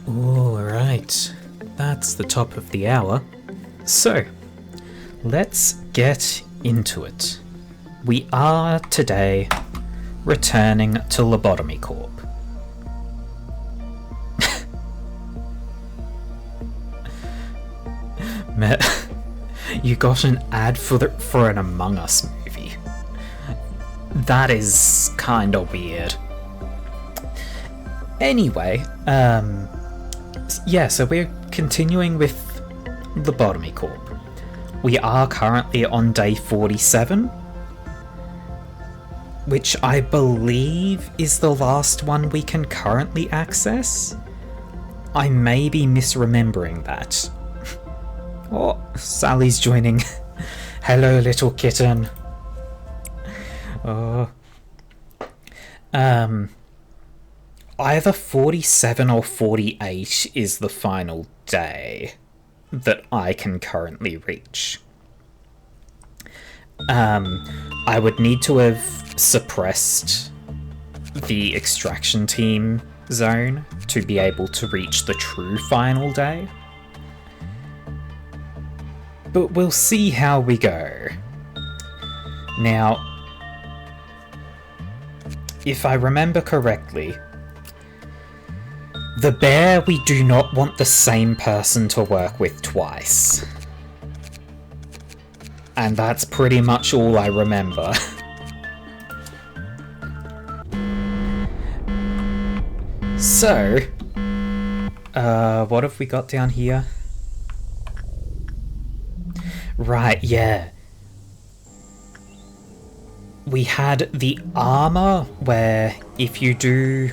Alright, that's the top of the hour. So, let's get into it. We are today returning to LobCorp. You got an ad for an Among Us movie. That is kinda weird. Anyway, yeah, so we're continuing with LobCorp. We are currently on day 47, which I believe is the last one we can currently access. I may be misremembering that. Oh, Sally's joining. Hello, little kitten. Oh. Either 47 or 48 is the final day that I can currently reach. I would need to have suppressed the extraction team zone to be able to reach the true final day. But we'll see how we go. Now, if I remember correctly, the bear, we do not want the same person to work with twice. And that's pretty much all I remember. So, what have we got down here? Right, yeah. We had the armor, where if you do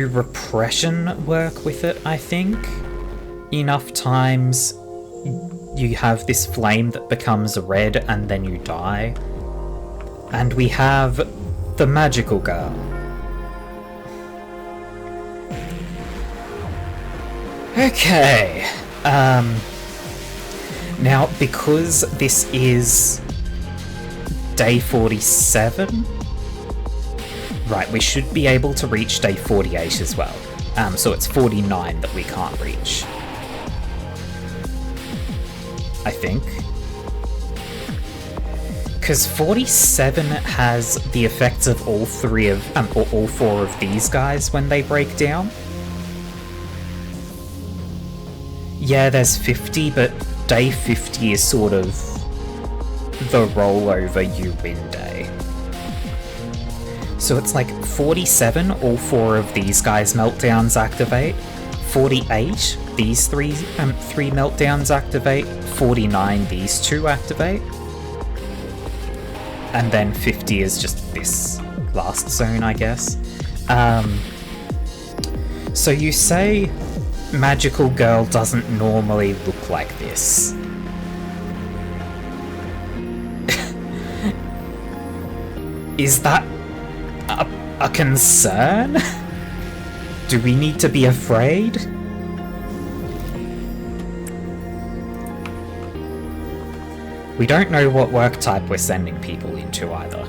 repression work with it, I think, enough times you have this flame that becomes red and then you die. And we have the magical girl. Okay, now because this is day 47, right, we should be able to reach day 48 as well. So it's 49 that we can't reach, I think. Because 47 has the effects of all four of these guys when they break down. Yeah, there's 50, but day 50 is sort of the rollover you win day. So it's like 47, all four of these guys' meltdowns activate. 48, these three meltdowns activate. 49, these two activate. And then 50 is just this last zone, I guess. So you say magical girl doesn't normally look like this. Is that a concern? Do we need to be afraid? We don't know what work type we're sending people into either.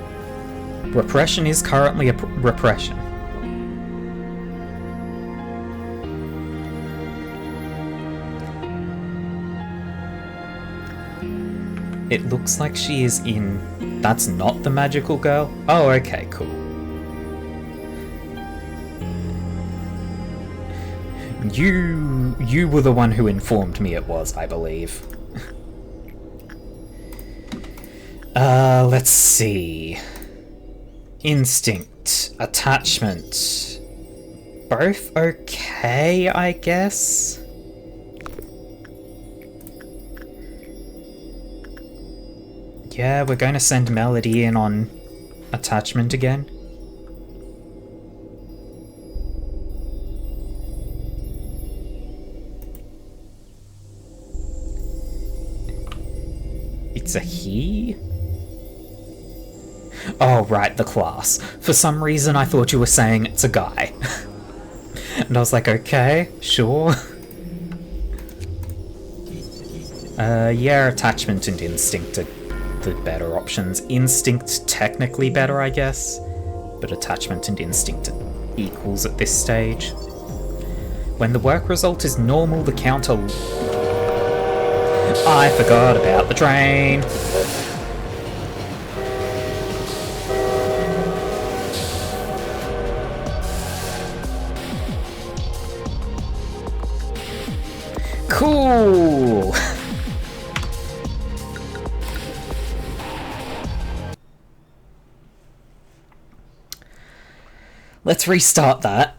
Repression is currently a repression. It looks like she is in... That's not the magical girl? Oh, okay, cool. You were the one who informed me it was, I believe. Let's see. Instinct. Attachment. Both okay, I guess? Yeah, we're going to send Melody in on attachment again. It's a he? Oh, right, the class. For some reason I thought you were saying it's a guy. And I was like, okay, sure. Yeah, attachment and instinct are the better options. Instinct technically better, I guess. but attachment and instinct are equals at this stage. When the work result is normal, the counter... I forgot about the train! Cool! Let's restart that.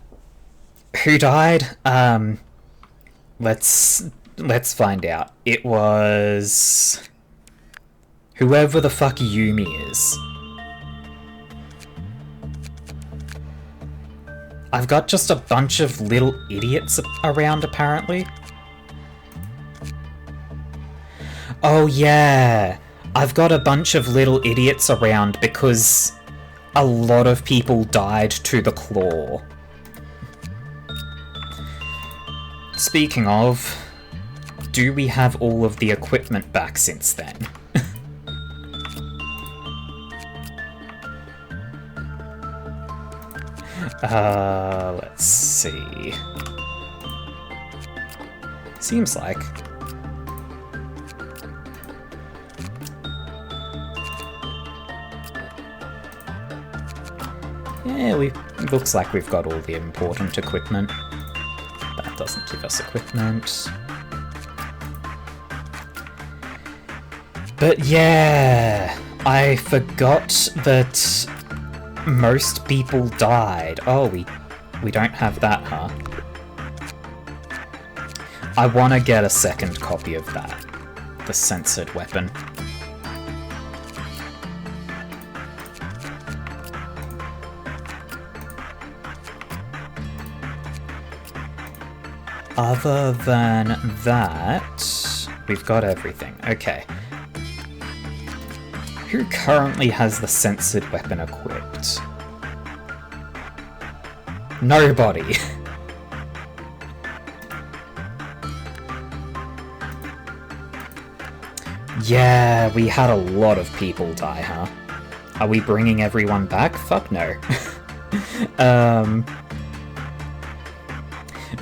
Who died? Let's find out. It was... whoever the fuck Yumi is. I've got just a bunch of little idiots around, apparently. Oh yeah! I've got a bunch of little idiots around because a lot of people died to the claw. Speaking of, do we have all of the equipment back since then? Let's see. Seems like. Yeah, looks like we've got all the important equipment. That doesn't give us equipment. But yeah, I forgot that most people died. Oh, we don't have that, huh? I want to get a second copy of that. The censored weapon. Other than that, we've got everything. Okay. Who currently has the censored weapon equipped? Nobody. Yeah, we had a lot of people die, huh? Are we bringing everyone back? Fuck no.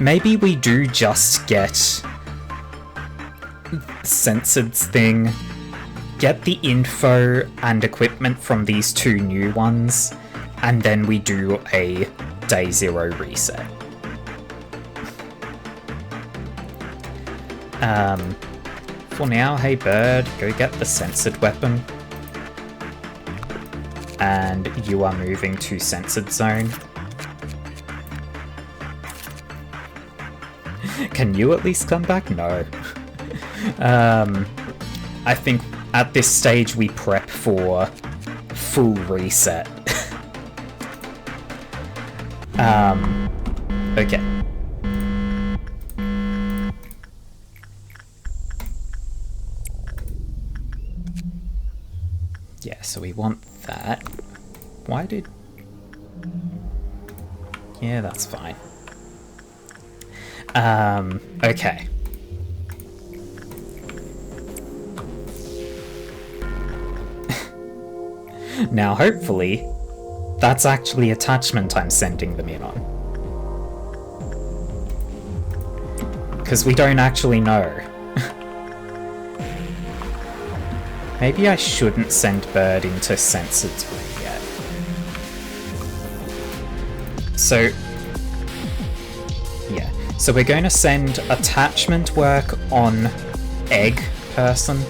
Maybe we do just get Censored's thing, get the info and equipment from these two new ones, and then we do a day 0 reset. For now, hey bird, go get the censored weapon. And you are moving to censored zone. Can you at least come back? No. I think at this stage we prep for full reset. Okay. Yeah, so we want that. Why did... Yeah, that's fine. Okay. Now, hopefully, that's actually attachment I'm sending them in on. Because we don't actually know. Maybe I shouldn't send Bird into Censored's room yet. So... yeah. So we're going to send attachment work on Egg Person.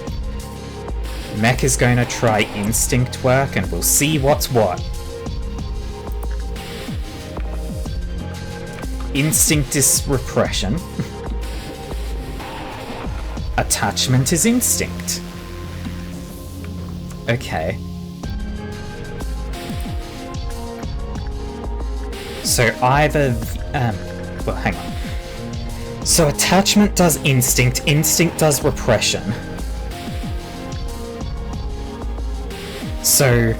Mech is going to try instinct work and we'll see what's what. Instinct is repression. Attachment is instinct. Okay. So either... well, hang on. So attachment does instinct, instinct does repression. So,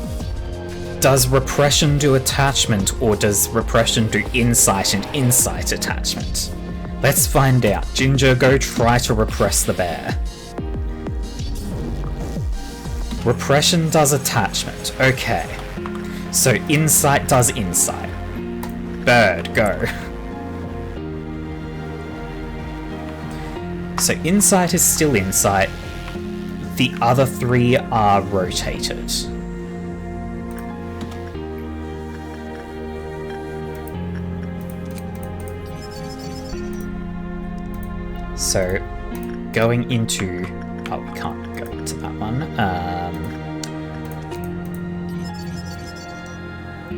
does repression do attachment, or does repression do insight and insight attachment? Let's find out. Ginger, go try to repress the bear. Repression does attachment. Okay. So insight does insight. Bird, go. So insight is still insight. The other 3 are rotated. So going into... Oh, we can't go into that one.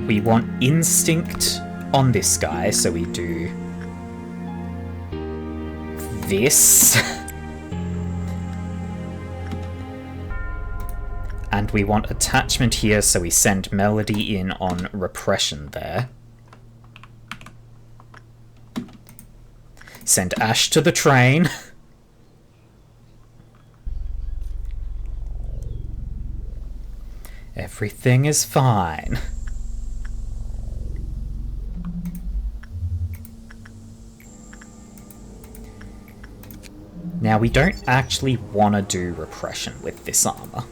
We want instinct on this guy, so we do this. And we want attachment here, so we send Melody in on repression there. Send Ash to the train. Everything is fine. Now, we don't actually want to do repression with this armor.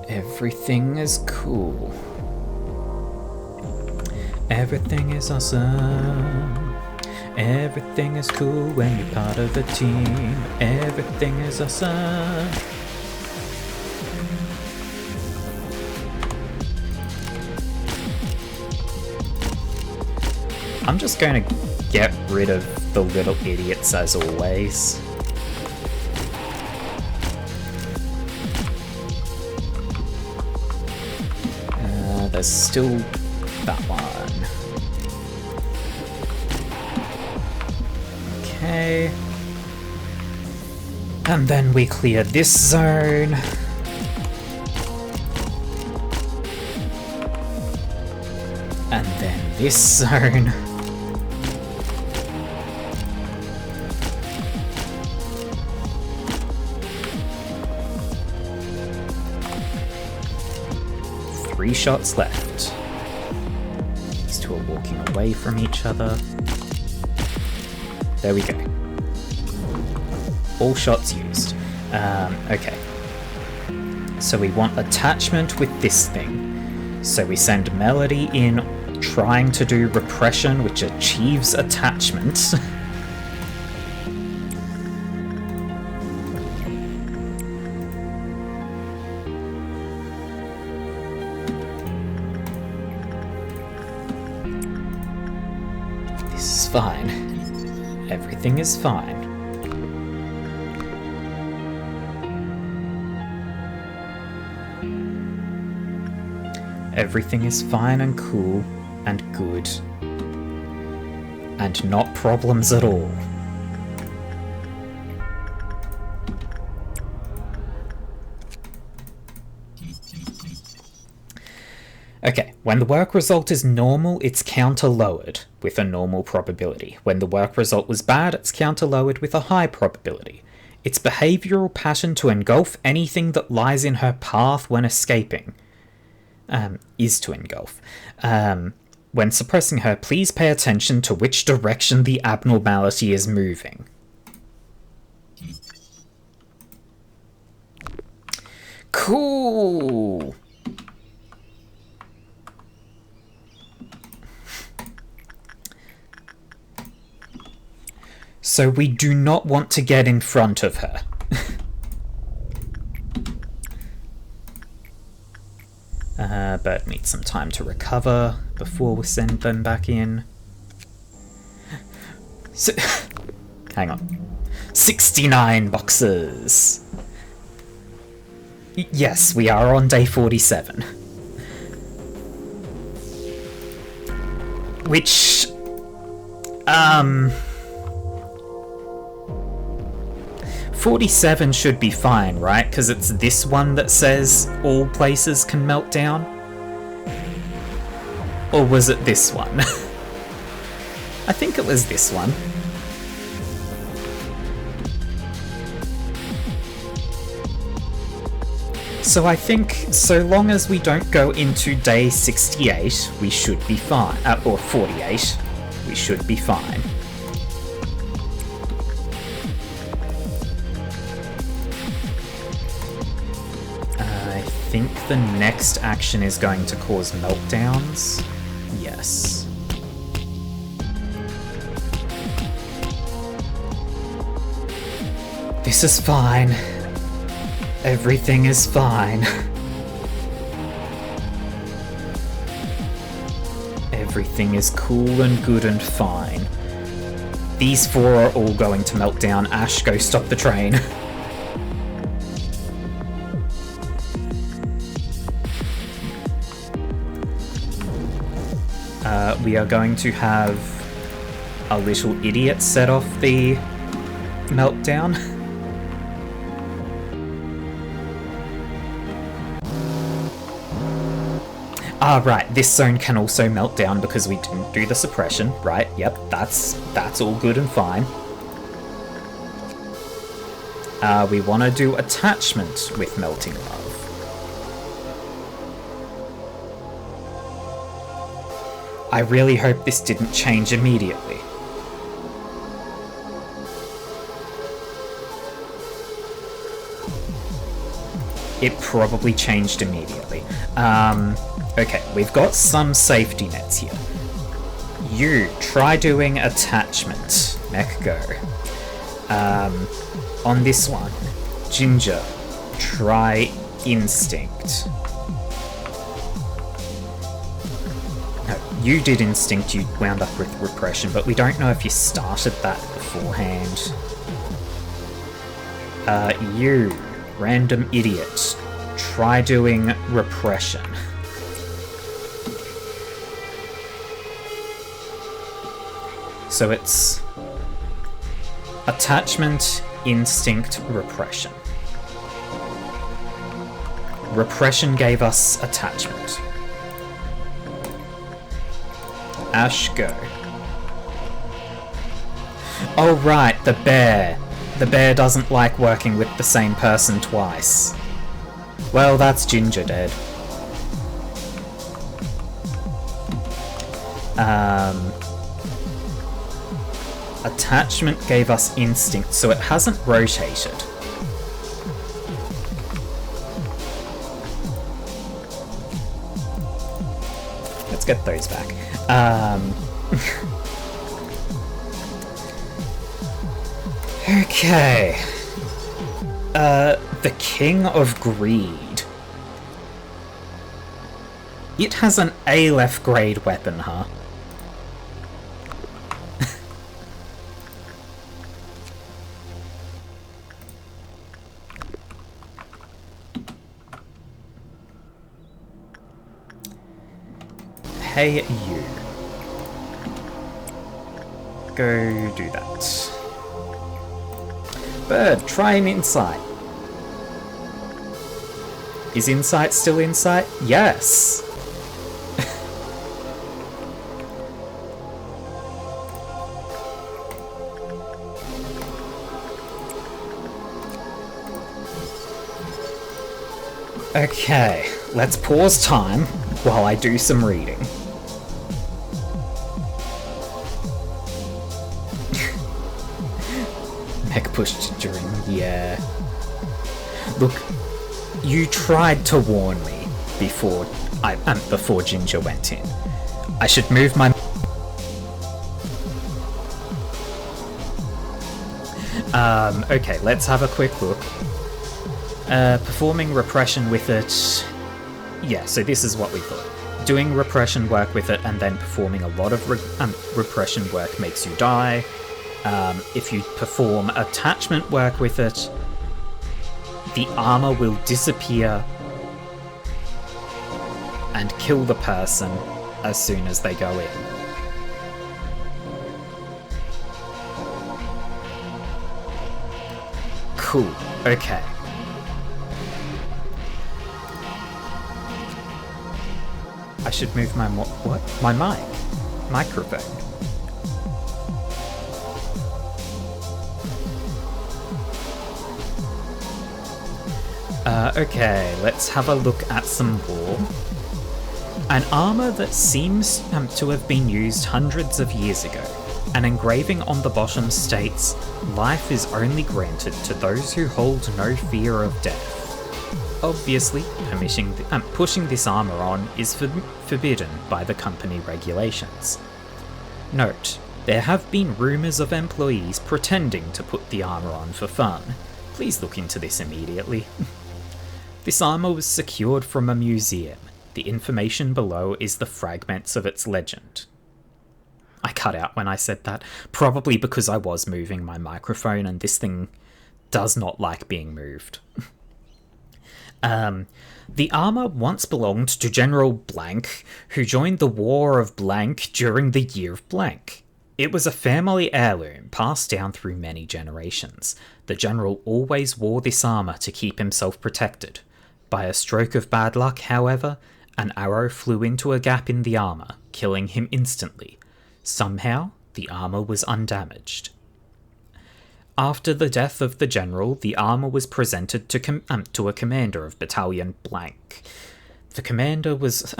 Everything is cool. Everything is awesome. Everything is cool when you're part of a team. Everything is awesome. I'm just going to get rid of the little idiots as always. There's still that one. Okay. And then we clear this zone. And then this zone. Three shots left. These two are walking away from each other. There we go. All shots used. Okay. So we want attachment with this thing. So we send Melody in trying to do repression, which achieves attachment. This is fine. Everything is fine. Everything is fine and cool and good. And not problems at all. Okay, when the work result is normal, it's counter-lowered with a normal probability. When the work result was bad, it's counter-lowered with a high probability. Its behavioural pattern to engulf anything that lies in her path when escaping. Is to engulf. When suppressing her, please pay attention to which direction the abnormality is moving. Cool! So we do not want to get in front of her. But need some time to recover before we send them back in. So, hang on. 69 boxes! Yes, we are on day 47. Which... 47 should be fine, right? Because it's this one that says all places can melt down? Or was it this one? I think it was this one. So I think so long as we don't go into day 68, we should be fine. Or 48, we should be fine. think the next action is going to cause meltdowns. Yes. This is fine. Everything is fine. Everything is cool and good and fine. These four are all going to melt down. Ash, go stop the train. We are going to have a little idiot set off the meltdown. Right, this zone can also melt down because we didn't do the suppression, right? Yep, that's all good and fine. We want to do attachment with melting love. I really hope this didn't change immediately. It probably changed immediately. Okay, we've got some safety nets here. You, try doing attachment. Mech, go. On this one, Ginger, try instinct. No, you did instinct, you wound up with repression, but we don't know if you started that beforehand. You, random idiot, try doing repression. So it's attachment, instinct, repression. Repression gave us attachment. Ash, go. Oh right, the bear. The bear doesn't like working with the same person twice. Well, that's Ginger dead. Attachment gave us instinct, so it hasn't rotated. Let's get those back. Okay. The King of Greed. It has an Aleph grade weapon, huh? Hey, you. Go do that. Bird, try an insight. Is insight still insight? Yes! Okay, let's pause time while I do some reading. Mech pushed during, yeah. Look, you tried to warn me before before Ginger went in. I should move my... Okay, let's have a quick look. Performing repression with it... Yeah, so this is what we thought. Doing repression work with it and then performing a lot of repression work makes you die. If you perform attachment work with it, the armor will disappear and kill the person as soon as they go in. Cool, okay. I should move my what? My microphone. Okay, let's have a look at some lore. An armor that seems to have been used hundreds of years ago. An engraving on the bottom states, "Life is only granted to those who hold no fear of death." Obviously, pushing this armour on is forbidden by the company regulations. Note, there have been rumours of employees pretending to put the armour on for fun. Please look into this immediately. This armour was secured from a museum. The information below is the fragments of its legend. I cut out when I said that, probably because I was moving my microphone and this thing does not like being moved. The armour once belonged to General Blank, who joined the War of Blank during the Year of Blank. It was a family heirloom passed down through many generations. The general always wore this armour to keep himself protected. By a stroke of bad luck, however, an arrow flew into a gap in the armour, killing him instantly. Somehow, the armour was undamaged. After the death of the general, the armour was presented to a commander of Battalion Blank. The commander was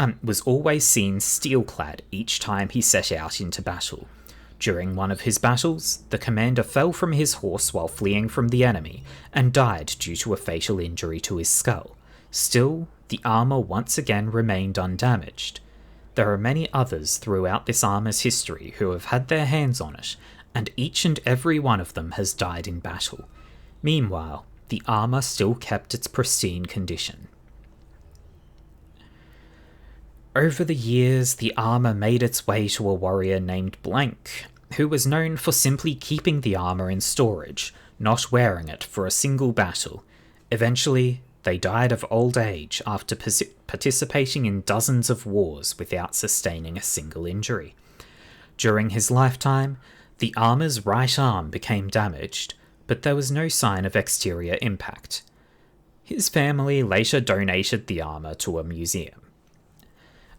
always seen steel-clad each time he set out into battle. During one of his battles, the commander fell from his horse while fleeing from the enemy, and died due to a fatal injury to his skull. Still, the armour once again remained undamaged. There are many others throughout this armour's history who have had their hands on it, and each and every one of them has died in battle. Meanwhile, the armour still kept its pristine condition. Over the years, the armour made its way to a warrior named Blank, who was known for simply keeping the armour in storage, not wearing it for a single battle. Eventually, they died of old age after participating in dozens of wars without sustaining a single injury. During his lifetime, the armour's right arm became damaged, but there was no sign of exterior impact. His family later donated the armour to a museum.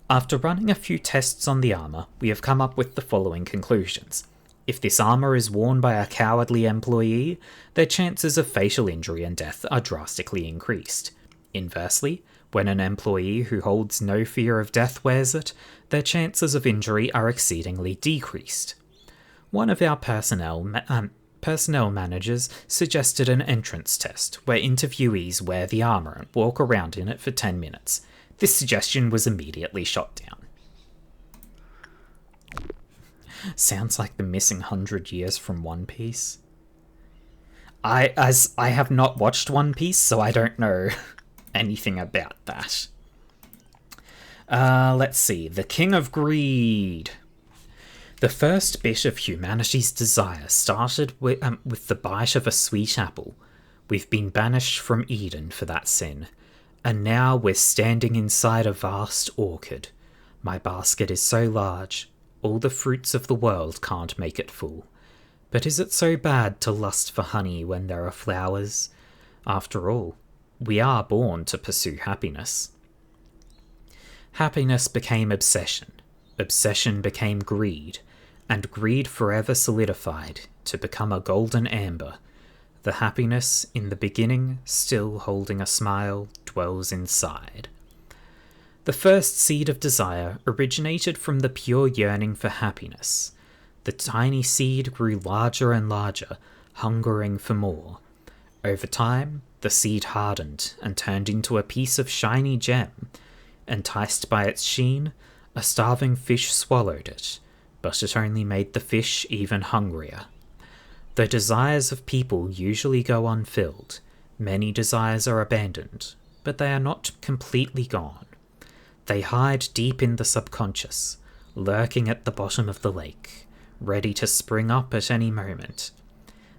After running a few tests on the armour, we have come up with the following conclusions. If this armour is worn by a cowardly employee, their chances of fatal injury and death are drastically increased. Inversely, when an employee who holds no fear of death wears it, their chances of injury are exceedingly decreased. One of our personnel managers suggested an entrance test, where interviewees wear the armour and walk around in it for 10 minutes. This suggestion was immediately shot down. Sounds like the missing 100 years from One Piece. I have not watched One Piece, so I don't know anything about that. Let's see. The King of Greed. The first bit of humanity's desire started with the bite of a sweet apple. We've been banished from Eden for that sin, and now we're standing inside a vast orchard. My basket is so large, all the fruits of the world can't make it full. But is it so bad to lust for honey when there are flowers? After all, we are born to pursue happiness. Happiness became obsession. Obsession became greed. And greed forever solidified to become a golden amber. The happiness in the beginning, still holding a smile, dwells inside. The first seed of desire originated from the pure yearning for happiness. The tiny seed grew larger and larger, hungering for more. Over time, the seed hardened and turned into a piece of shiny gem. Enticed by its sheen, a starving fish swallowed it, but it only made the fish even hungrier. The desires of people usually go unfilled. Many desires are abandoned, but they are not completely gone. They hide deep in the subconscious, lurking at the bottom of the lake, ready to spring up at any moment.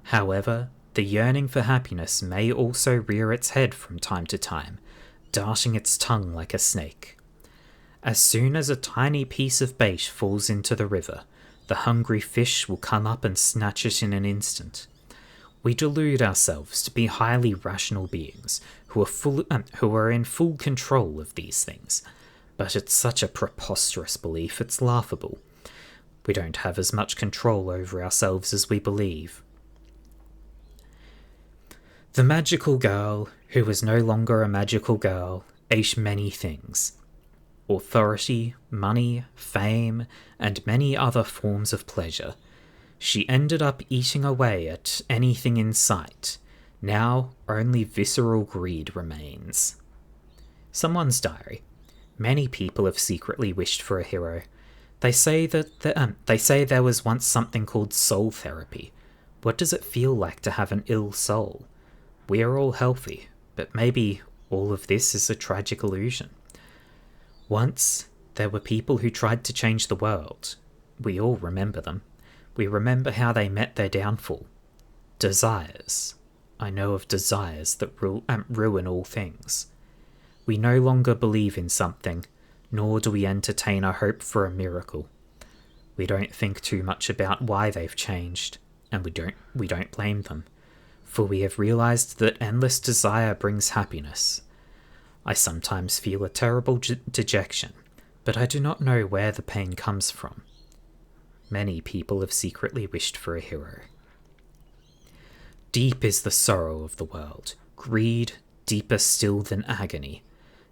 However, the yearning for happiness may also rear its head from time to time, darting its tongue like a snake. As soon as a tiny piece of bait falls into the river, the hungry fish will come up and snatch it in an instant. We delude ourselves to be highly rational beings who are in full control of these things, but it's such a preposterous belief it's laughable. We don't have as much control over ourselves as we believe. The magical girl, who was no longer a magical girl, ate many things. Authority, money, fame, and many other forms of pleasure. She ended up eating away at anything in sight. Now only visceral greed remains. Someone's diary. Many people have secretly wished for a hero. They say there was once something called soul therapy. What does it feel like to have an ill soul? We are all healthy, but maybe all of this is a tragic illusion. Once, there were people who tried to change the world. We all remember them. We remember how they met their downfall. Desires. I know of desires that ruin all things. We no longer believe in something, nor do we entertain a hope for a miracle. We don't think too much about why they've changed, and we don't blame them, for we have realized that endless desire brings happiness. I sometimes feel a terrible dejection, but I do not know where the pain comes from. Many people have secretly wished for a hero. Deep is the sorrow of the world, greed deeper still than agony.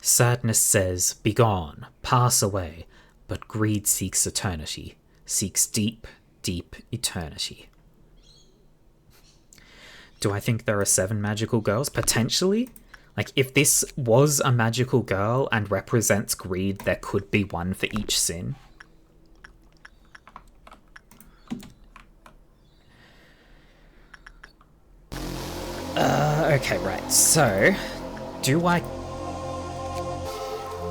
Sadness says, "Begone, pass away," but greed seeks eternity, seeks deep, deep eternity. Do I think there are 7 magical girls? Potentially. Like, if this was a magical girl and represents greed, there could be one for each sin. Okay, right, so...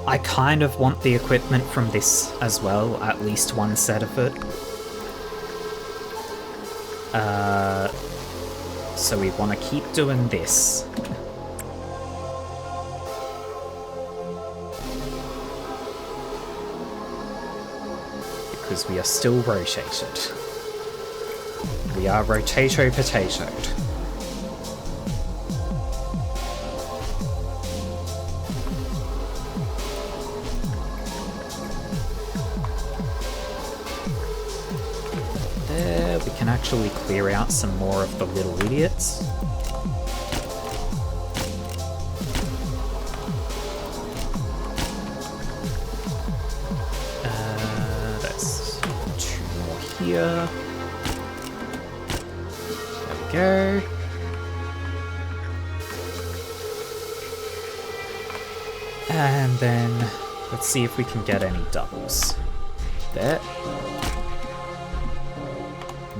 I kind of want the equipment from this as well, at least one set of it. So we want to keep doing this. Because we are still rotated. We are rotato-potatoed. There, we can actually clear out some more of the little idiots. That's 2 more here. There we go. And then let's see if we can get any doubles. There.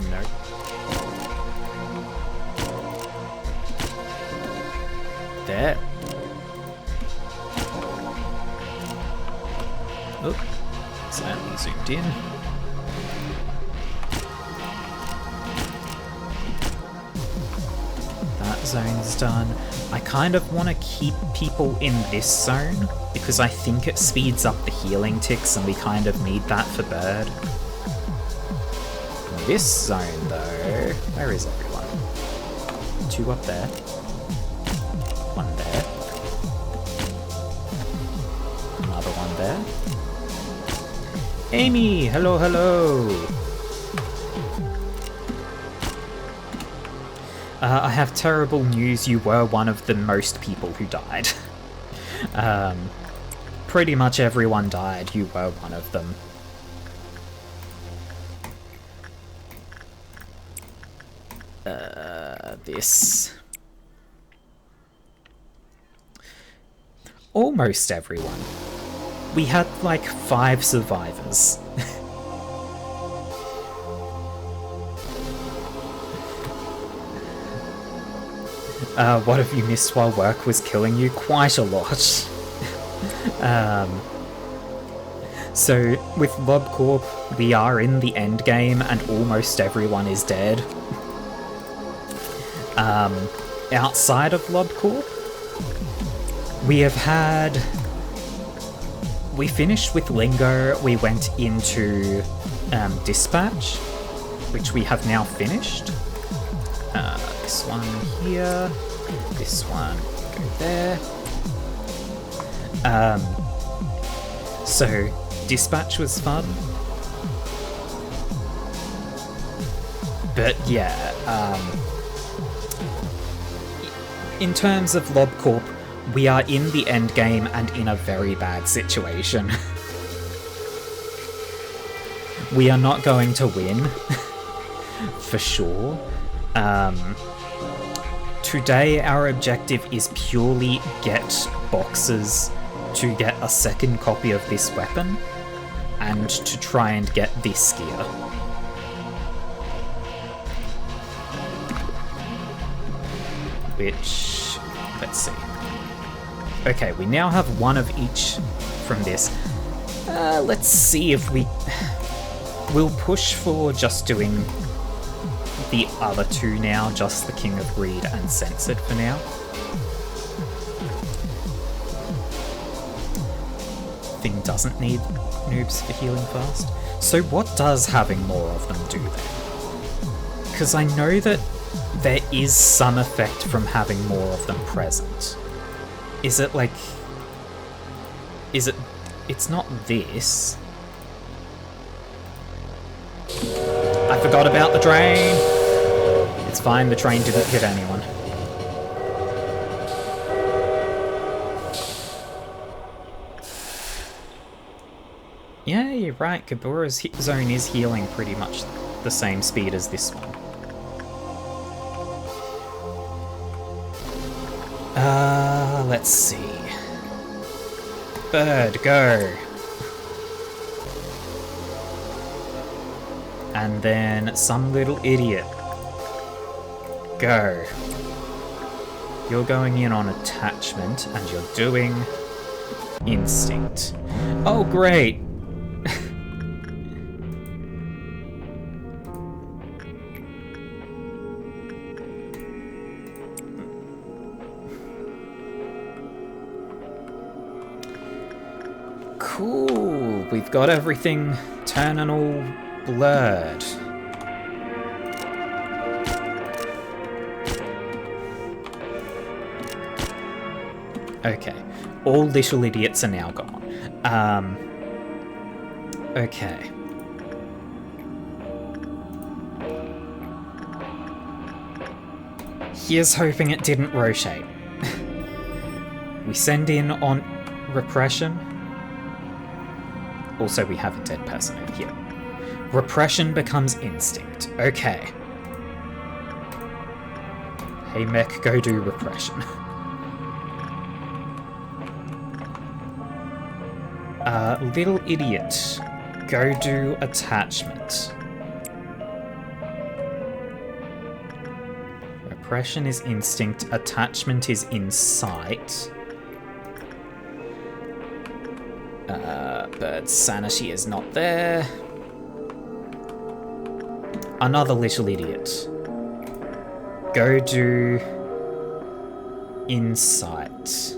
Nope. There. Oh, it's only zoomed in. That zone's done. I kind of want to keep people in this zone because I think it speeds up the healing ticks and we kind of need that for Bird. This zone, though... Where is everyone? 2 up there. 1 there. Another one there. Amy! Hello, hello! I have terrible news. You were one of the most people who died. Pretty much everyone died. You were one of them. This. Almost everyone. We had like 5 survivors. What have you missed while work was killing you? Quite a lot. So with LobCorp, we are in the end game and almost everyone is dead. Outside of LobCorp, we finished with Lingo, we went into Dispatch, which we have now finished. This one here, this one, go there. So, Dispatch was fun. But yeah, in terms of LobCorp, we are in the end game and in a very bad situation. We are not going to win, for sure. Today our objective is purely get boxes to get a second copy of this weapon and to try and get this gear. Which, let's see. Okay, we now have one of each from this. Let's see if we'll push for just doing the other two now, just the King of Greed and Censored for now. Thing doesn't need noobs for healing fast. So what does having more of them do then? Because I know that there is some effect from having more of them present. Is it like... It's not this. I forgot about the train! It's fine, the train didn't hit anyone. Yeah, you're right, Kabura's hit zone is healing pretty much the same speed as this one. Let's see. Bird, go! And then some little idiot. Go. You're going in on attachment and you're doing instinct. Oh, great! Cool, we've got everything turning all blurred. Okay, all little idiots are now gone. Okay. Here's hoping it didn't rotate. We send in on repression. Also, we have a dead person over here. Repression becomes instinct. Okay. Hey mech, go do repression. Little idiot, go do attachment. Repression is instinct, attachment is insight. But sanity is not there. Another little idiot. Go do insight.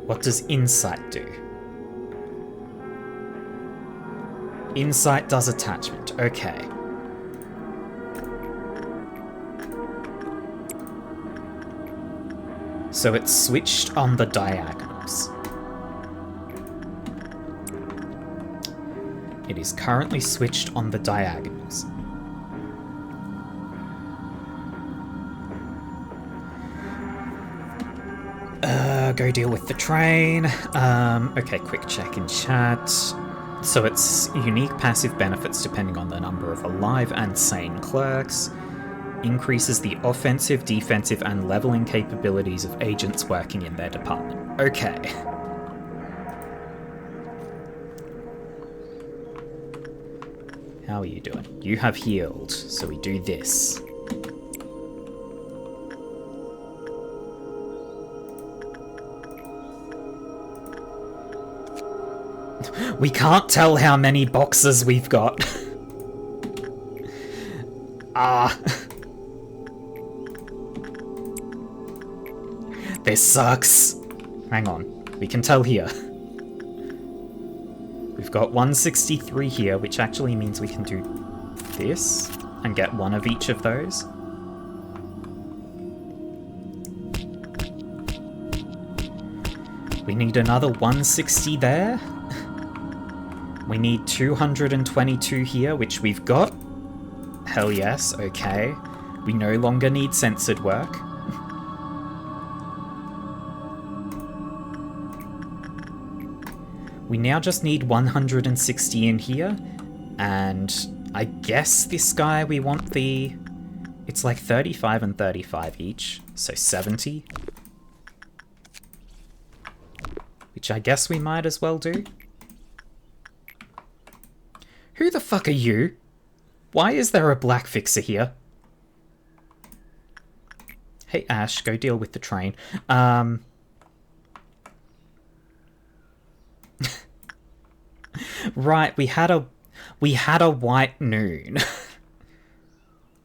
What does insight do? Insight does attachment. Okay. So it's switched on the diagonals. It is currently switched on the diagonals. Go deal with the train. Okay, quick check in chat. So it's unique passive benefits depending on the number of alive and sane clerks. Increases the offensive, defensive, and leveling capabilities of agents working in their department. Okay. How are you doing? You have healed, so we do this. We can't tell how many boxes we've got. This sucks. Hang on, we can tell here. We've got 163 here, which actually means we can do this and get one of each of those. We need another 160 there. We need 222 here, which we've got. Hell yes, okay. We no longer need censored work. We now just need 160 in here, and I guess this guy we want the... It's like 35 and 35 each, so 70. which I guess we might as well do. Who the fuck are you? Why is there a black fixer here? Hey Ash, go deal with the train. Right, we had a white noon.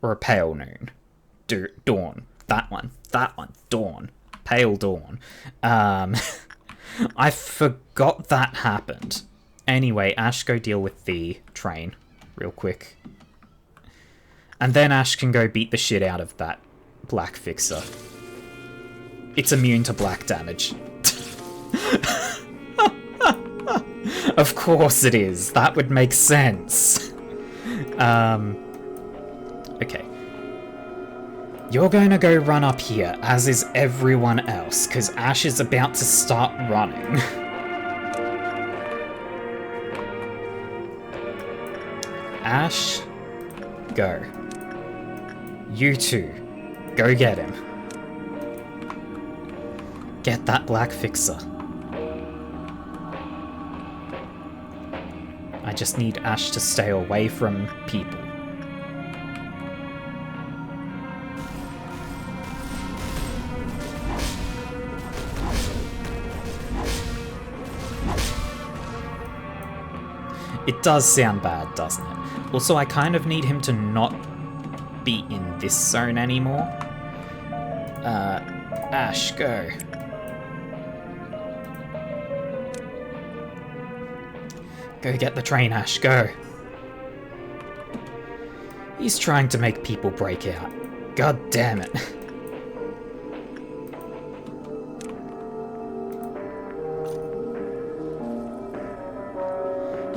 Or a pale noon. Dawn. That one. Dawn. Pale dawn. I forgot that happened. Anyway, Ash, go deal with the train real quick. And then Ash can go beat the shit out of that black fixer. It's immune to black damage. Of course it is. That would make sense. Okay. You're going to go run up here, as is everyone else, because Ash is about to start running. Ash, go. You two, go get him. Get that black fixer. I just need Ash to stay away from people. It does sound bad, doesn't it? Also, I kind of need him to not be in this zone anymore. Ash, go. Go get the train, Ash, go. He's trying to make people break out. God damn it.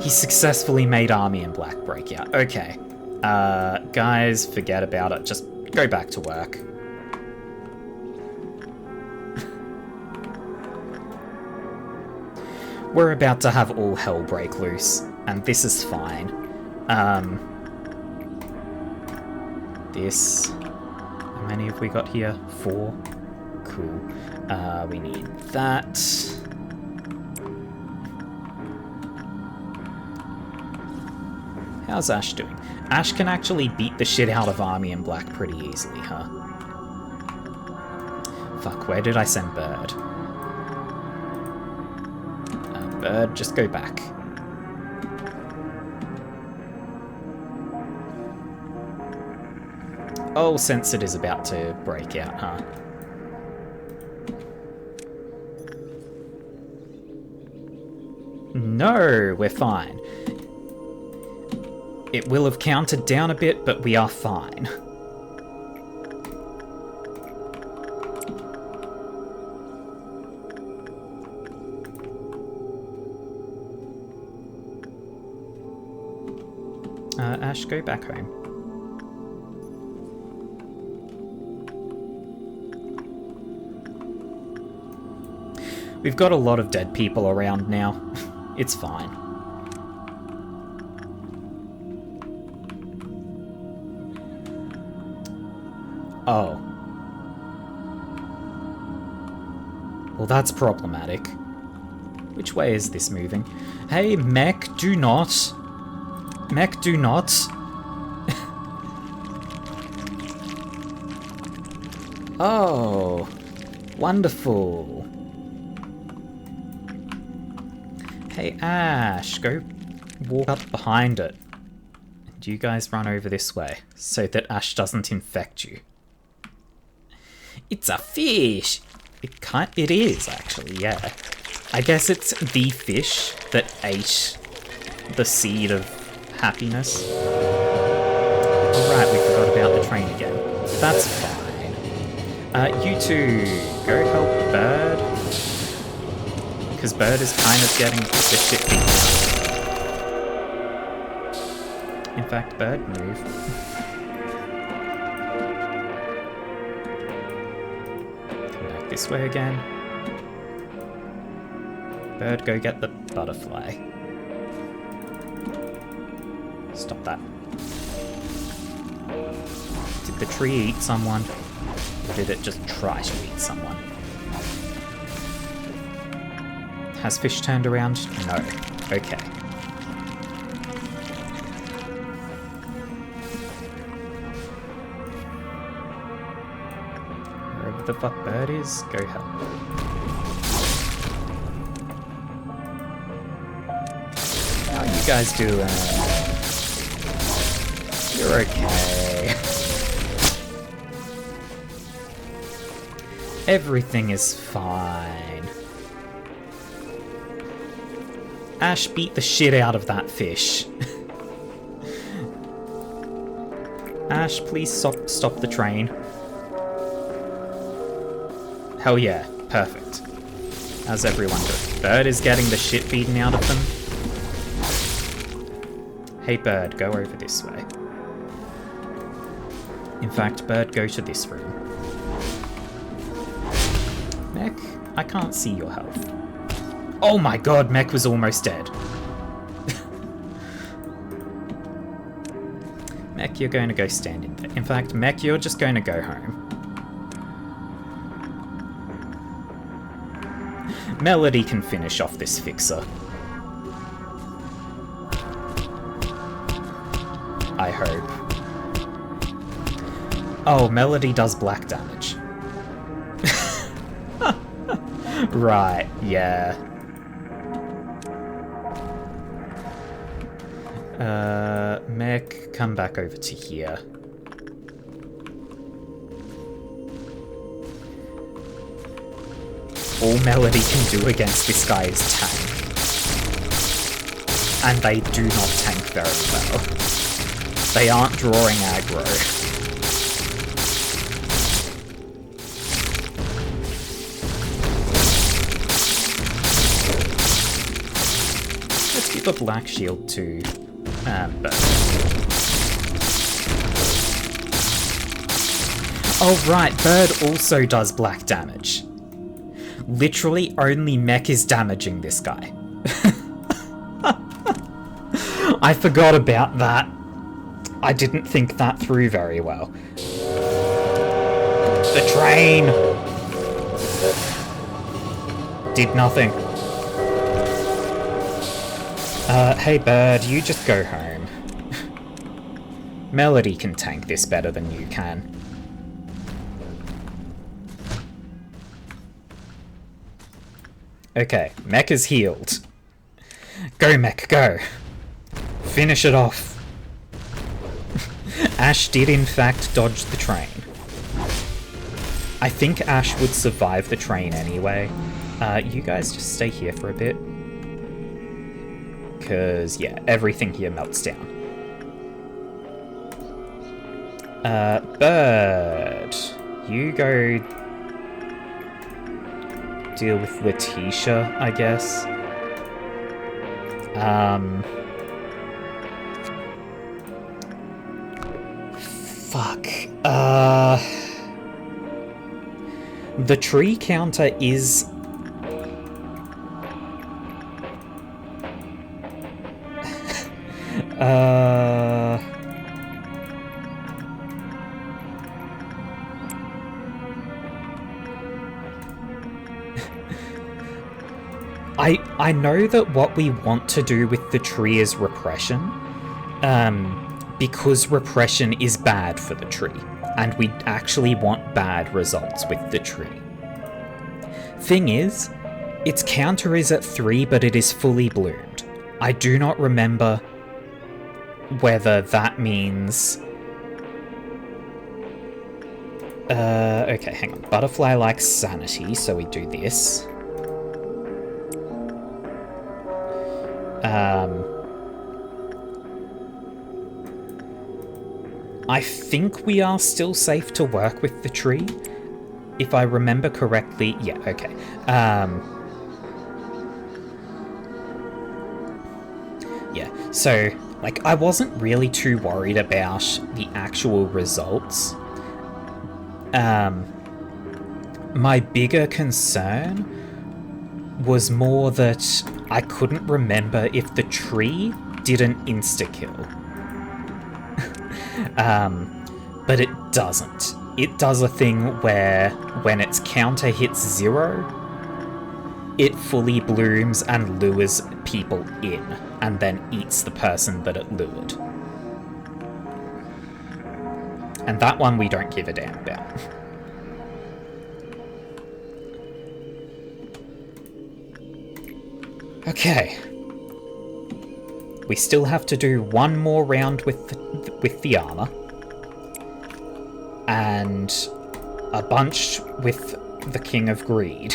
He successfully made Army in Black break out. Okay. Guys, forget about it. Just go back to work. We're about to have all hell break loose, and this is fine. This... How many have we got here? 4? Cool. We need that. How's Ash doing? Ash can actually beat the shit out of Army in Black pretty easily, huh? Fuck, where did I send Bird? Bird, just go back. Oh, Censored is about to break out, huh? No, we're fine. It will have counted down a bit, but we are fine. Ash, go back home. We've got a lot of dead people around now. It's fine. Oh. Well, that's problematic. Which way is this moving? Hey, mech, do not. Mech, do not. Oh. Wonderful. Hey, Ash, go walk up behind it. And you guys run over this way, so that Ash doesn't infect you. It's a fish! It is, actually, yeah. I guess it's the fish that ate the seed of happiness. Alright, we forgot about the train again. That's fine. You two, go help Bird. Because Bird is kind of getting the shit beat. In fact, Bird, move. This way again. Bird, go get the butterfly. Stop that. Did the tree eat someone? Or did it just try to eat someone? Has fish turned around? No. Okay. Wherever the fuck bird is, go help. How are you guys doing? You're okay. Everything is fine. Ash beat the shit out of that fish. Ash, please stop the train. Hell yeah, perfect. How's everyone doing? Bird is getting the shit beaten out of them. Hey Bird, go over this way. In fact, Bird, go to this room. Mech, I can't see your health. Oh my god, Mech was almost dead. Mech, you're going to go stand in there. In fact, Mech, you're just going to go home. Melody can finish off this fixer. I hope. Oh, Melody does black damage. Right, yeah. Mech, come back over to here. All Melody can do against this guy is tank. And they do not tank very well. They aren't drawing aggro. Let's give a black shield to Bird. Oh right, Bird also does black damage. Literally only Mech is damaging this guy. I forgot about that. I didn't think that through very well. The train! Did nothing. Hey Bird, you just go home. Melody can tank this better than you can. Okay, Mech is healed. Go, Mech, go. Finish it off. Ash did in fact dodge the train. I think Ash would survive the train anyway. You guys just stay here for a bit. Because, yeah, everything here melts down. Bird. You go deal with Letitia, I guess. Fuck. The tree counter is... I know that what we want to do with the tree is repression, because repression is bad for the tree, and we actually want bad results with the tree. Thing is, its counter is at 3, but it is fully bloomed. I do not remember whether that means... okay, hang on. Butterfly likes sanity, so we do this. I think we are still safe to work with the tree. If I remember correctly, yeah, okay. Yeah, so, like, I wasn't really too worried about the actual results. My bigger concern was more that I couldn't remember if the tree didn't insta-kill. But it doesn't. It does a thing where when its counter hits 0, it fully blooms and lures people in, and then eats the person that it lured. And that one we don't give a damn about. Okay. We still have to do one more round with the armor. And a bunch with the King of Greed.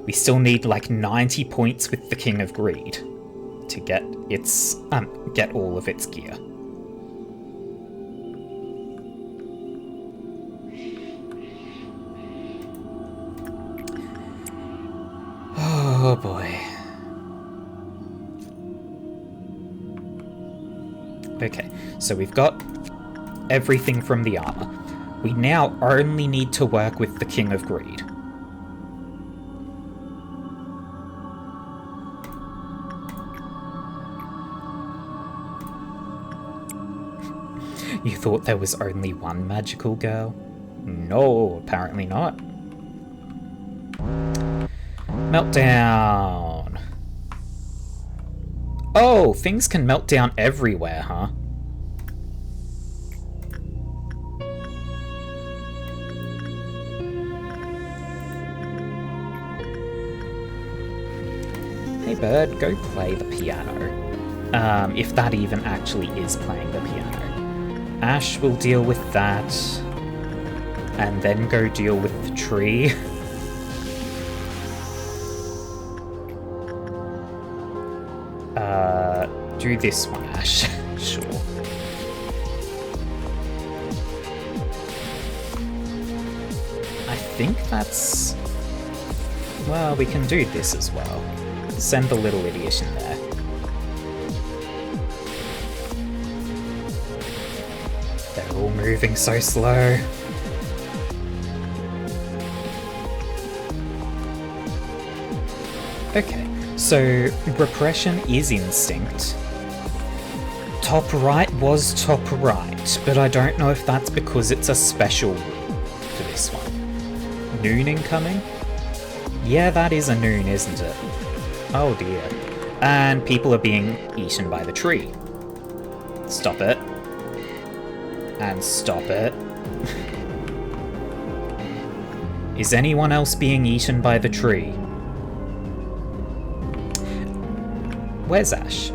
We still need like 90 points with the King of Greed to get its get all of its gear. Oh boy. Okay, so we've got everything from the armor. We now only need to work with the King of Greed. You thought there was only one magical girl? No, apparently not. Meltdown. Oh, things can melt down everywhere, huh? Hey bird, go play the piano. If that even actually is playing the piano. Ash will deal with that. And then go deal with the tree. Do this one, Ash. Sure. I think that's... Well, we can do this as well. Send the little idiot in there. They're all moving so slow. Okay, so repression is instinct. Top right was top right, but I don't know if that's because it's a special rule for this one. Noon incoming? Yeah, that is a noon, isn't it? Oh dear. And people are being eaten by the tree. Stop it. And stop it. Is anyone else being eaten by the tree? Where's Ash?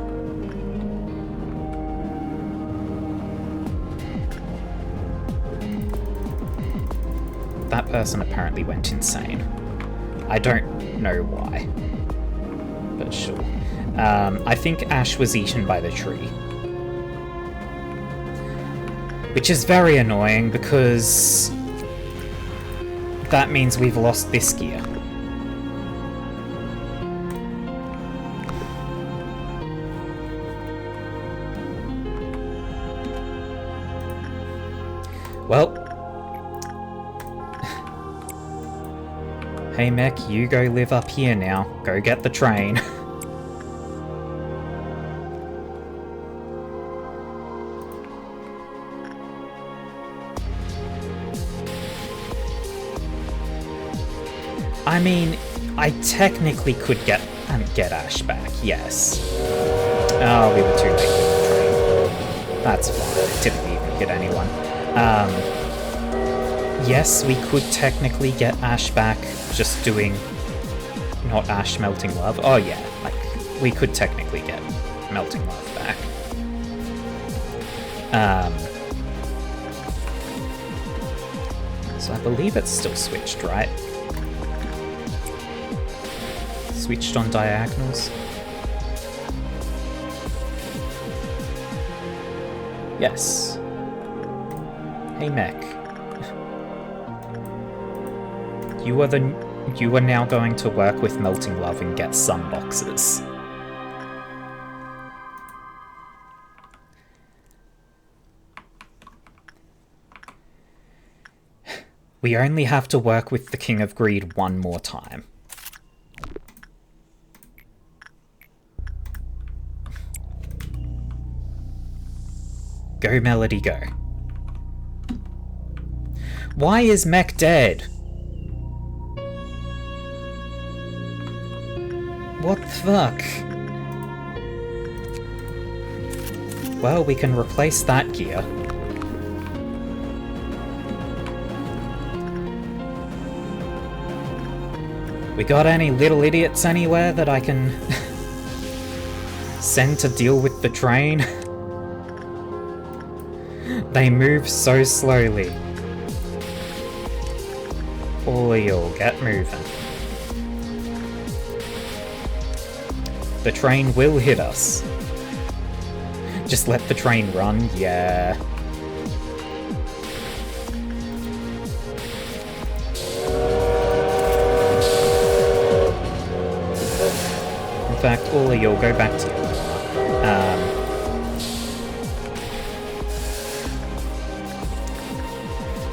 That person apparently went insane. I don't know why. But sure. I think Ash was eaten by the tree. Which is very annoying because that means we've lost this gear. Well. Hey mech, you go live up here now. Go get the train. I mean, I technically could get Ash back, yes. Oh, we were too late with the train. That's fine, it didn't even hit anyone. Yes, we could technically get Ash back, just doing not Ash Melting Love. Oh yeah, like, we could technically get Melting Love back. So I believe it's still switched, right? Switched on diagonals. Yes. Hey mech. You are now going to work with Melting Love and get some boxes. We only have to work with the King of Greed one more time. Go, Melody, go. Why is Mech dead? What the fuck? Well, we can replace that gear. We got any little idiots anywhere that I can send to deal with the train? They move so slowly. All of y'all, get moving. The train will hit us. Just let the train run, yeah. In fact, all of y'all go back to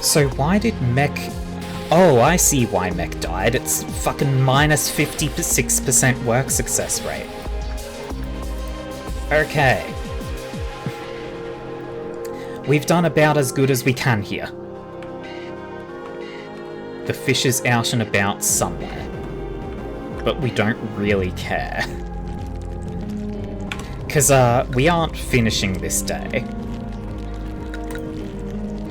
So why did Mech... Oh, I see why Mech died. It's fucking minus 56% work success rate. Okay. We've done about as good as we can here. The fish is out and about somewhere. But we don't really care. Because, we aren't finishing this day.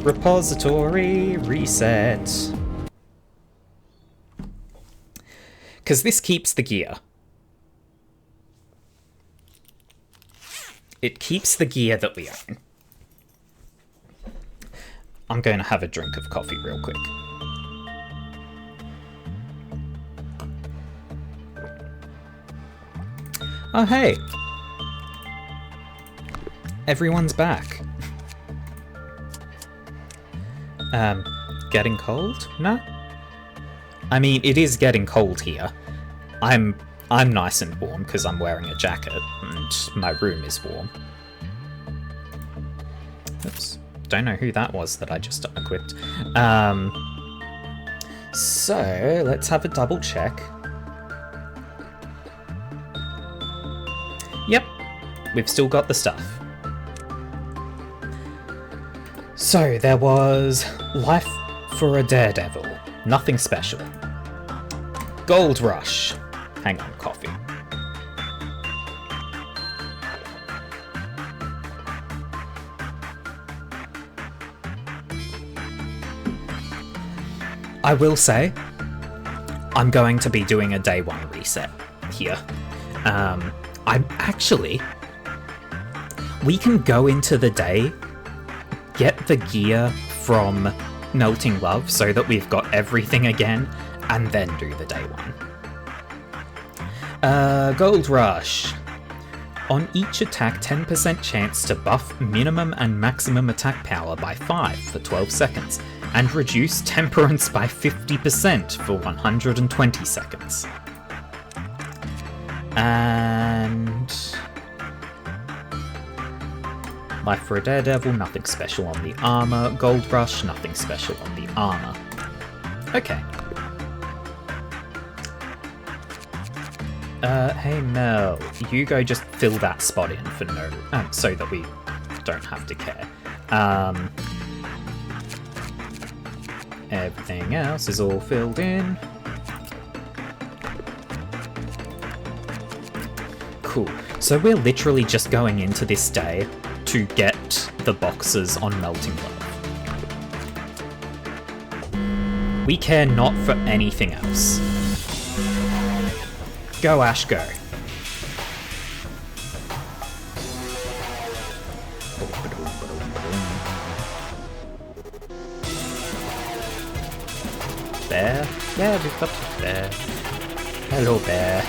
Repository reset. Because this keeps the gear. It keeps the gear that we own. I'm going to have a drink of coffee real quick. Oh, hey. Everyone's back. Getting cold? No? I mean, it is getting cold here. I'm nice and warm because I'm wearing a jacket and my room is warm. Oops. Don't know who that was that I just unequipped. So, let's have a double check. Yep, we've still got the stuff. So, there was Life for a Daredevil. Nothing special. Gold Rush. Hang on, coffee. I will say, I'm going to be doing a day one reset here. We can go into the day, get the gear from Melting Love so that we've got everything again, and then do the day one. Gold Rush. On each attack, 10% chance to buff minimum and maximum attack power by 5 for 12 seconds, and reduce temperance by 50% for 120 seconds. And... Life for a Daredevil, nothing special on the armor. Gold Rush, nothing special on the armor. Okay. Hey Mel, you go just fill that spot in for no... so that we don't have to care. Everything else is all filled in. Cool. So we're literally just going into this day to get the boxes on Melting Love. We care not for anything else. Go, Ash, go. Bear? Yeah, we've got the bear. Hello, bear.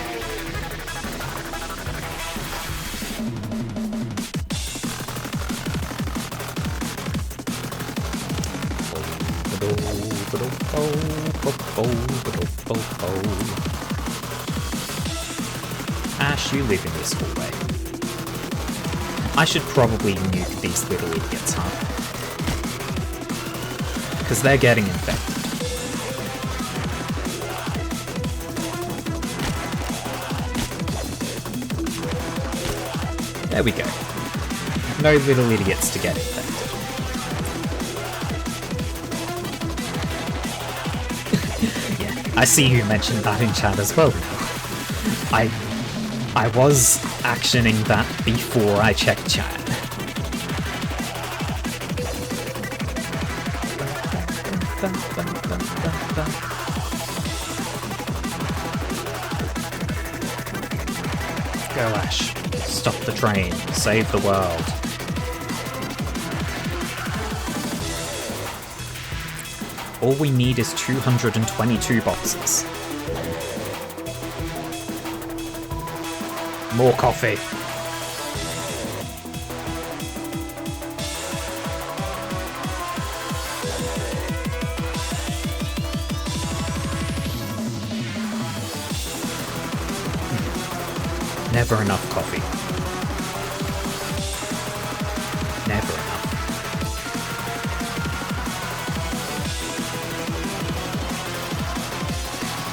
Ash, you live in this hallway. I should probably nuke these little idiots, huh? Because they're getting infected. There we go. No little idiots to get infected. Yeah, I see you mentioned that in chat as well. I was actioning that before I checked chat. Go, Ash. Stop the train. Save the world. All we need is 222 boxes. More coffee. Never enough coffee. Never enough.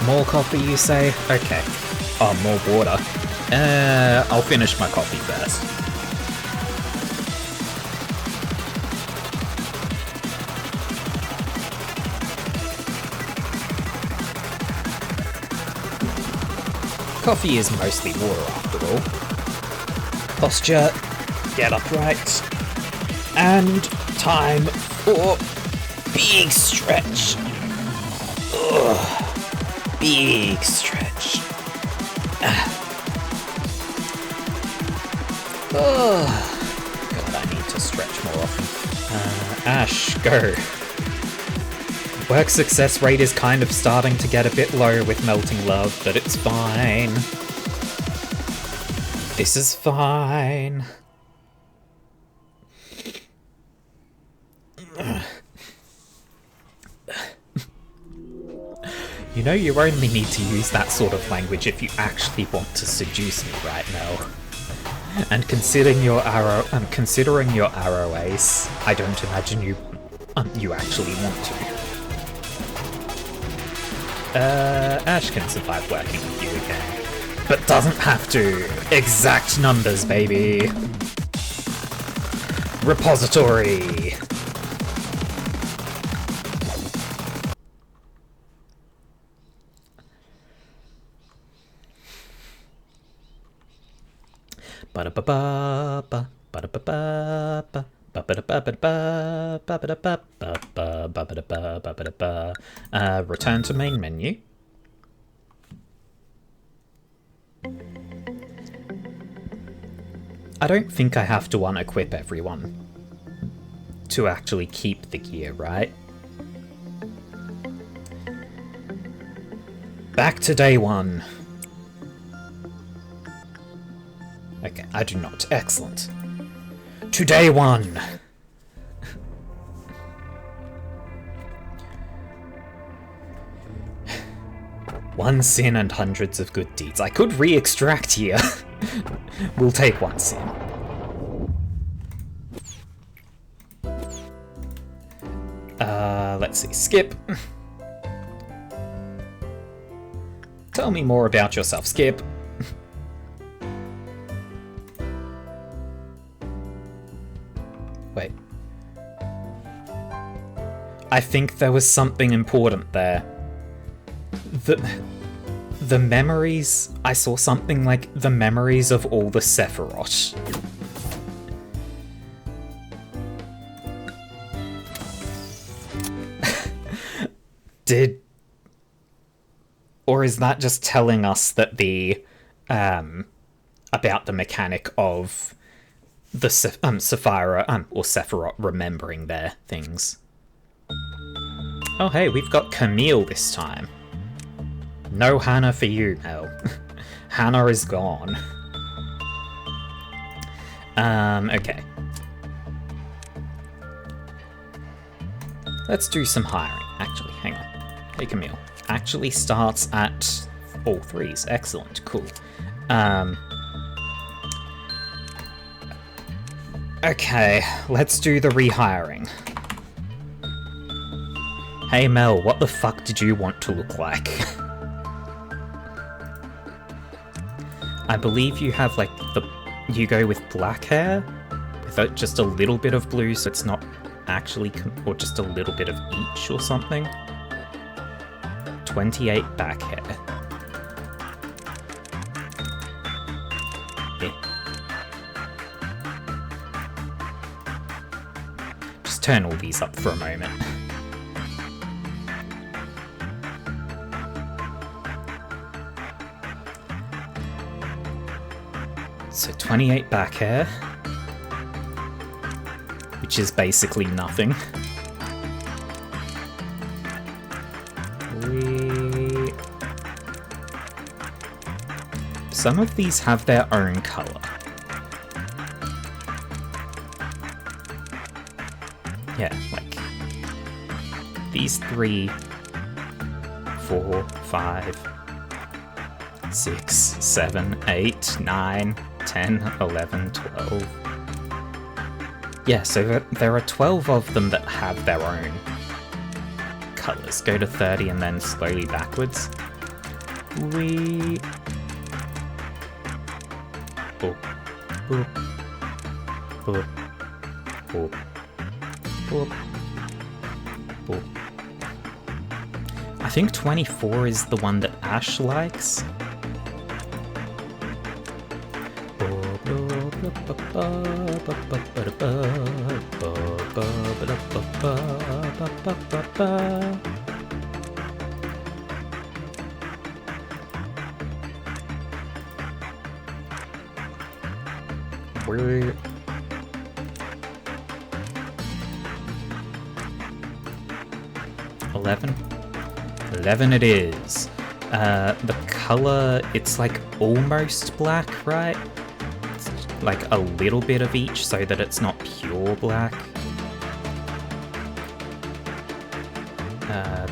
More coffee, you say? Okay. Oh, more water. I'll finish my coffee first. Coffee is mostly water after all. Posture, get upright, and time for big stretch. Ugh, big stretch. Oh, God, I need to stretch more often. Ash, go. Work success rate is kind of starting to get a bit low with melting love, but it's fine. This is fine. You know, you only need to use that sort of language if you actually want to seduce me right now. And considering your arrow ace, I don't imagine you actually want to. Ash can survive working with you again, but doesn't have to. Exact numbers, baby. Repository. Ba-da-ba-ba-ba, ba-da-ba-ba-ba, ba-ba-da-ba-ba-ba, return to main menu. I don't think I have to unequip everyone to actually keep the gear, right? Back to day one. Okay, I do not. Excellent. To day one. One sin and hundreds of good deeds. I could re-extract here. We'll take one sin. Let's see. Skip. Tell me more about yourself, Skip. Wait. I think there was something important there. The memories... I saw something like the memories of all the Sephiroth. Or is that just telling us that the... about the mechanic of the Sapphira, or Sephiroth remembering their things? Oh hey, we've got Camille this time. No Hannah for you, Mel. Hannah is gone. Okay. Let's do some hiring. Actually, hang on. Hey, Camille. Actually starts at all threes. Excellent. Cool. Okay, let's do the rehiring. Hey, Mel, what the fuck did you want to look like? I believe you have, like, you go with black hair? With just a little bit of blue, so it's not actually... or just a little bit of each or something? 28 back hair. turn all these up for a moment. So 28 back hair, which is basically nothing. Some of these have their own colour. Yeah, like these 3, 4, 5, 6, 7, 8, 9, 10, 11, 12. Yeah, so there are 12 of them that have their own colours. Go to 30 and then slowly backwards. Boop, boop, boop, boop, boop, boop. I think 24 is the one that Ash likes. We're 11. 11 it is. The color, it's like almost black, right? It's like a little bit of each so that it's not pure black.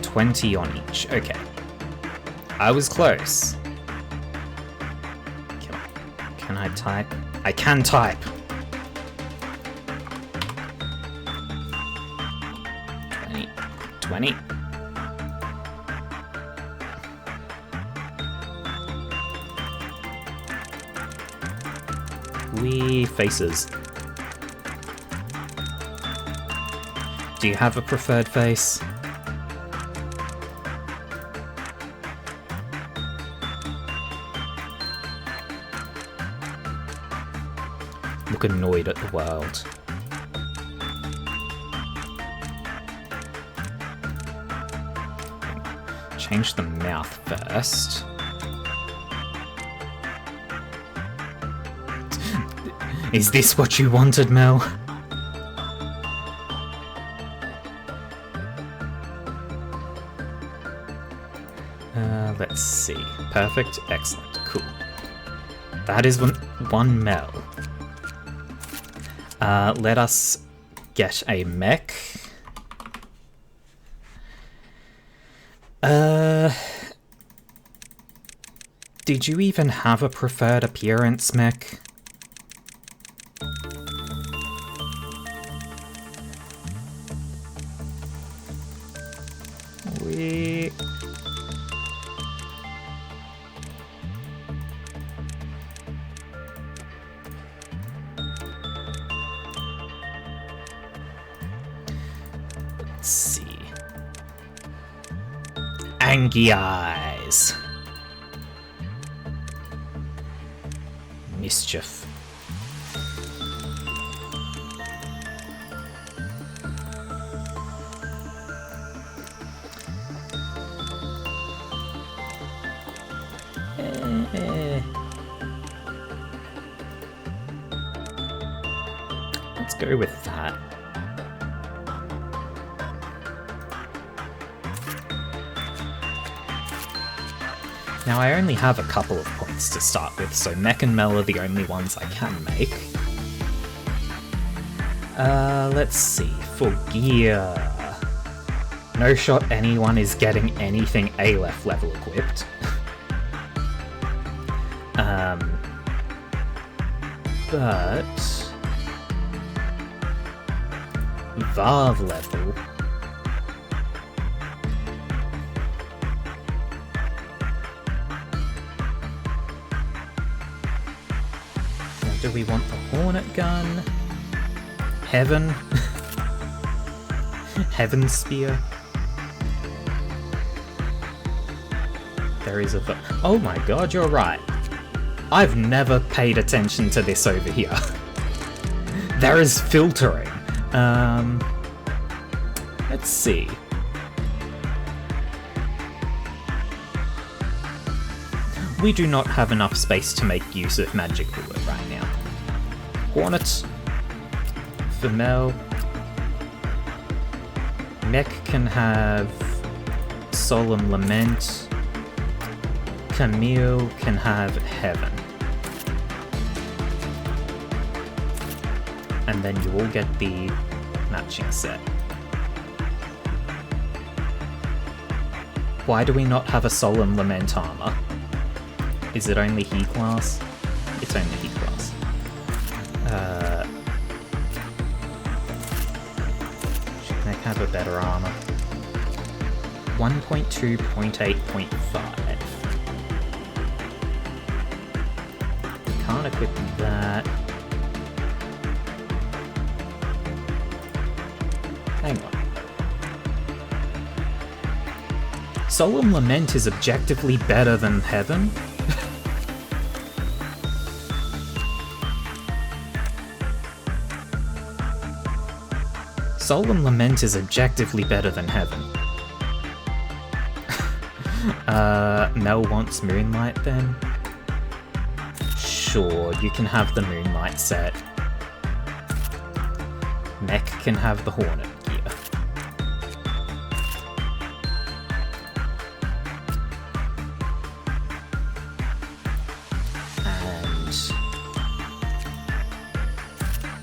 20 on each. Okay. I was close. Can I type? I can type. 20. Wee faces. Do you have a preferred face? Look annoyed at the world. Change the mouth first. Is this what you wanted, Mel? Let's see. Perfect. Excellent. Cool. That is one Mel. Let us get a mech. Did you even have a preferred appearance mech? Let's see. Angie eyes. Mischief. Let's go with that. Now I only have a couple of points to start with, so Mech and Mel are the only ones I can make. Let's see, for gear... No shot anyone is getting anything Aleph level equipped. But... Varv level... Do we want the Hornet Gun? Heaven? Heaven Spear? There is a... Oh my god, you're right. I've never paid attention to this over here. There is filtering. Let's see. We do not have enough space to make use of magic bullet right now. Hornet. Femel. Mech can have Solemn Lament. Camille can have Heaven. And then you will get the matching set. Why do we not have a Solemn Lament armor? Is it only he class? It's only he class. Should Mech have a better armor? 1.2, 0.8, 0.5. Can't equip that. Hang on. Solemn Lament is objectively better than Heaven? Solemn Lament is objectively better than Heaven. Mel wants Moonlight then? Sure, you can have the Moonlight set. Mech can have the Hornet gear.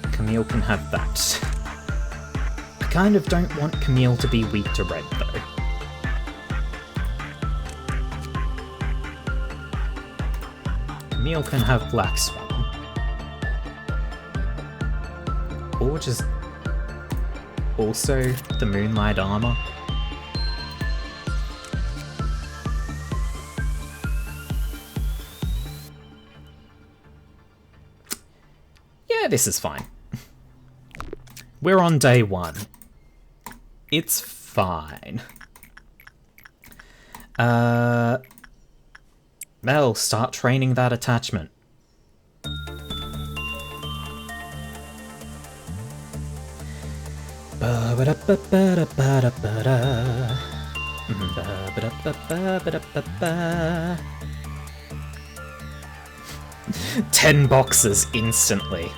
And Camille can have that. I kind of don't want Camille to be weak to red though. Camille can have Black Swan. Or just also the Moonlight armor. Yeah, this is fine. We're on day 1. It's fine. Mel, start training that attachment. Ten boxes instantly.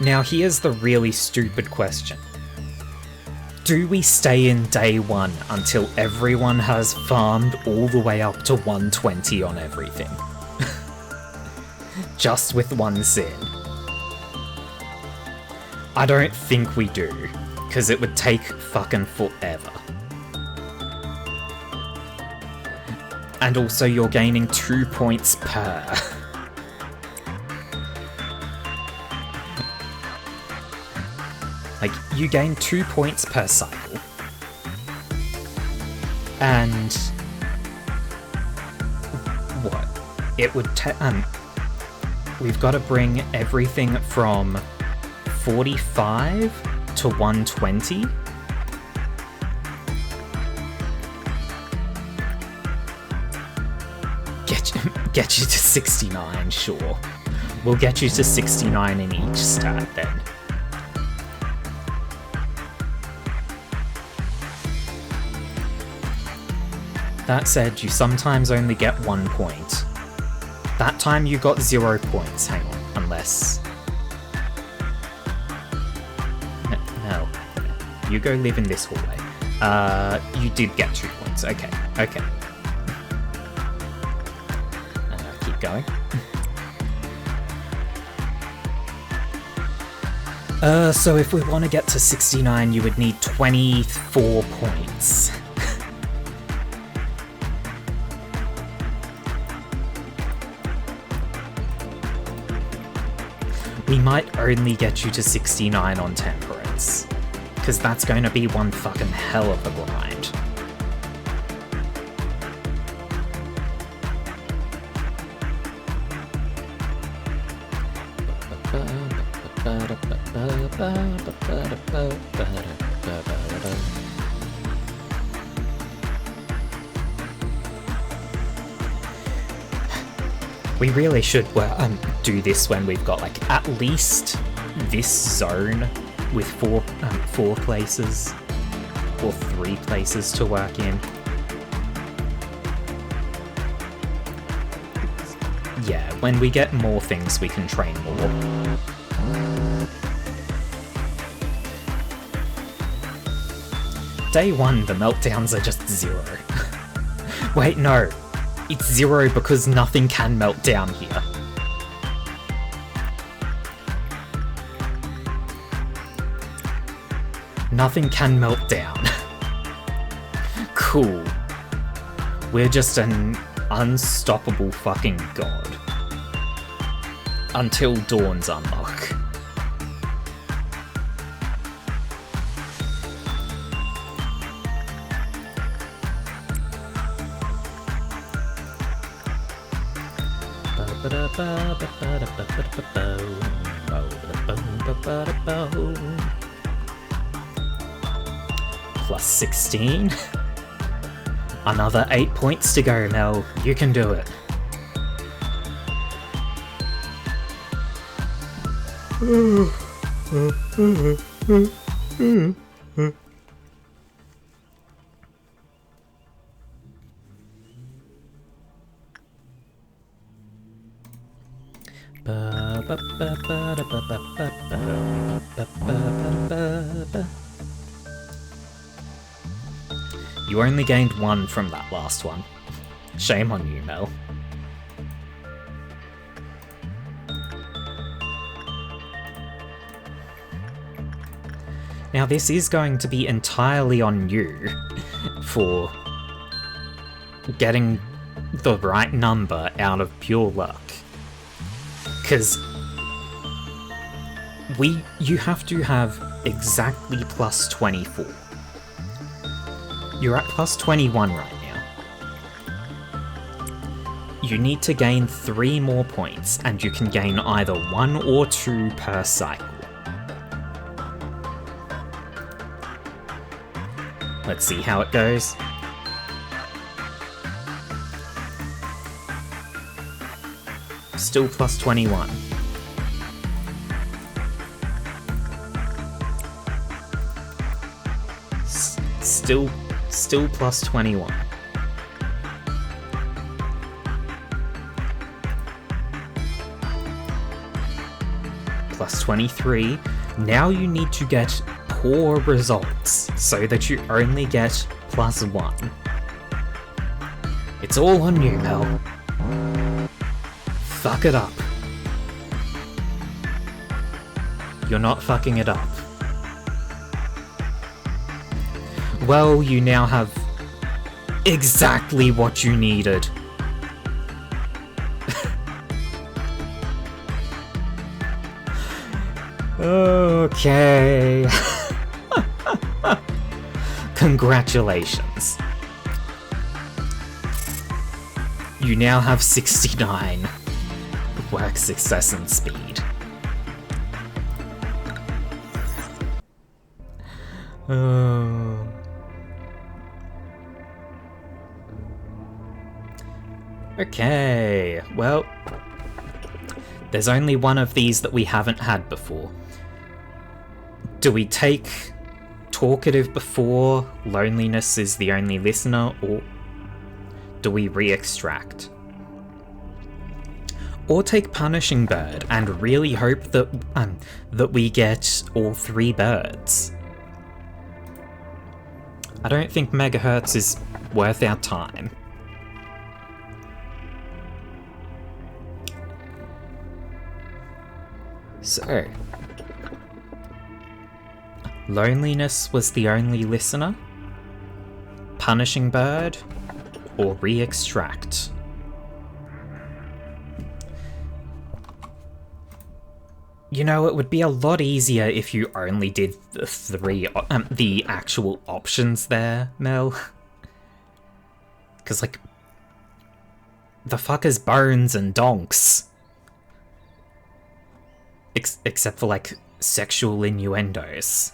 Now here's the really stupid question. Do we stay in day 1 until everyone has farmed all the way up to 120 on everything? Just with one sin? I don't think we do, because it would take fucking forever. And also you're gaining 2 points per. Like, you gain 2 points per cycle. And what? It would we've got to bring everything from 45 to 120. Get you to 69, sure. We'll get you to 69 in each stat then. That said, you sometimes only get 1 point. That time you got 0 points, hang on, unless... No. You go live in this hallway. You did get 2 points, okay. Keep going. So if we want to get to 69, you would need 24 points. We might only get you to 69 on Temperance, because that's going to be one fucking hell of a grind. We really should do this when we've got like at least this zone with four places or 3 places to work in. Yeah, when we get more things we can train more. Day 1, the meltdowns are just 0. Wait, no. It's 0 because nothing can melt down here. Nothing can melt down. Cool. We're just an unstoppable fucking god. Until Dawn's unlock. Plus 16. Another 8 points to go, Mel. You can do it. You only gained 1 from that last one. Shame on you, Mel. Now this is going to be entirely on you for getting the right number out of pure luck. Because you have to have exactly plus 24. You're at plus 21 right now. You need to gain 3 more points, and you can gain either 1 or 2 per cycle. Let's see how it goes. Still plus 21. Still plus 21. Plus 23. Now you need to get poor results so that you only get plus 1. It's all on you, Mel. Fuck it up. You're not fucking it up. Well, you now have exactly what you needed. Okay. Congratulations. You now have 69 work success and speed. Okay, well, there's only one of these that we haven't had before. Do we take talkative before loneliness is the only listener, or do we re-extract? Or take punishing bird and really hope that that we get all 3 birds? I don't think megahertz is worth our time. So, loneliness was the only listener, punishing bird, or re-extract? You know, it would be a lot easier if you only did the 3, the actual options there, Mel. Because, like, the fuck is bones and donks? Except for, like, sexual innuendos.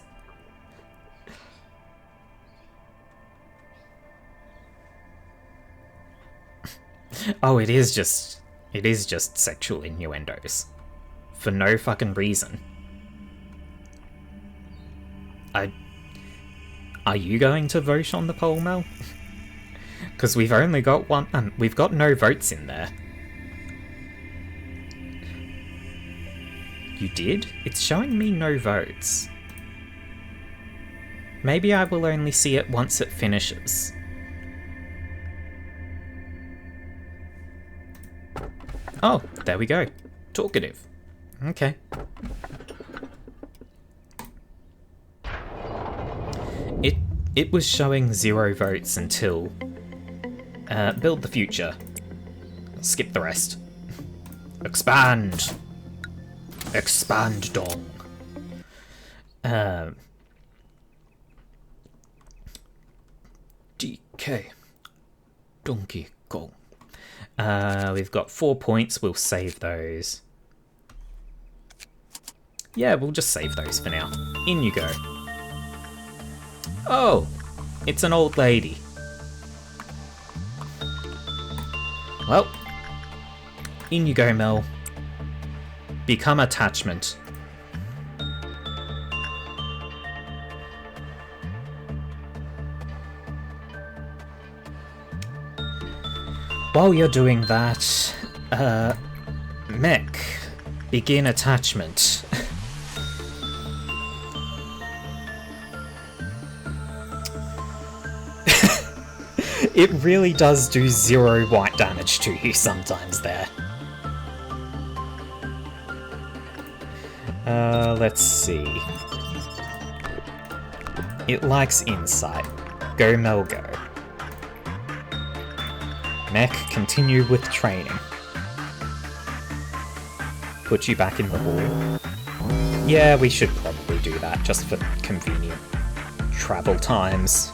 Oh, it is just It is just sexual innuendos. For no fucking reason. Are you going to vote on the poll, Mel? Because we've only got one. We've got no votes in there. You did? It's showing me no votes. Maybe I will only see it once it finishes. Oh, there we go. Talkative. Okay. It was showing 0 votes until build the future. Skip the rest. Expand. Expand dong. DK. Donkey Kong. We've got 4 points. We'll save those. Yeah, we'll just save those for now. In you go. Oh, it's an old lady. Well, in you go, Mel. Become attachment. While you're doing that, mech, begin attachment. It really does do 0 white damage to you sometimes there. Let's see. It likes insight. Go Mel, go. Mech, continue with training. Put you back in the hall. Yeah, we should probably do that, just for convenient travel times.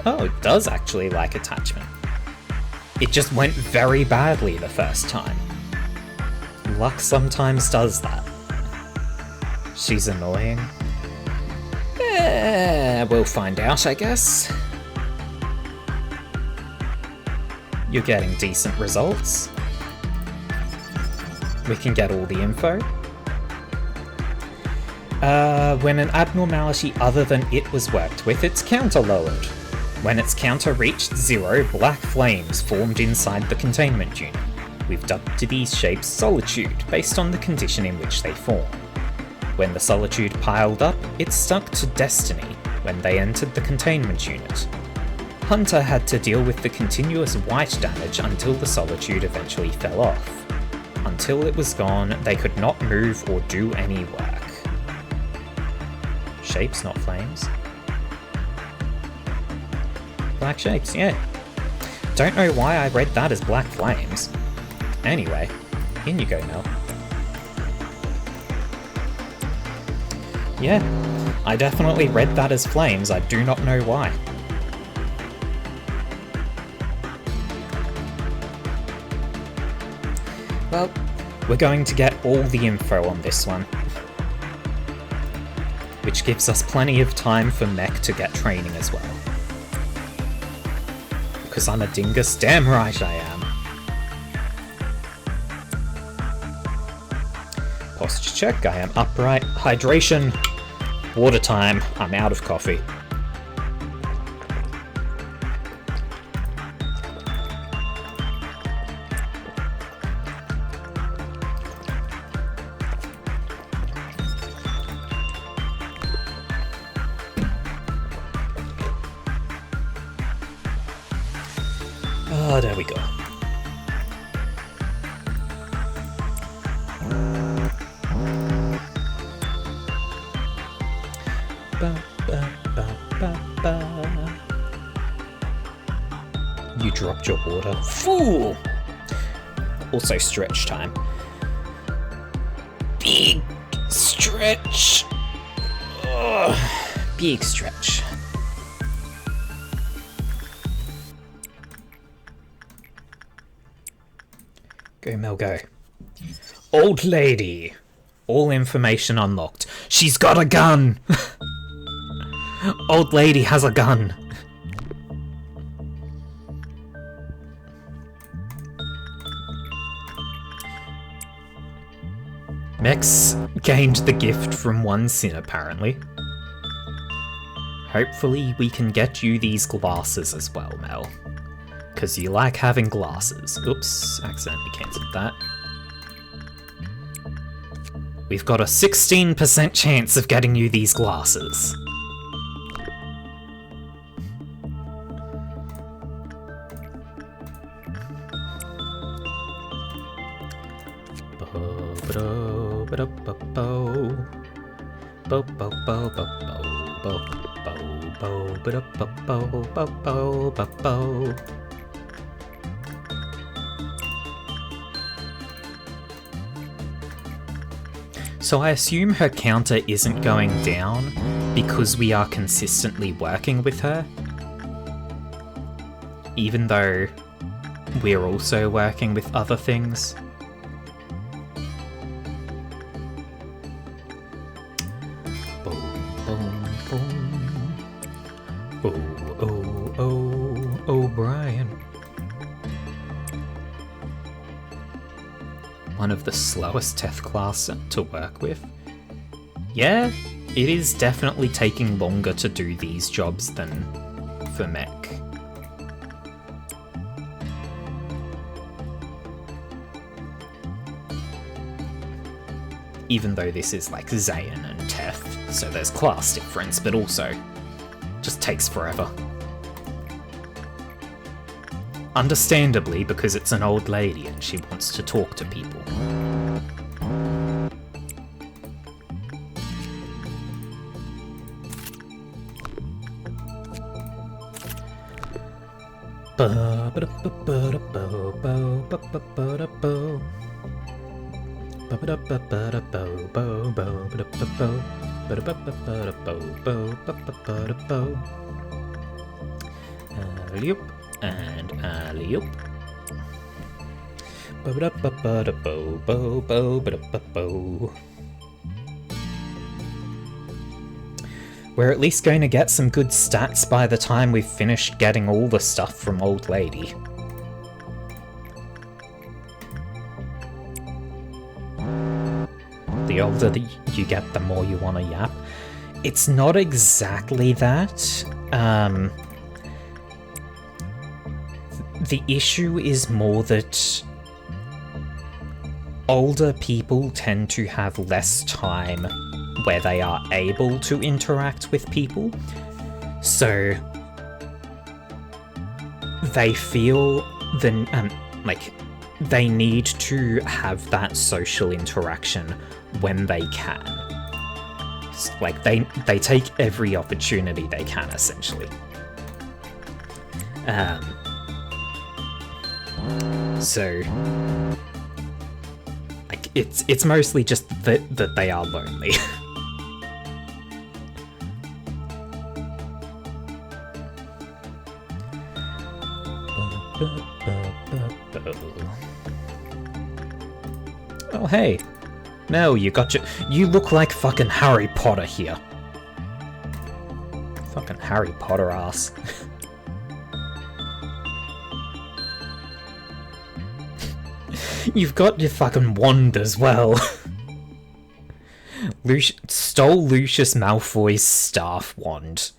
Oh, it does actually like attachment. It just went very badly the first time. Luck sometimes does that. She's annoying. We'll find out, I guess. You're getting decent results. We can get all the info. When an abnormality other than it was worked with, its counter lowered. When its counter reached 0, black flames formed inside the containment unit. We've dubbed these shapes Solitude, based on the condition in which they form. When the Solitude piled up, it stuck to Destiny when they entered the containment unit. Hunter had to deal with the continuous white damage until the Solitude eventually fell off. Until it was gone, they could not move or do any work. Shapes, not flames. Black shapes, yeah. Don't know why I read that as black flames. Anyway, in you go, Mel. Yeah, I definitely read that as flames, I do not know why. Well, we're going to get all the info on this one. Which gives us plenty of time for mech to get training as well. Because I'm a dingus, damn right I am. Posture check, I am upright. Hydration. Water time, I'm out of coffee. Oh, there we go. You dropped your water. Fool! Also stretch time. Big stretch. Ugh. Big stretch. Go, Mel, go. Old lady. All information unlocked. She's got a gun! Old lady has a gun. Mex gained the gift from one sin, apparently. Hopefully we can get you these glasses as well, Mel. Because you like having glasses. Oops, accidentally cancelled that. We've got a 16% chance of getting you these glasses. So I assume her counter isn't going down because we are consistently working with her, even though we're also working with other things. O'Brien. One of the slowest Teth class to work with. Yeah, it is definitely taking longer to do these jobs than for Mech. Even though this is like Zayn and Teth, so there's class difference, but also just takes forever. Understandably, because it's an old lady and she wants to talk to people. Alley-oop and alley-oop. We're at least going to get some good stats by the time we've finished getting all the stuff from Old Lady. The older you get, the more you want to yap. It's not exactly that. The issue is more that older people tend to have less time where they are able to interact with people. So they feel like they need to have that social interaction when they can. Like they take every opportunity they can, essentially. So like it's mostly just that they are lonely. Oh hey, Mel, you look like fucking Harry Potter here. Fucking Harry Potter ass. You've got your fucking wand as well. Stole Lucius Malfoy's staff wand.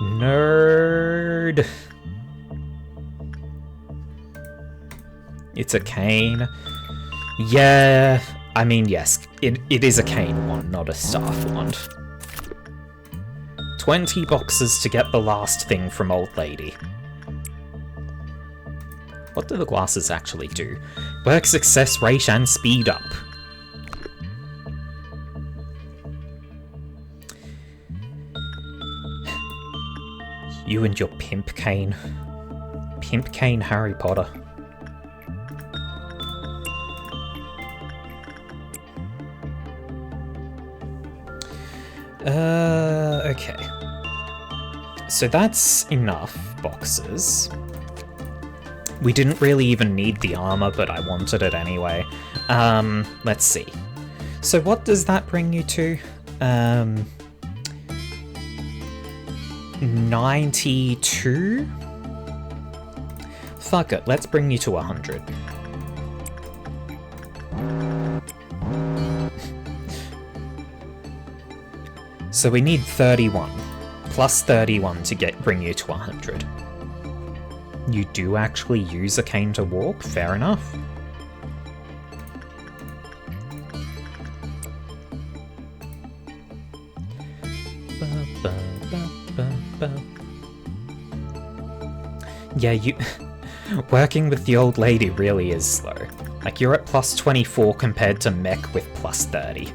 Nerd. It's a cane. Yeah, I mean, yes, it is a cane wand, not a staff wand. 20 boxes to get the last thing from Old Lady. What do the glasses actually do? Work success rate and speed up. You and your pimp cane. Pimp cane Harry Potter. Okay. So that's enough boxes. We didn't really even need the armor, but I wanted it anyway. Let's see. So what does that bring you to? 92? Fuck it, let's bring you to 100. So we need 31, plus 31 to bring you to 100. You do actually use a cane to walk, fair enough. Yeah, working with the old lady really is slow. Like, you're at plus 24 compared to mech with plus 30.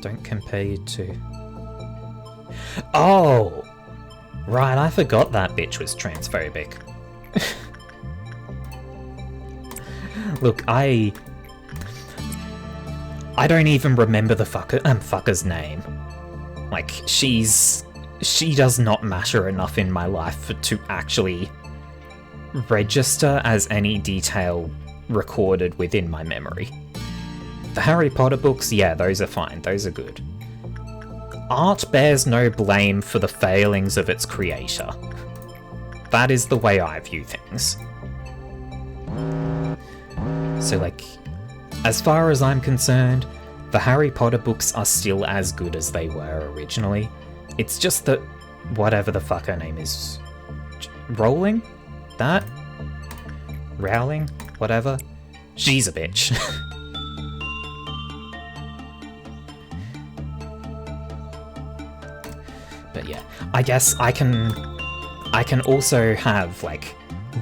Don't compare you to... Oh! Right, I forgot that bitch was transphobic. Look, I don't even remember the fucker's name. Like, she does not matter enough in my life to actually register as any detail recorded within my memory. The Harry Potter books, yeah, those are fine, those are good. Art bears no blame for the failings of its creator. That is the way I view things. So, like, as far as I'm concerned, the Harry Potter books are still as good as they were originally. It's just that whatever the fuck her name is... Rowling? That? Rowling? Whatever. She's a bitch. But yeah, I guess I can also have, like,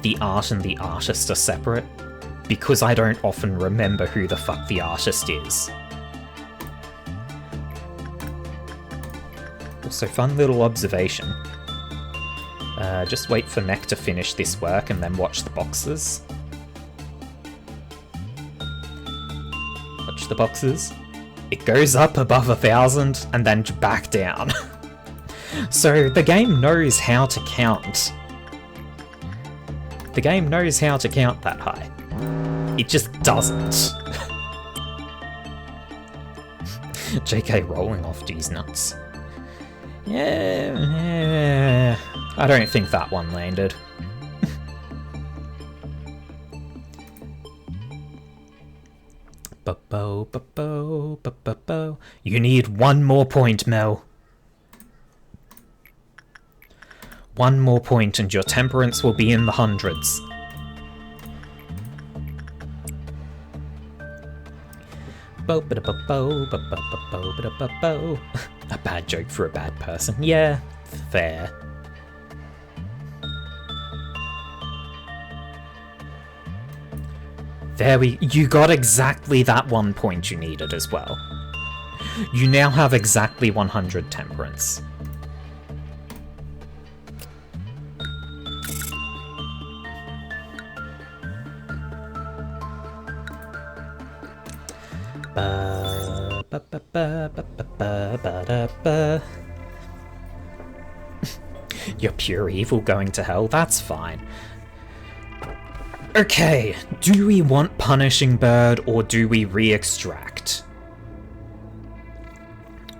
the art and the artist are separate, because I don't often remember who the fuck the artist is. Also, fun little observation. Just wait for Mech to finish this work and then watch the boxes. Watch the boxes. It goes up above 1,000 and then back down. So the game knows how to count. The game knows how to count that high. It just doesn't. JK rolling off these nuts. Yeah, I don't think that one landed. You need one more point, Mel. One more point and your temperance will be in the hundreds. A bad joke for a bad person. Yeah, fair. You got exactly that 1 point you needed as well. You now have exactly 100 temperance. You're pure evil going to hell? That's fine. Okay, do we want Punishing Bird or do we re-extract?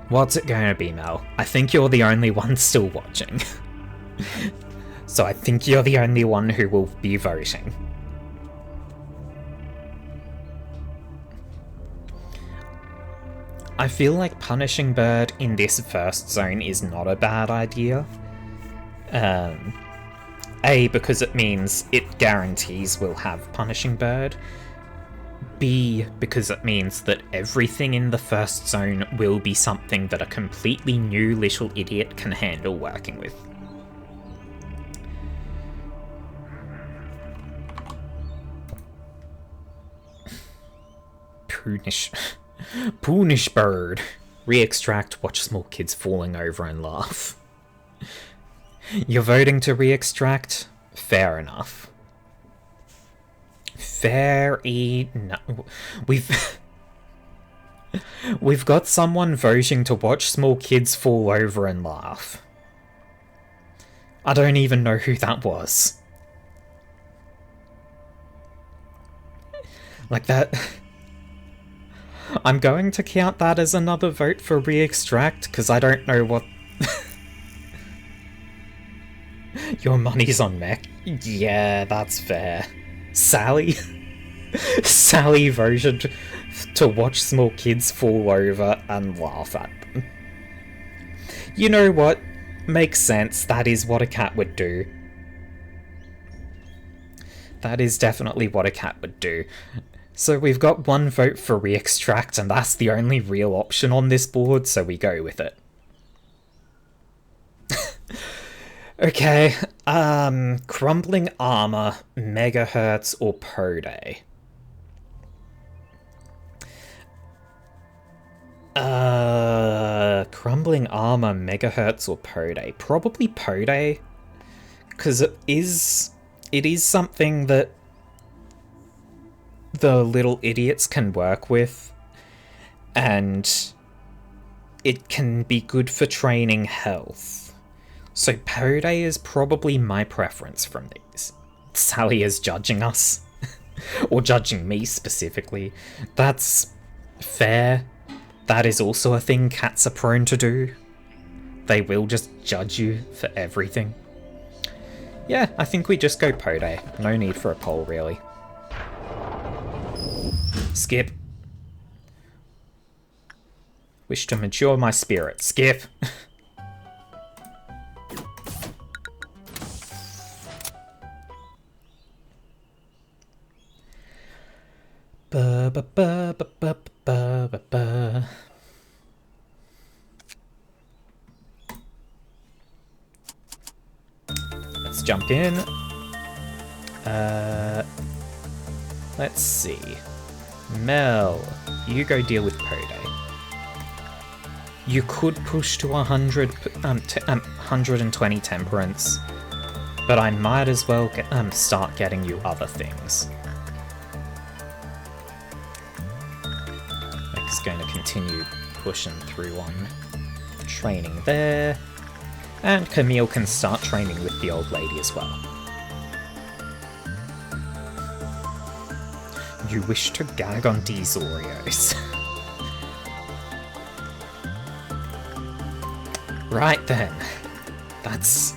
What's it going to be, Mel? I think you're the only one still watching. So I think you're the only one who will be voting. I feel like Punishing Bird in this first zone is not a bad idea. A, because it means it guarantees we'll have Punishing Bird. B, because it means that everything in the first zone will be something that a completely new little idiot can handle working with. Punish Bird. Re-extract, watch small kids falling over and laugh. You're voting to re-extract? Fair enough. Fair enough. We've got someone voting to watch small kids fall over and laugh. I don't even know who that was. Like that... I'm going to count that as another vote for re-extract, because I don't know what... Your money's on mech. Yeah, that's fair. Sally? Sally voted to watch small kids fall over and laugh at them. You know what? Makes sense. That is what a cat would do. That is definitely what a cat would do. So we've got one vote for re-extract, and that's the only real option on this board, so we go with it. Okay, Crumbling Armor, Megahertz, or Pode? Crumbling Armor, Megahertz, or Pode? Probably Pode, because it is something that the little idiots can work with, and it can be good for training health. So Pode is probably my preference from these. Sally is judging us. Or judging me specifically. That's fair. That is also a thing cats are prone to do. They will just judge you for everything. Yeah, I think we just go Pode. No need for a poll, really. Skip. Wish to mature my spirit. Skip. Ba ba ba ba ba ba ba ba. Let's jump in. Let's see. Mel, you go deal with Pode. You could push to 120 temperance, but I might as well start getting you other things. Mech's going to continue pushing through on training there, and Camille can start training with the old lady as well. You wish to gag on these Oreos. Right then. That's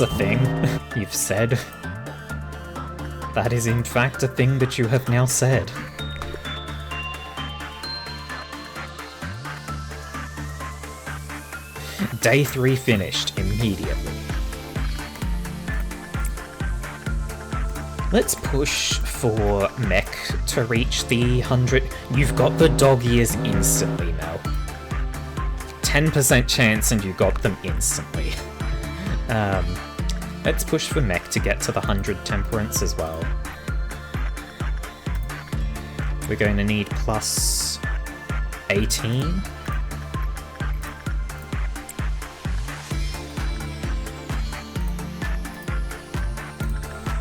a thing you've said. That is in fact a thing that you have now said. Day 3 finished immediately. Let's push for Mech to reach the 100. You've got the dog ears instantly, Mel. 10% chance and you got them instantly. Let's push for Mech to get to the 100 temperance as well. We're going to need plus 18.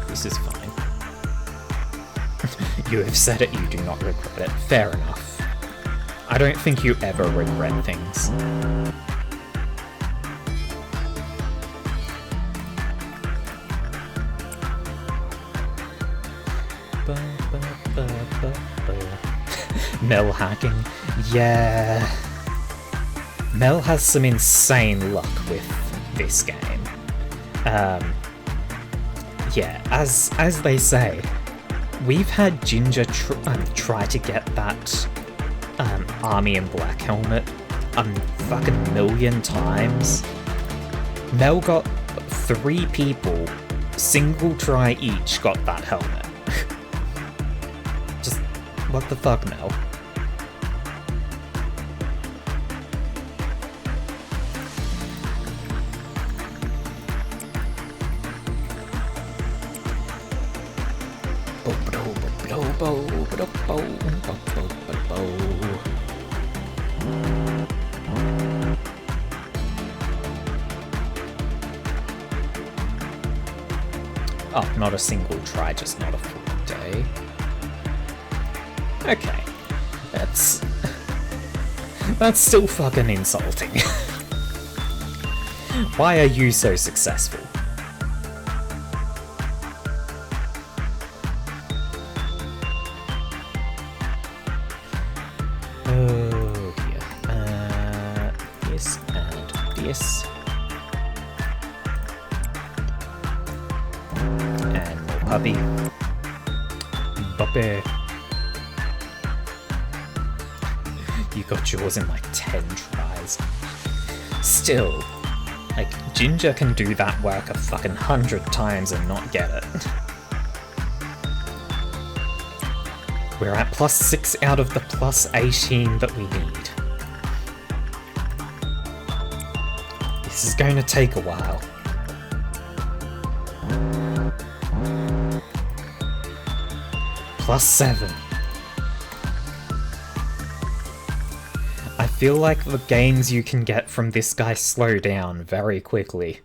This is fine. You have said it, you do not regret it. Fair enough. I don't think you ever regret things. Mel hacking. Yeah. Mel has some insane luck with this game. Yeah, as they say, we've had Ginger try to get that Army in Black helmet a fucking million times. Mel got 3 people, single try each, got that helmet. Just, what the fuck, Mel? Oh, not a single try, just not a full day. Okay. That's still fucking insulting. Why are you so successful? Oh dear. This and this. And more puppy. Puppy. You got yours in like 10 tries. Still, like, Ginger can do that work a fucking 100 times and not get it. We're at +6 out of the +18 that we need. This is going to take a while. +7. I feel like the gains you can get from this guy slow down very quickly.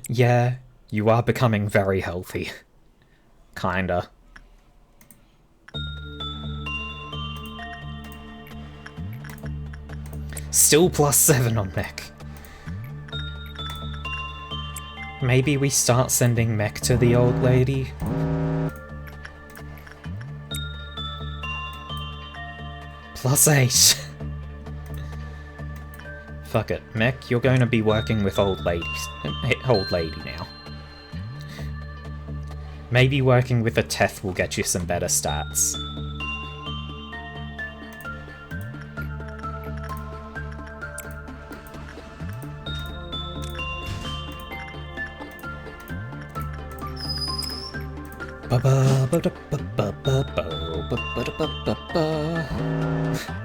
Yeah, you are becoming very healthy. Kinda. Still +7 on mech. Maybe we start sending mech to the old lady? +8. Fuck it, mech, you're going to be working with old lady now. Maybe working with a Teth will get you some better stats.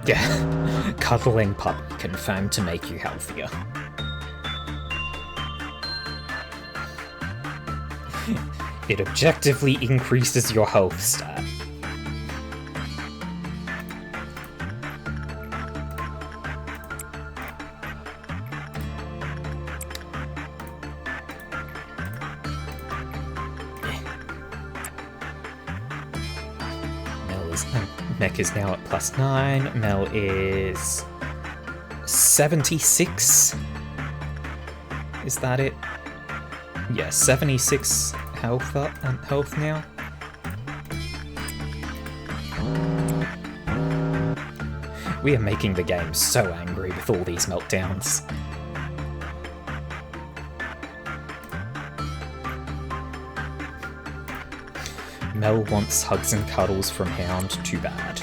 Yeah, cuddling puppy confirmed to make you healthier. It objectively increases your health stat. Mech is now at +9. Mel is 76. Is that it? Yeah, 76 health now. We are making the game so angry with all these meltdowns. Mel wants hugs and cuddles from Hound, too bad.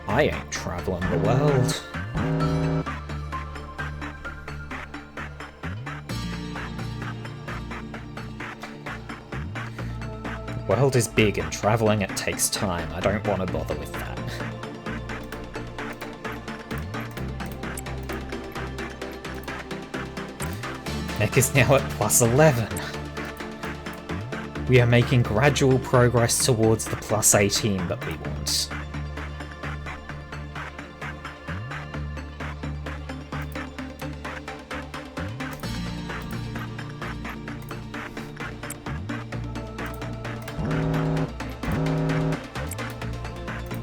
I ain't traveling the world. The world is big and traveling it takes time. I don't want to bother with that. Mech is now at +11. We are making gradual progress towards the +18 that we want.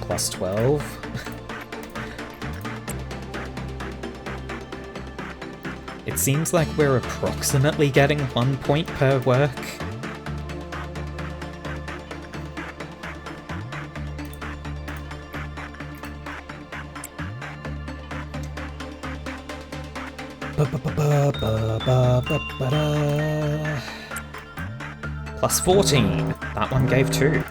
+12. It seems like we're approximately getting 1 point per work. +14. That one gave 2.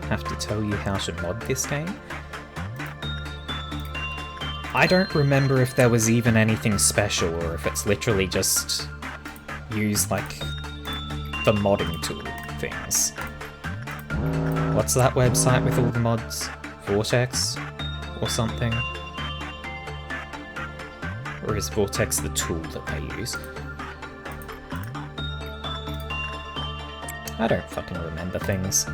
Have to tell you how to mod this game? I don't remember if there was even anything special or if it's literally just use like the modding tool things. What's that website with all the mods? Vortex or something? Or is Vortex the tool that they use? I don't fucking remember things.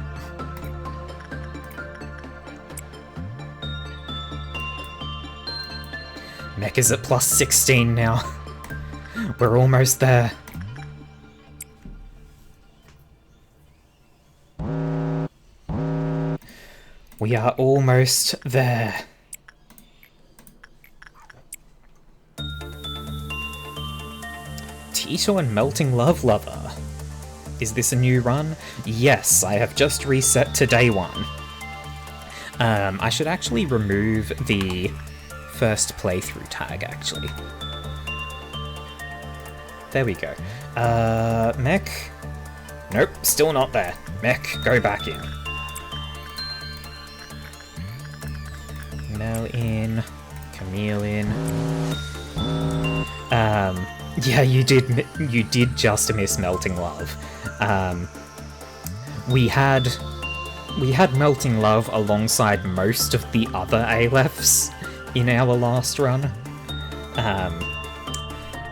Mech is at plus 16 now. We're almost there. We are almost there. Tito and Melting Love Lover. Is this a new run? Yes, I have just reset to day 1. I should actually remove the first playthrough tag, actually. There we go. Mech? Nope, still not there. Mech, go back in. Mel in. Camille in. Yeah, you did just miss Melting Love. We had Melting Love alongside most of the other Alephs in our last run.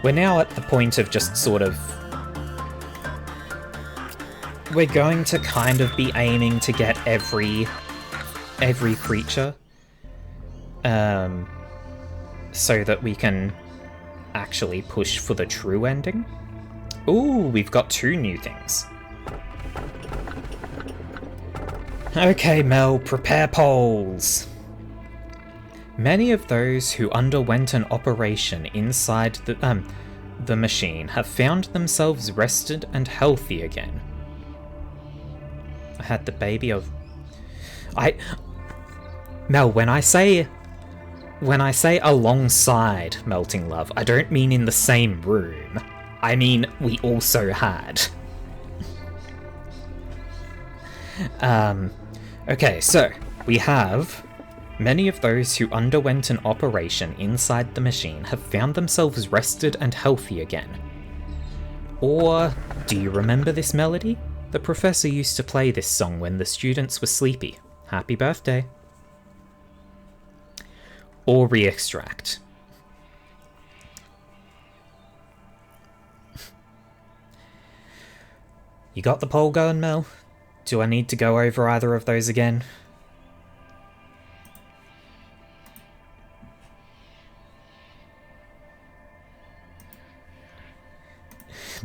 We're now at the point of just sort of... We're going to kind of be aiming to get every creature, so that we can actually push for the true ending. Ooh, we've got 2 new things. Okay, Mel, prepare polls. Many of those who underwent an operation inside the machine have found themselves rested and healthy again. I had the baby of... Mel, when I say alongside Melting Love, I don't mean in the same room. I mean, we also had. Okay, so we have many of those who underwent an operation inside the machine have found themselves rested and healthy again. Or, do you remember this melody? The professor used to play this song when the students were sleepy. Happy birthday. Or re-extract. You got the poll going, Mel? Do I need to go over either of those again?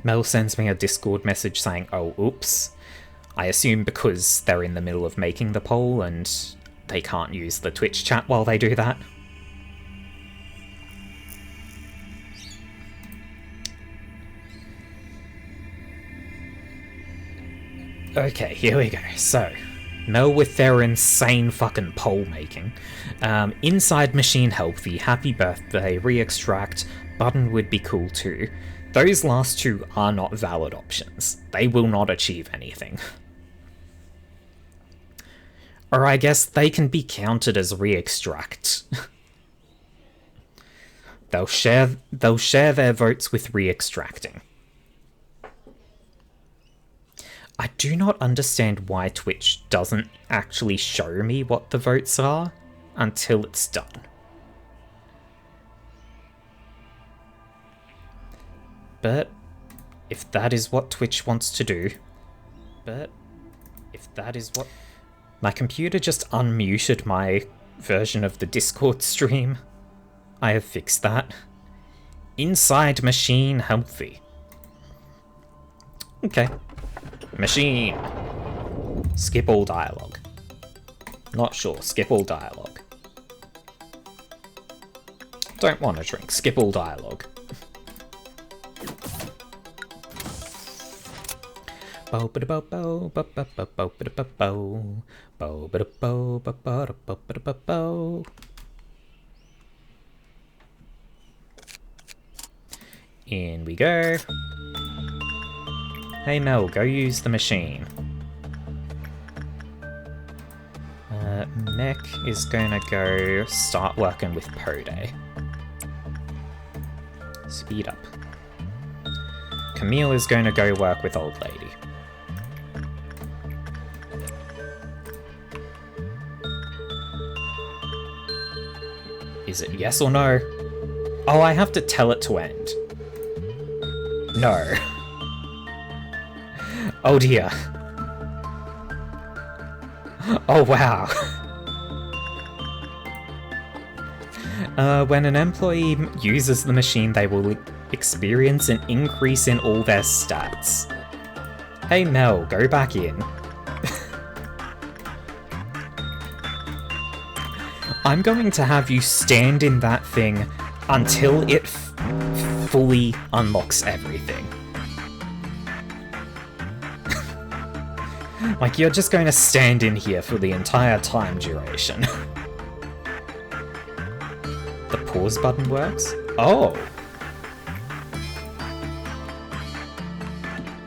Mel sends me a Discord message saying, oh, oops. I assume because they're in the middle of making the poll and they can't use the Twitch chat while they do that. Okay, here we go. So, Mel with their insane fucking poll making. Inside Machine Healthy, Happy Birthday, Re-Extract, Button would be cool too. Those last 2 are not valid options. They will not achieve anything. Or I guess they can be counted as Re-Extract. They'll share their votes with Re-Extracting. I do not understand why Twitch doesn't actually show me what the votes are until it's done. But if that is what Twitch wants to do... My computer just unmuted my version of the Discord stream. I have fixed that. Inside Machine Healthy. Okay. Machine. Skip all dialogue. Not sure. Skip all dialogue. Don't want to drink. Skip all dialogue. In we go. Hey Mel, go use the machine. Mech is gonna go start working with Pode. Speed up. Camille is gonna go work with Old Lady. Is it yes or no? Oh, I have to tell it to end. No. Oh dear. Oh wow. When an employee uses the machine, they will experience an increase in all their stats. Hey Mel, go back in. I'm going to have you stand in that thing until it fully unlocks everything. Like, you're just going to stand in here for the entire time duration. The pause button works? Oh!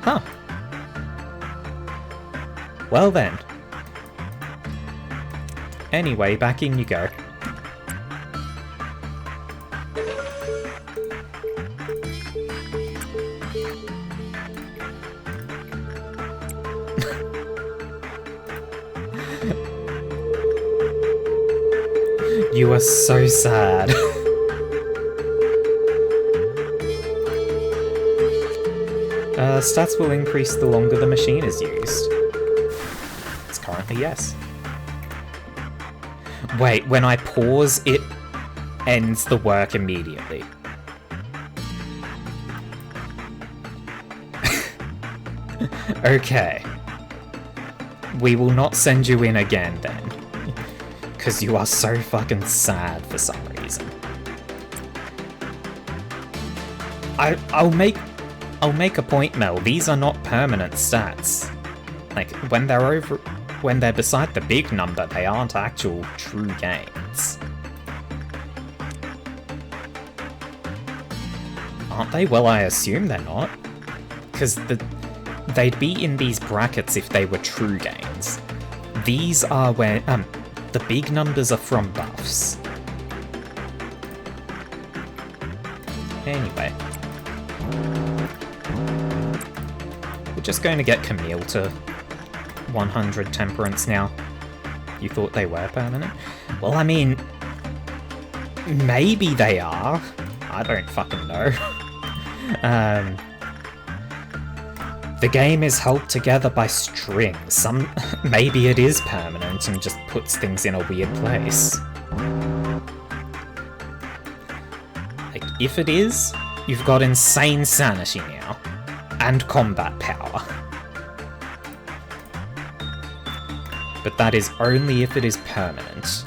Huh. Well then. Anyway, back in you go. You are so sad. Stats will increase the longer the machine is used. It's currently yes. Wait, when I pause, it ends the work immediately. Okay. We will not send you in again then. Because you are so fucking sad for some reason. I'll make a point, Mel. These are not permanent stats. Like, when they're beside the big number, they aren't actual true gains. Aren't they? Well, I assume they're not. Because they'd be in these brackets if they were true gains. These are where, the big numbers are from buffs. Anyway. We're just going to get Camille to 100 temperance now. You thought they were permanent? Well, I mean, maybe they are. I don't fucking know. The game is held together by strings. Maybe it is permanent and just puts things in a weird place. Like, if it is, you've got insane sanity now. And combat power. But that is only if it is permanent.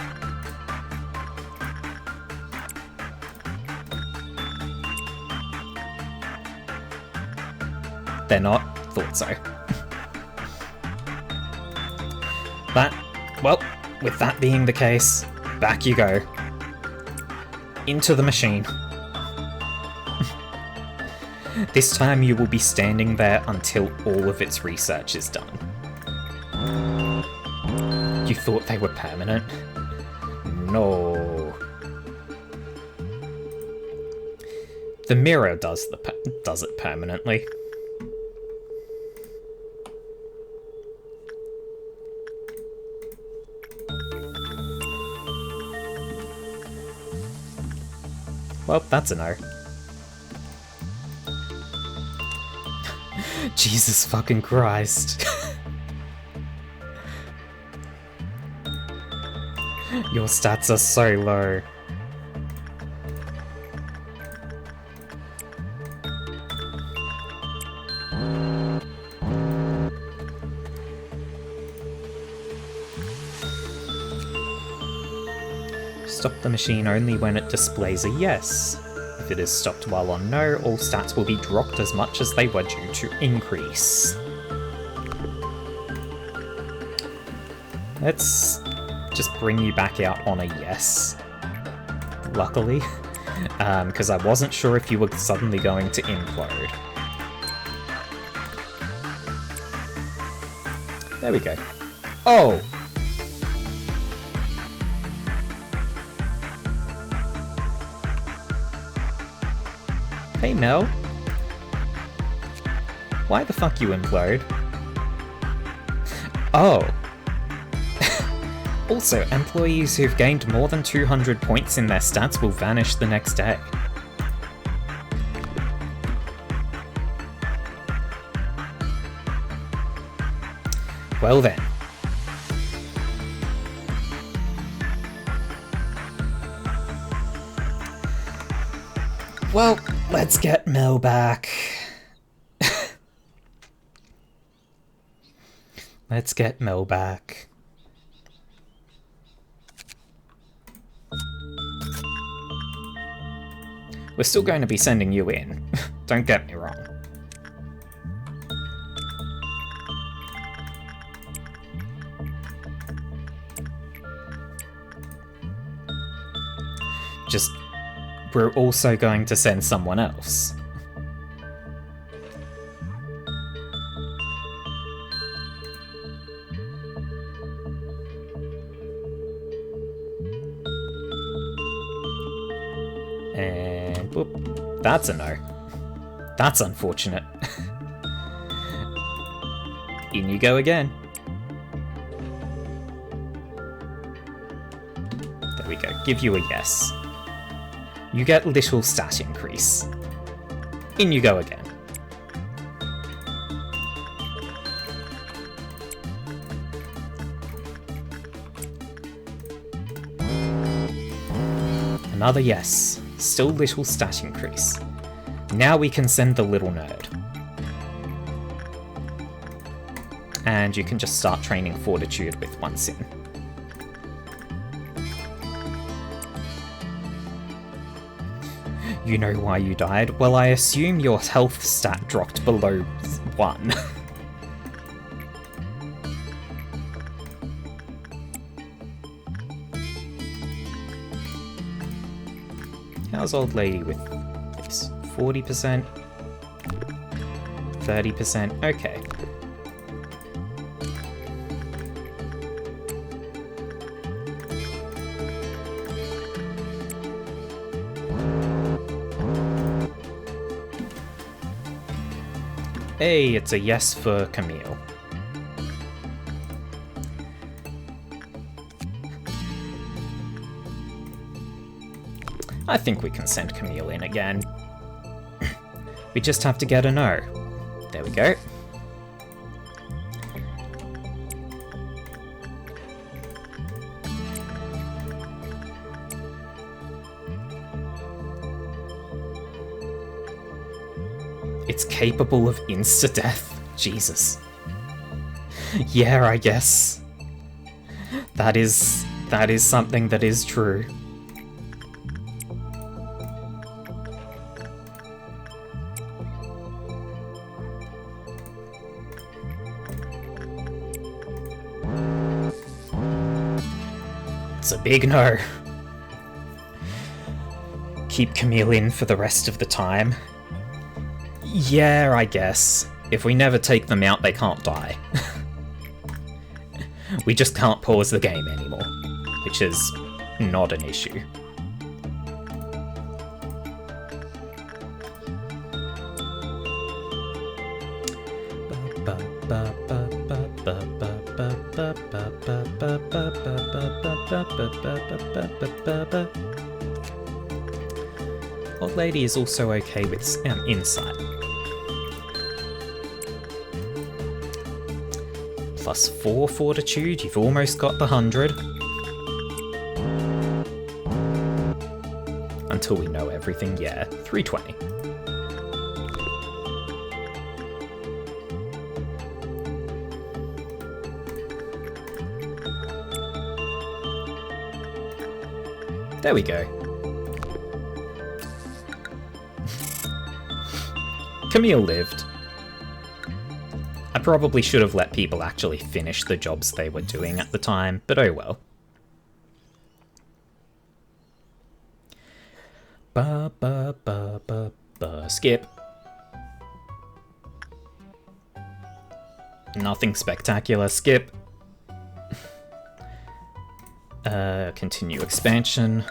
They're not? Thought so. Well, with that being the case, back you go. Into the machine. This time you will be standing there until all of its research is done. You thought they were permanent? No. The mirror does it permanently. Well, that's a no. Jesus fucking Christ. Your stats are so low. Stop the machine only when it displays a yes. If it is stopped while on no, all stats will be dropped as much as they were due to increase. Let's just bring you back out on a yes. Luckily. Because I wasn't sure if you were suddenly going to implode. There we go. Oh! Hey Mel. Why the fuck you implode? Oh. Also, employees who've gained more than 200 points in their stats will vanish the next day. Well then. Well, let's get Mel back. Let's get Mel back. We're still going to be sending you in. Don't get me wrong. Just, we're also going to send someone else. And whoop, that's a no. That's unfortunate. In you go again. There we go, give you a yes. You get little stat increase. In you go again. Another yes. Still little stat increase. Now we can send the little nerd. And you can just start training fortitude with 1 sin. You know why you died? Well, I assume your health stat dropped below 1. How's old lady with this? 40%? 30%? Okay. Hey, it's a yes for Camille. I think we can send Camille in again. We just have to get a no. There we go. It's capable of insta-death. Jesus. Yeah, I guess. That is something that is true. It's a big no. Keep Camille in for the rest of the time. Yeah, I guess. If we never take them out, they can't die. We just can't pause the game anymore, which is not an issue. Old lady is also okay with insight. Plus 4 fortitude, you've almost got the 100. Until we know everything, yeah, 320. There we go. Camille lived. I probably should have let people actually finish the jobs they were doing at the time, but oh well. Skip. Nothing spectacular, skip. Continue expansion.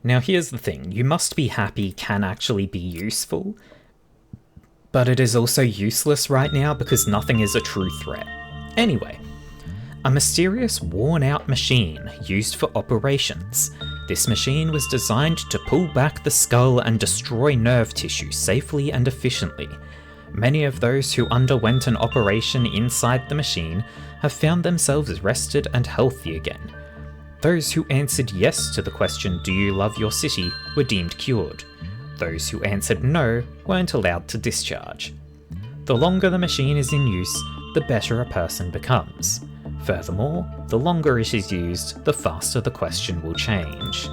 Now here's the thing, you must be happy can actually be useful, but it is also useless right now because nothing is a true threat. Anyway, a mysterious worn-out machine used for operations. This machine was designed to pull back the skull and destroy nerve tissue safely and efficiently. Many of those who underwent an operation inside the machine have found themselves rested and healthy again. Those who answered yes to the question, "Do you love your city?" were deemed cured. Those who answered no weren't allowed to discharge. The longer the machine is in use, the better a person becomes. Furthermore, the longer it is used, the faster the question will change.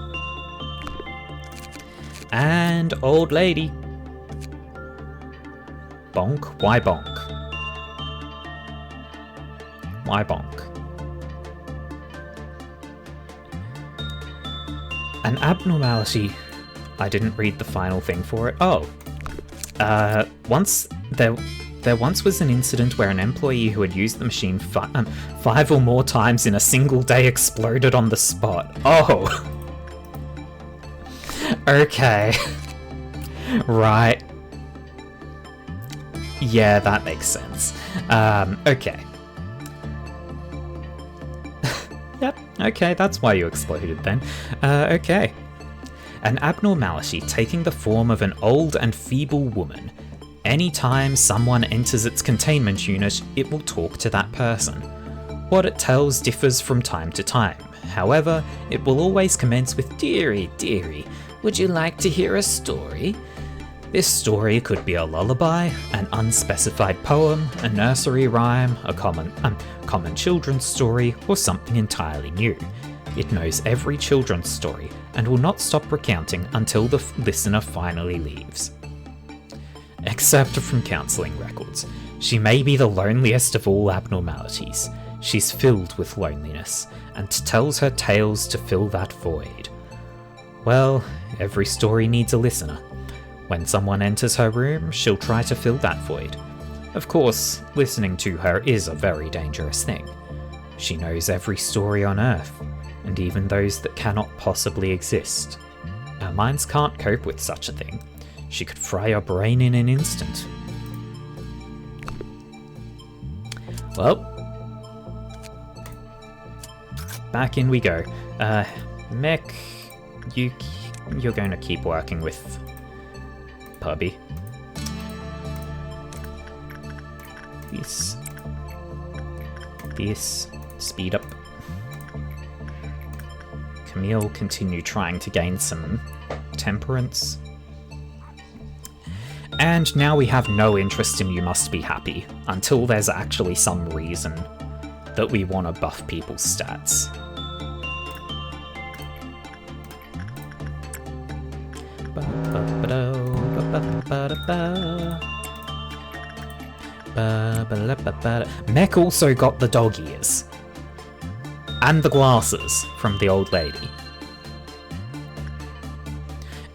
And old lady. Bonk? Why bonk? Why bonk? An abnormality. I didn't read the final thing for it. Oh. There once was an incident where an employee who had used the machine 5 or more times in a single day exploded on the spot. Oh. Okay. Right. Yeah, that makes sense. Okay. Yep, okay, that's why you exploded then. Okay. An abnormality taking the form of an old and feeble woman. Anytime someone enters its containment unit, it will talk to that person. What it tells differs from time to time. However, it will always commence with, "Dearie, dearie, would you like to hear a story?" This story could be a lullaby, an unspecified poem, a nursery rhyme, a common children's story, or something entirely new. It knows every children's story and will not stop recounting until the listener finally leaves. Excerpt from counselling records. She may be the loneliest of all abnormalities. She's filled with loneliness, and tells her tales to fill that void. Well, every story needs a listener. When someone enters her room, she'll try to fill that void. Of course, listening to her is a very dangerous thing. She knows every story on Earth, and even those that cannot possibly exist. Our minds can't cope with such a thing. She could fry your brain in an instant. Well, back in we go. Mech, you're going to keep working with Puppy. This, speed up. Camille, continue trying to gain some temperance. And now we have no interest in You Must Be Happy, until there's actually some reason that we want to buff people's stats. Mech also got the dog ears. And the glasses from the old lady.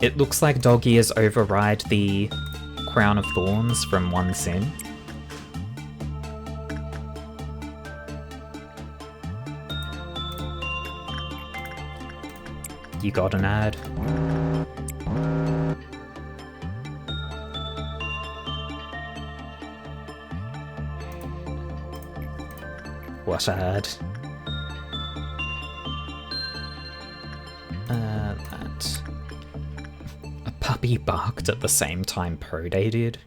It looks like dog ears override the Crown of Thorns from One Sin. You got an ad? What ad? That. A puppy barked at the same time Poday did.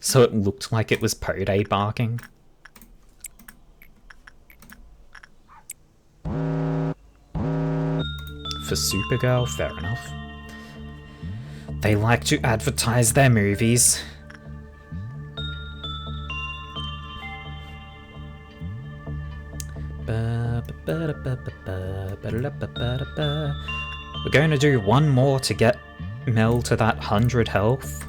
So it looked like it was Poday barking. For Supergirl, fair enough. They like to advertise their movies. We're going to do one more to get Mel to that 100 health.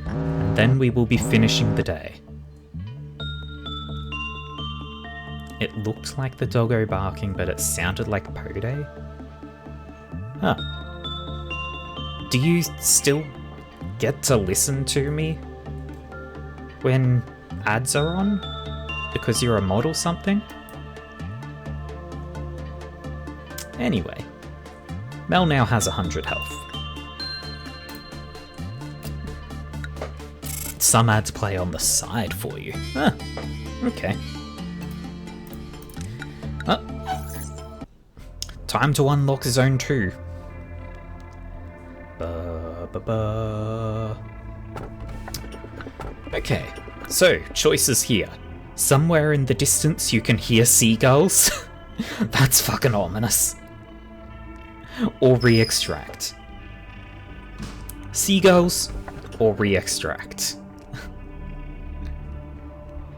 And then we will be finishing the day. It looked like the doggo barking, but it sounded like Poday. Huh. Do you still get to listen to me when ads are on? Because you're a mod or something? Anyway, Mel now has 100 health. some ads play on the side for you. Huh. Okay. Time to unlock Zone 2. Okay, so choices here. Somewhere in the distance you can hear seagulls. That's fucking ominous. Or re-extract. Seagulls or re-extract.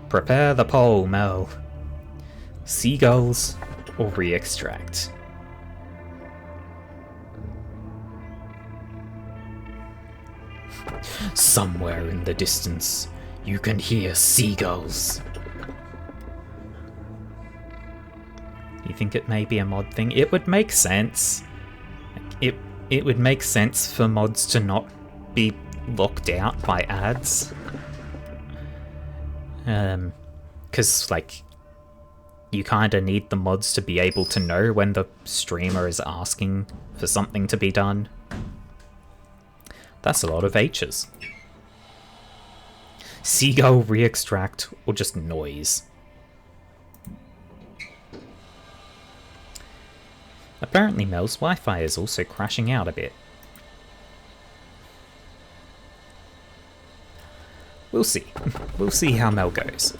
Prepare the poll, Mel. Seagulls or re-extract. Somewhere in the distance, you can hear seagulls. You think it may be a mod thing? It would make sense. It would make sense for mods to not be locked out by ads. 'Cause, like, you kinda need the mods to be able to know when the streamer is asking for something to be done. That's a lot of H's. Seagull, re-extract, or just noise. Apparently Mel's Wi-Fi is also crashing out a bit. We'll see. We'll see how Mel goes.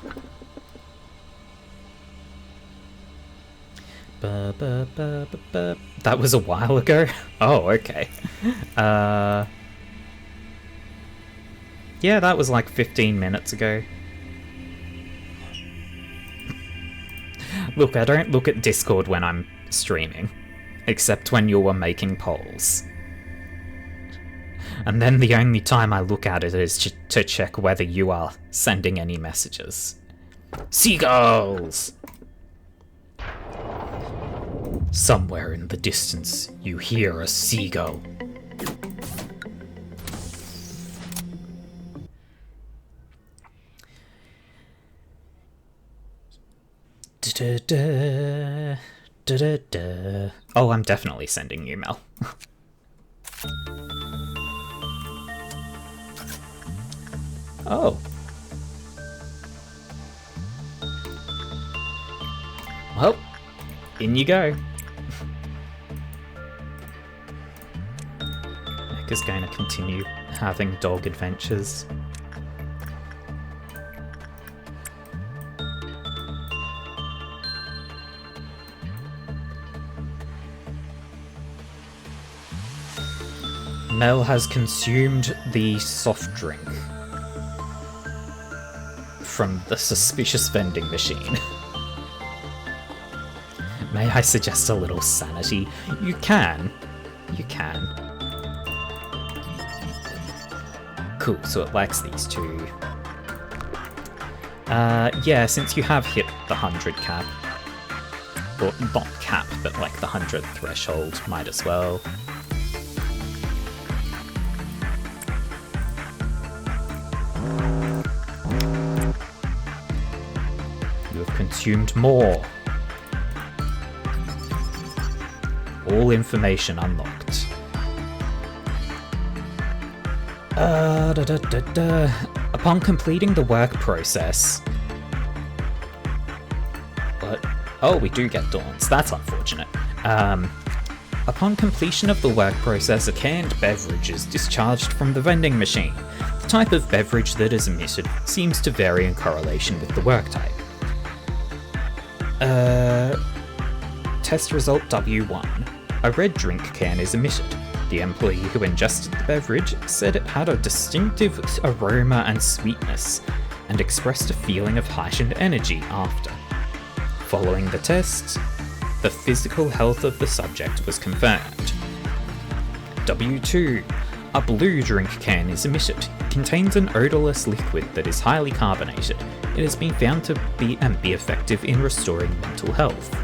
That was a while ago? Oh, okay. Yeah, that was like 15 minutes ago. Look, I don't look at Discord when I'm streaming, except when you were making polls. And then the only time I look at it is to check whether you are sending any messages. Seagulls! Somewhere in the distance, you hear a seagull. Oh, I'm definitely sending you, Mel. Oh. Well, in you go. Ekka's going to continue having dog adventures. Mel has consumed the soft drink from the suspicious vending machine. May I suggest a little sanity? You can. You can. Cool, so it likes these two. Yeah, since you have hit the 100 cap, or not cap, but like the 100 threshold, might as well. Consumed more. All information unlocked. Upon completing the work process... What? Oh, we do get dawns. That's unfortunate. Upon completion of the work process, a canned beverage is discharged from the vending machine. The type of beverage that is emitted seems to vary in correlation with the work type. Test result W1. A red drink can is emitted. The employee who ingested the beverage said it had a distinctive aroma and sweetness, and expressed a feeling of heightened energy after. Following the test, the physical health of the subject was confirmed. W2. A blue drink can is emitted. It contains an odorless liquid that is highly carbonated. It has been found to be effective in restoring mental health.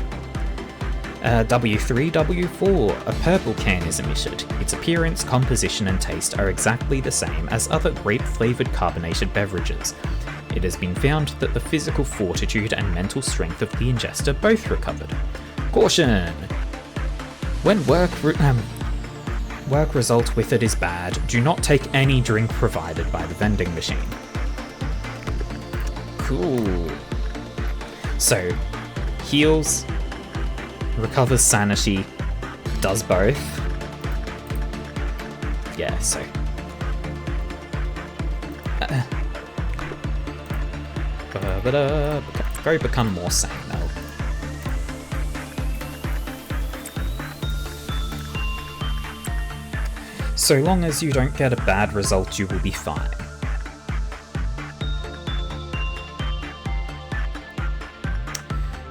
W3, W4, a purple can is emitted. Its appearance, composition and taste are exactly the same as other grape-flavoured carbonated beverages. It has been found that the physical fortitude and mental strength of the ingester both recovered. Caution! When work result with it is bad, do not take any drink provided by the vending machine. Cool. So, heals, recovers sanity, does both. Yeah, so... go become more sane, Mel. So long as you don't get a bad result, you will be fine.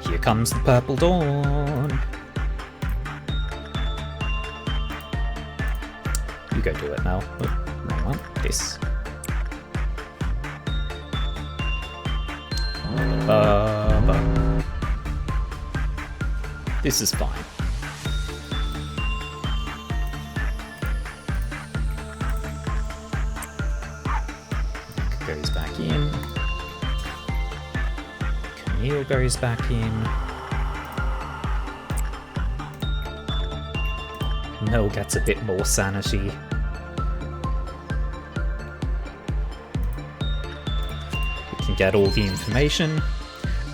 Here comes the purple dawn. You go do it, Mel. Oh, wrong one. This. This is fine. Goes back in. Camille goes back in. Mel gets a bit more sanity. We can get all the information.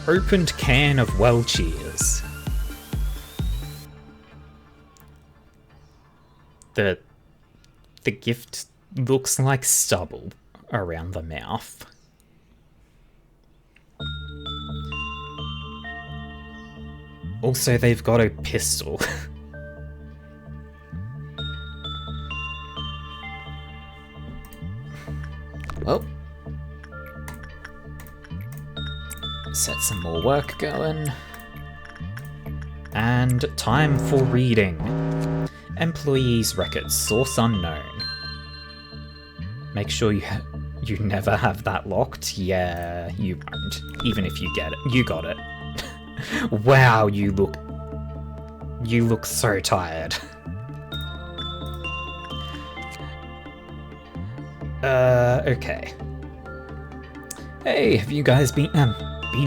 Opened can of well cheers. The gift looks like stubble around the mouth. Also, they've got a pistol. Well, set some more work going. And time for reading. Employees' records, source unknown. Make sure you never have that locked. Yeah, you won't. Even if you get it. You got it. Wow, you look so tired. Okay. Hey, have you guys been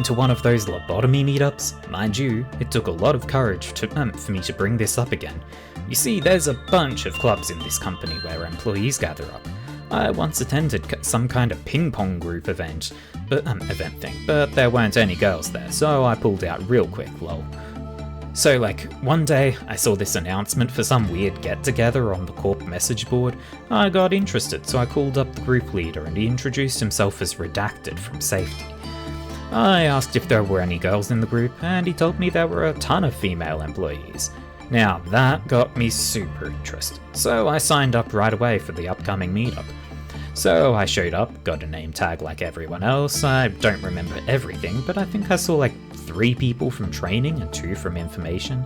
to one of those lobotomy meetups? Mind you, it took a lot of courage for me to bring this up again. You see, there's a bunch of clubs in this company where employees gather up. I once attended some kind of ping pong group event thing, but there weren't any girls there, so I pulled out real quick, lol. So, one day, I saw this announcement for some weird get-together on the Corp message board. I got interested, so I called up the group leader, and he introduced himself as Redacted from safety. I asked if there were any girls in the group, and he told me there were a ton of female employees. Now, that got me super interested, so I signed up right away for the upcoming meetup. So I showed up, got a name tag like everyone else. I don't remember everything, but I think I saw 3 people from training and 2 from information.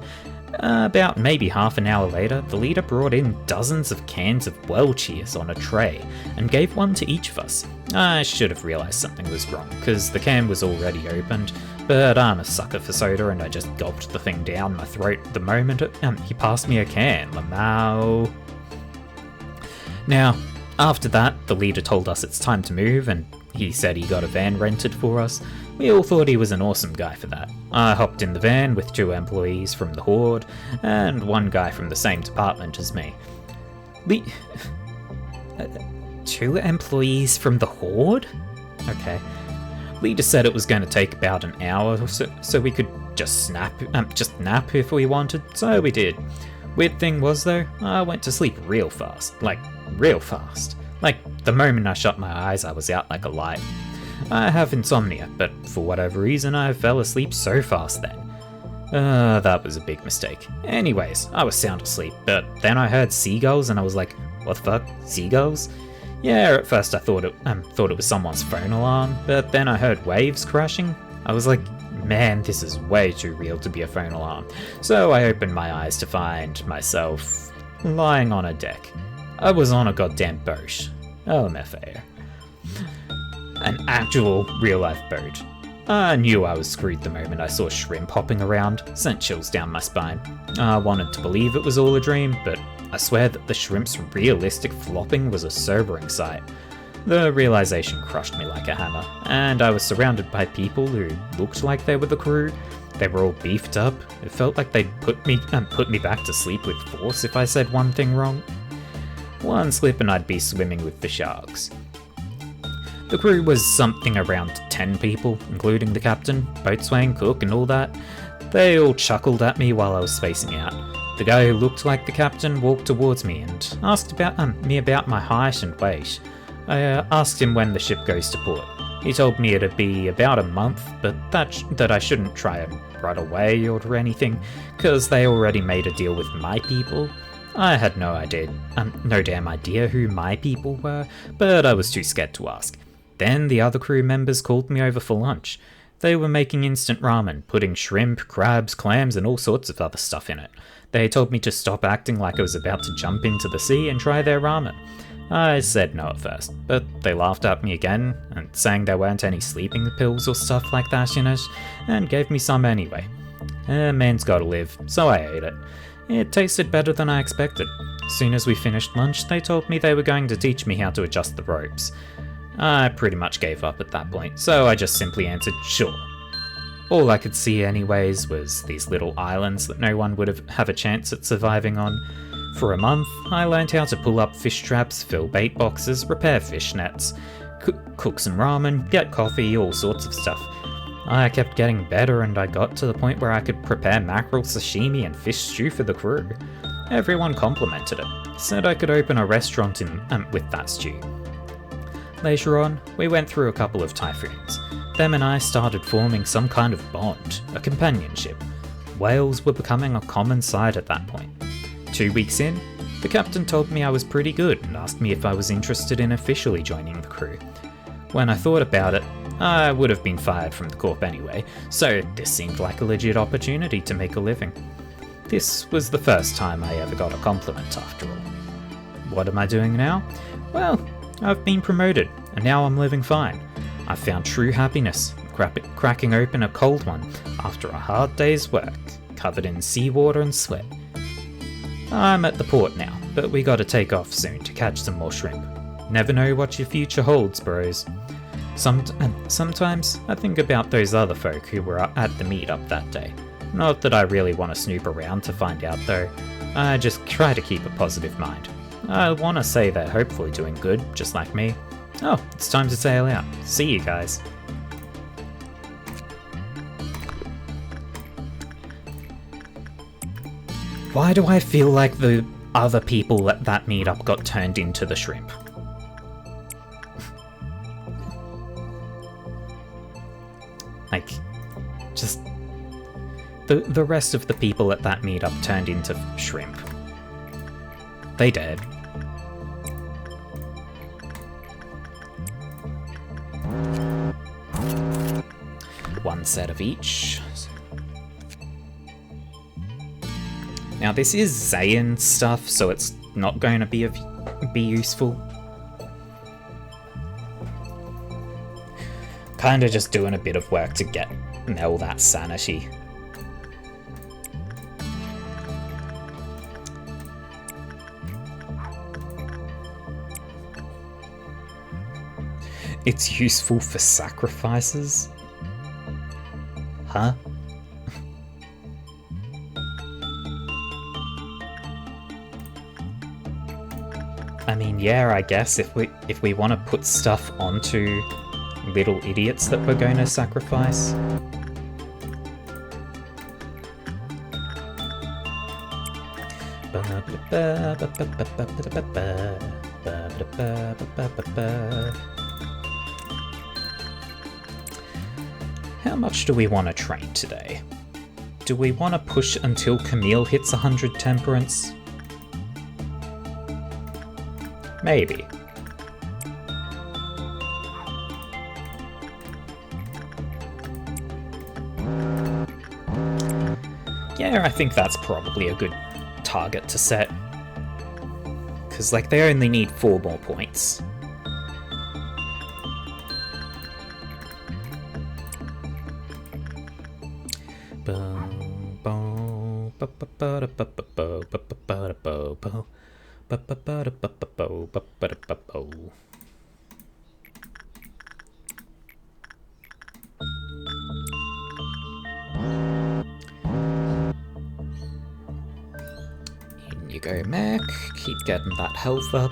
About maybe half an hour later, the leader brought in dozens of cans of well cheers on a tray and gave one to each of us. I should have realised something was wrong, because the can was already opened, but I'm a sucker for soda and I just gulped the thing down my throat the moment he passed me a can. Lamau. Now, after that, the leader told us it's time to move, and he said he got a van rented for us. We all thought he was an awesome guy for that. I hopped in the van with 2 employees from the Horde, and 1 guy from the same department as me. 2 employees from the Horde? Okay. Leader said it was going to take about an hour or so we could just nap if we wanted, so we did. Weird thing was though, I went to sleep real fast. Real fast. The moment I shut my eyes, I was out like a light. I have insomnia, but for whatever reason I fell asleep so fast then. That was a big mistake. Anyways, I was sound asleep, but then I heard seagulls and I was like, what the fuck, seagulls? Yeah, at first I thought it was someone's phone alarm, but then I heard waves crashing. I was like, man, this is way too real to be a phone alarm. So I opened my eyes to find myself lying on a deck. I was on a goddamn boat. LMFAO. An actual real-life boat. I knew I was screwed the moment I saw shrimp hopping around, sent chills down my spine. I wanted to believe it was all a dream, but I swear that the shrimp's realistic flopping was a sobering sight. The realization crushed me like a hammer, and I was surrounded by people who looked like they were the crew. They were all beefed up. It felt like they'd put me back to sleep with force if I said one thing wrong. One slip and I'd be swimming with the sharks. The crew was something around 10 people, including the captain, boatswain, cook, and all that. They all chuckled at me while I was spacing out. The guy who looked like the captain walked towards me and asked me about my height and weight. I asked him when the ship goes to port. He told me it'd be about a month, but that I shouldn't try and right away or anything, because they already made a deal with my people. I had no damn idea who my people were, but I was too scared to ask. Then the other crew members called me over for lunch. They were making instant ramen, putting shrimp, crabs, clams, and all sorts of other stuff in it. They told me to stop acting like I was about to jump into the sea and try their ramen. I said no at first, but they laughed at me again, and saying there weren't any sleeping pills or stuff like that in it, and gave me some anyway. Man's gotta live, so I ate it. It tasted better than I expected. As soon as we finished lunch, they told me they were going to teach me how to adjust the ropes. I pretty much gave up at that point, so I just simply answered sure. All I could see anyways was these little islands that no one would have a chance at surviving on. For a month, I learned how to pull up fish traps, fill bait boxes, repair fish nets, cook some ramen, get coffee, all sorts of stuff. I kept getting better and I got to the point where I could prepare mackerel sashimi and fish stew for the crew. Everyone complimented it, said I could open a restaurant with that stew. Later on, we went through a couple of typhoons. Them and I started forming some kind of bond, a companionship. Whales were becoming a common sight at that point. 2 weeks in, the captain told me I was pretty good and asked me if I was interested in officially joining the crew. When I thought about it, I would have been fired from the Corp anyway, so this seemed like a legit opportunity to make a living. This was the first time I ever got a compliment after all. What am I doing now? Well, I've been promoted, and now I'm living fine. I've found true happiness, cracking open a cold one after a hard day's work, covered in seawater and sweat. I'm at the port now, but we gotta take off soon to catch some more shrimp. Never know what your future holds, bros. Sometimes I think about those other folk who were at the meetup that day. Not that I really want to snoop around to find out though. I just try to keep a positive mind. I want to say they're hopefully doing good, just like me. Oh, it's time to sail out. See you guys. Why do I feel like the other people at that meetup got turned into the shrimp? Like, just... The rest of the people at that meetup turned into shrimp. They did. One set of each. Now this is Zayn stuff, so it's not going to be useful. Kinda just doing a bit of work to get all that sanity. It's useful for sacrifices? Huh? I mean, yeah, I guess if we want to put stuff onto little idiots that we're going to sacrifice. How much do we want to train today? Do we want to push until Camille hits 100 temperance? Maybe. Yeah, I think that's probably a good target to set. Because, like, they only need 4 more points. In you go, Mac. Keep getting that health up.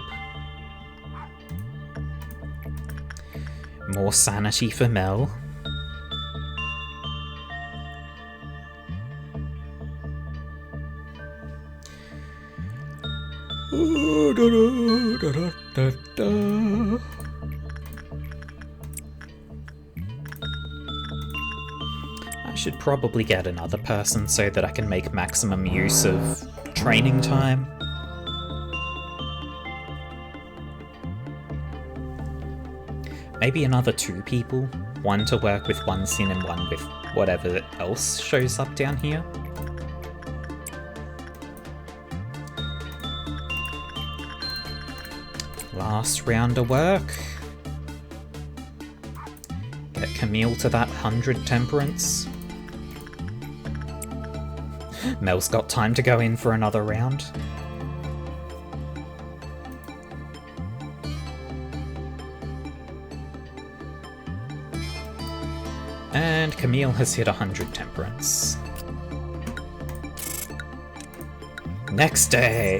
More sanity for Mel. I should probably get another person so that I can make maximum use of training time. Maybe another 2 people. 1 to work with one sin and 1 with whatever else shows up down here. Last round of work. Get Camille to that 100 temperance. Mel's got time to go in for another round. And Camille has hit 100 temperance. Next day!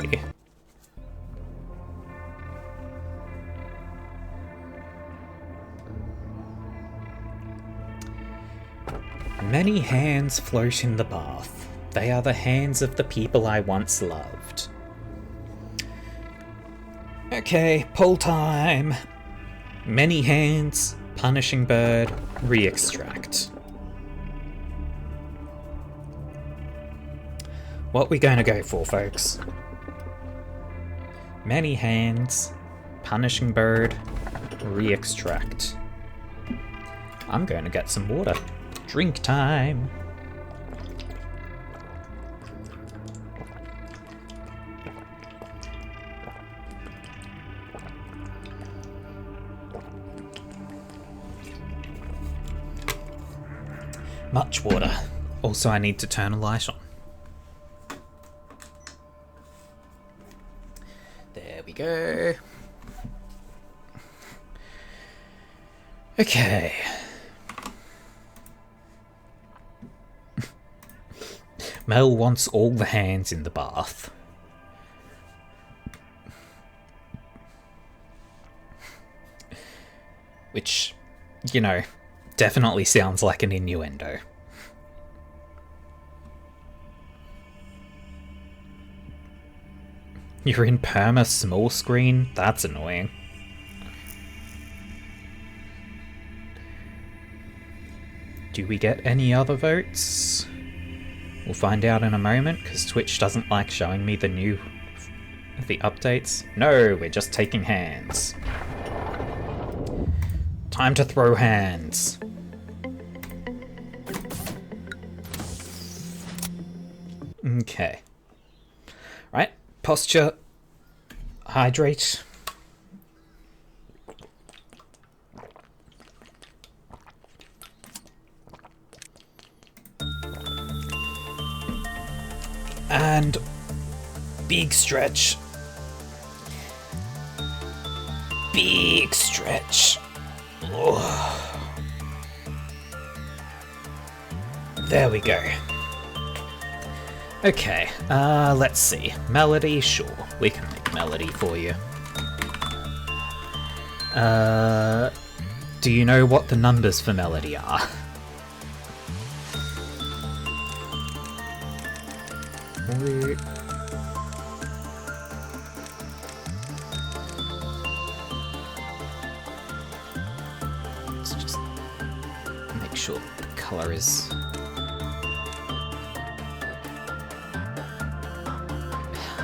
Many hands float in the bath. They are the hands of the people I once loved. Okay, pull time. Many hands, punishing bird, re-extract. What we gonna go for, folks? Many hands, punishing bird, re-extract. I'm going to get some water. Drink time. Much water. Also, I need to turn a light on. There we go. Okay. Mel wants all the hands in the bath. Which, you know, definitely sounds like an innuendo. You're in perma small screen? That's annoying. Do we get any other votes? We'll find out in a moment, because Twitch doesn't like showing me the updates. No, we're just taking hands. Time to throw hands. Okay. Right, posture. Hydrate. And big stretch. Big stretch. Oh. There we go. Okay, let's see. Melody, sure. We can make melody for you. Do you know what the numbers for melody are? Let's just make sure the colour is...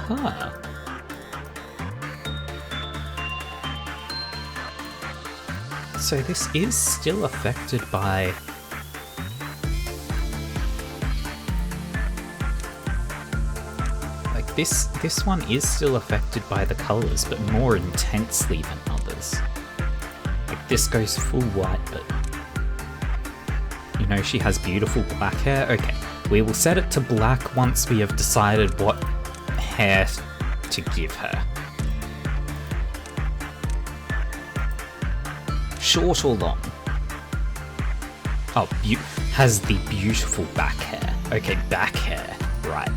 Huh. So this is still affected by... This one is still affected by the colours, but more intensely than others. Like, this goes full white, but... You know, she has beautiful black hair. Okay, we will set it to black once we have decided what hair to give her. Short or long? Oh, has the beautiful back hair. Okay, back hair, right.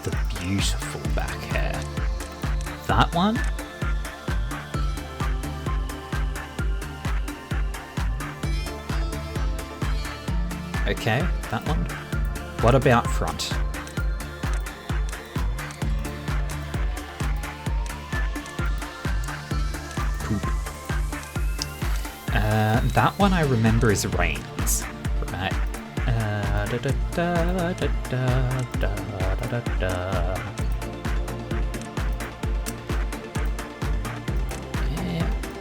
The beautiful back hair. That one? Okay, that one. What about front? Poop. That one I remember is rains. Right.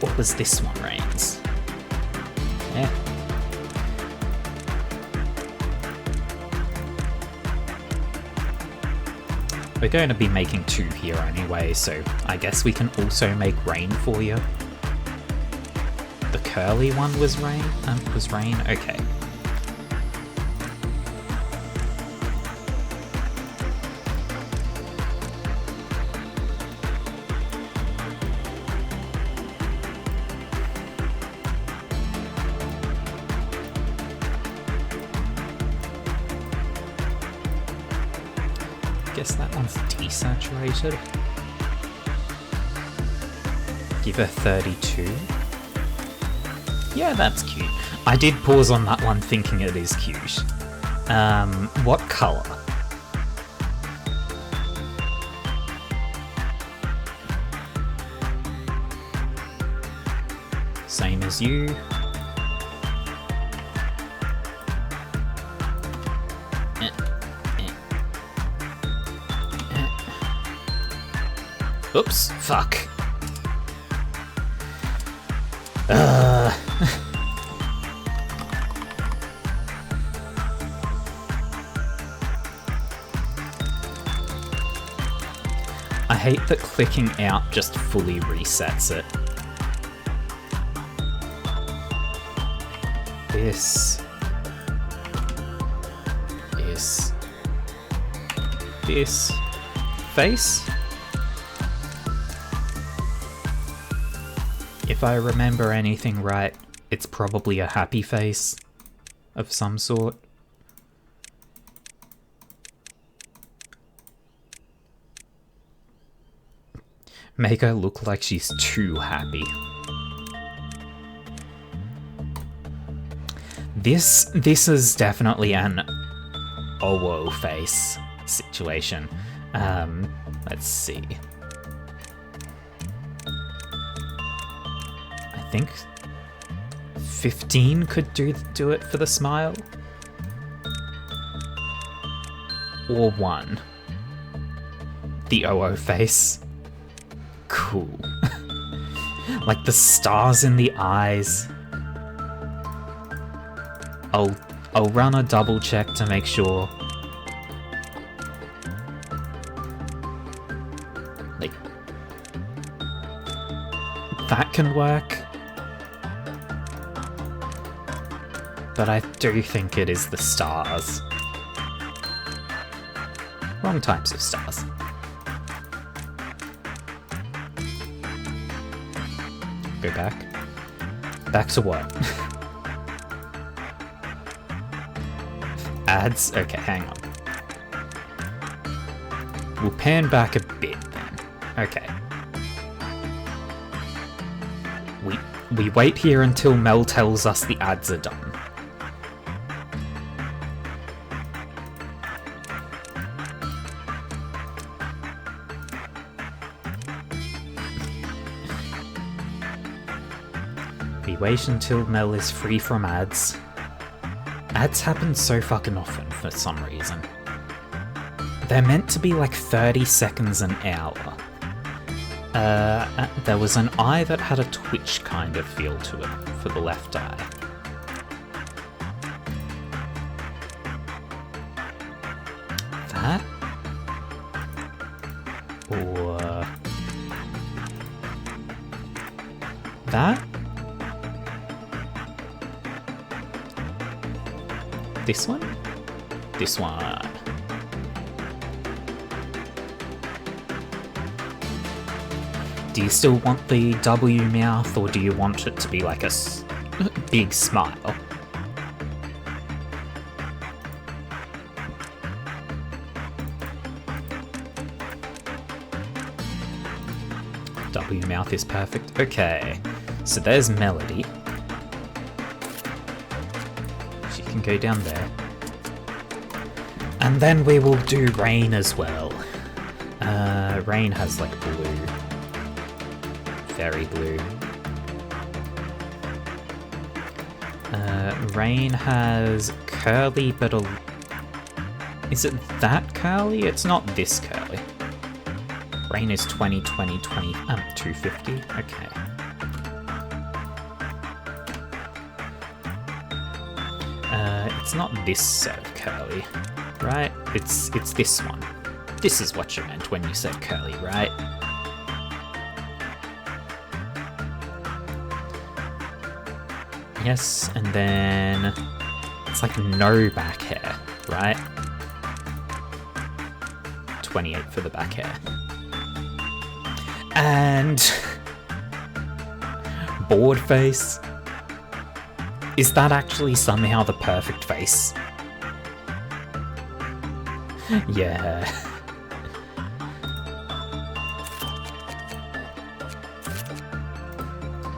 What was this one, rains? Yeah. We're going to be making 2 here anyway, so I guess we can also make rain for you. The curly one was rain? Okay. Guess that one's desaturated. Give her 32. Yeah, that's cute. I did pause on that one thinking it is cute. What colour? Same as you. Oops, fuck. I hate that clicking out just fully resets it. This. Face? If I remember anything right, it's probably a happy face of some sort. Make her look like she's too happy. This is definitely an oh face situation. Let's see. I think 15 could do it for the smile. Or 1. The OO face. Cool. Like the stars in the eyes. I'll run a double check to make sure. Like that can work. But I do think it is the stars. Wrong types of stars. Go back. Back to what? Ads? Okay, hang on. We'll pan back a bit then. Okay. We wait here until Mel tells us the ads are done. We wait until Mel is free from ads. Ads happen so fucking often for some reason. They're meant to be like 30 seconds an hour. There was an eye that had a twitch kind of feel to it for the left eye. That? Or... that? This one? This one. Do you still want the W mouth, or do you want it to be like a big smile? W mouth is perfect. Okay, so there's Melody. She can go down there. And then we will do Rain as well. Rain has like blue. Very blue. Rain has curly, but is it that curly? It's not this curly. Rain is 20, 20, 20, 250. Okay. It's not this set of curly, right? It's this one. This is what you meant when you said curly, right? Yes, and then it's like no back hair, right? 28 for the back hair. And bored face. Is that actually somehow the perfect face? Yeah.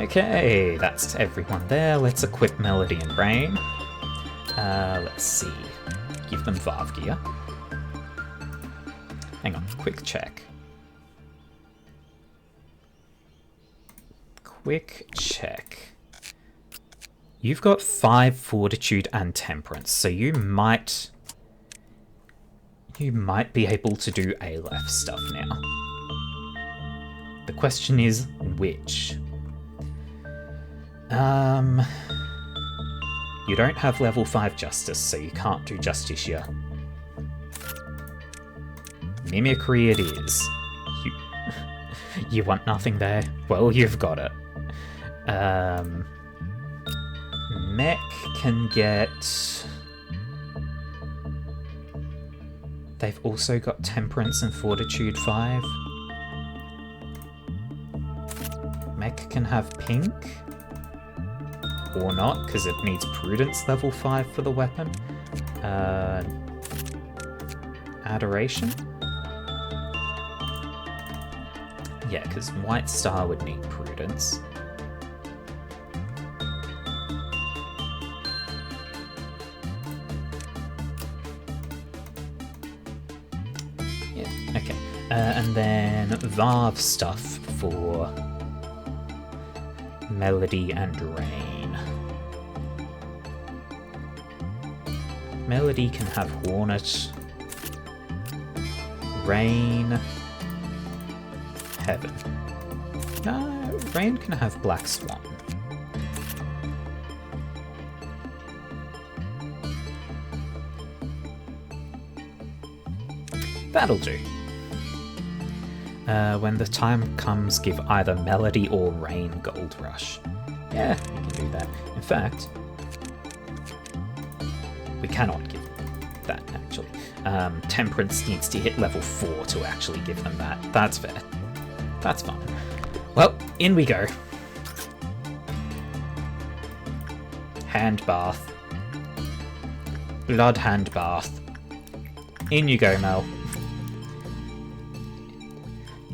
Okay, that's everyone there. Let's equip Melody and Rain. Let's see. Give them Varv gear. Hang on, quick check. Quick check. You've got 5 Fortitude and Temperance, so you might be able to do ALF stuff now. The question is, which? You don't have level 5 Justice, so you can't do Justicia. Mimicry it is. You want nothing there? Well, you've got it. Mech can get... They've also got Temperance and Fortitude 5. Mech can have Pink. Or not, because it needs Prudence level 5 for the weapon. Adoration? Yeah, because White Star would need Prudence. Yeah, okay. And then Varv stuff for Melody and Rain. Melody can have Hornet. Rain... Heaven. No, Rain can have Black Swan. That'll do. When the time comes, give either Melody or Rain Gold Rush. Yeah, we can do that. In fact, we cannot give that, actually. Temperance needs to hit level 4 to actually give them that. That's fair. That's fine. Well, in we go. Hand bath. Blood hand bath. In you go, Mel.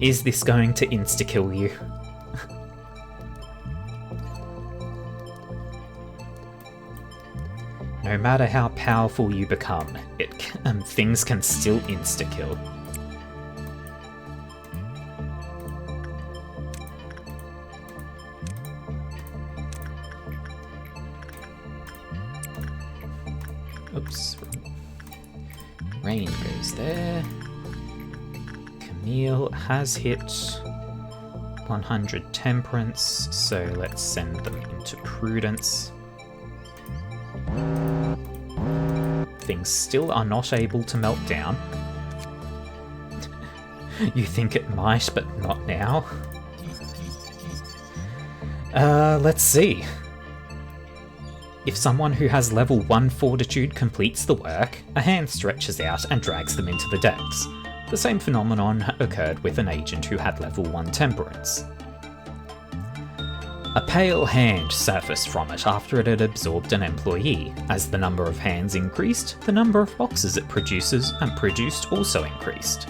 Is this going to insta-kill you? No matter how powerful you become, things can still insta-kill. Oops. Rain goes there. Camille has hit 100 Temperance, so let's send them into Prudence. Things still are not able to melt down. You think it might, but not now. Let's see. If someone who has level 1 Fortitude completes the work, a hand stretches out and drags them into the depths. The same phenomenon occurred with an agent who had level 1 Temperance. A pale hand surfaced from it after it had absorbed an employee. As the number of hands increased, the number of boxes it produced also increased.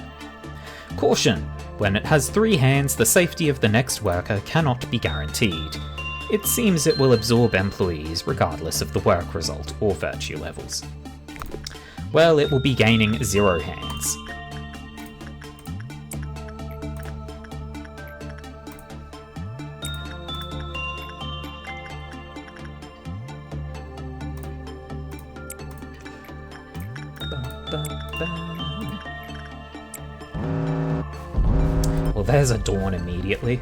Caution! When it has 3 hands, the safety of the next worker cannot be guaranteed. It seems it will absorb employees regardless of the work result or virtue levels. Well, it will be gaining 0 hands. Well, there's a dawn immediately.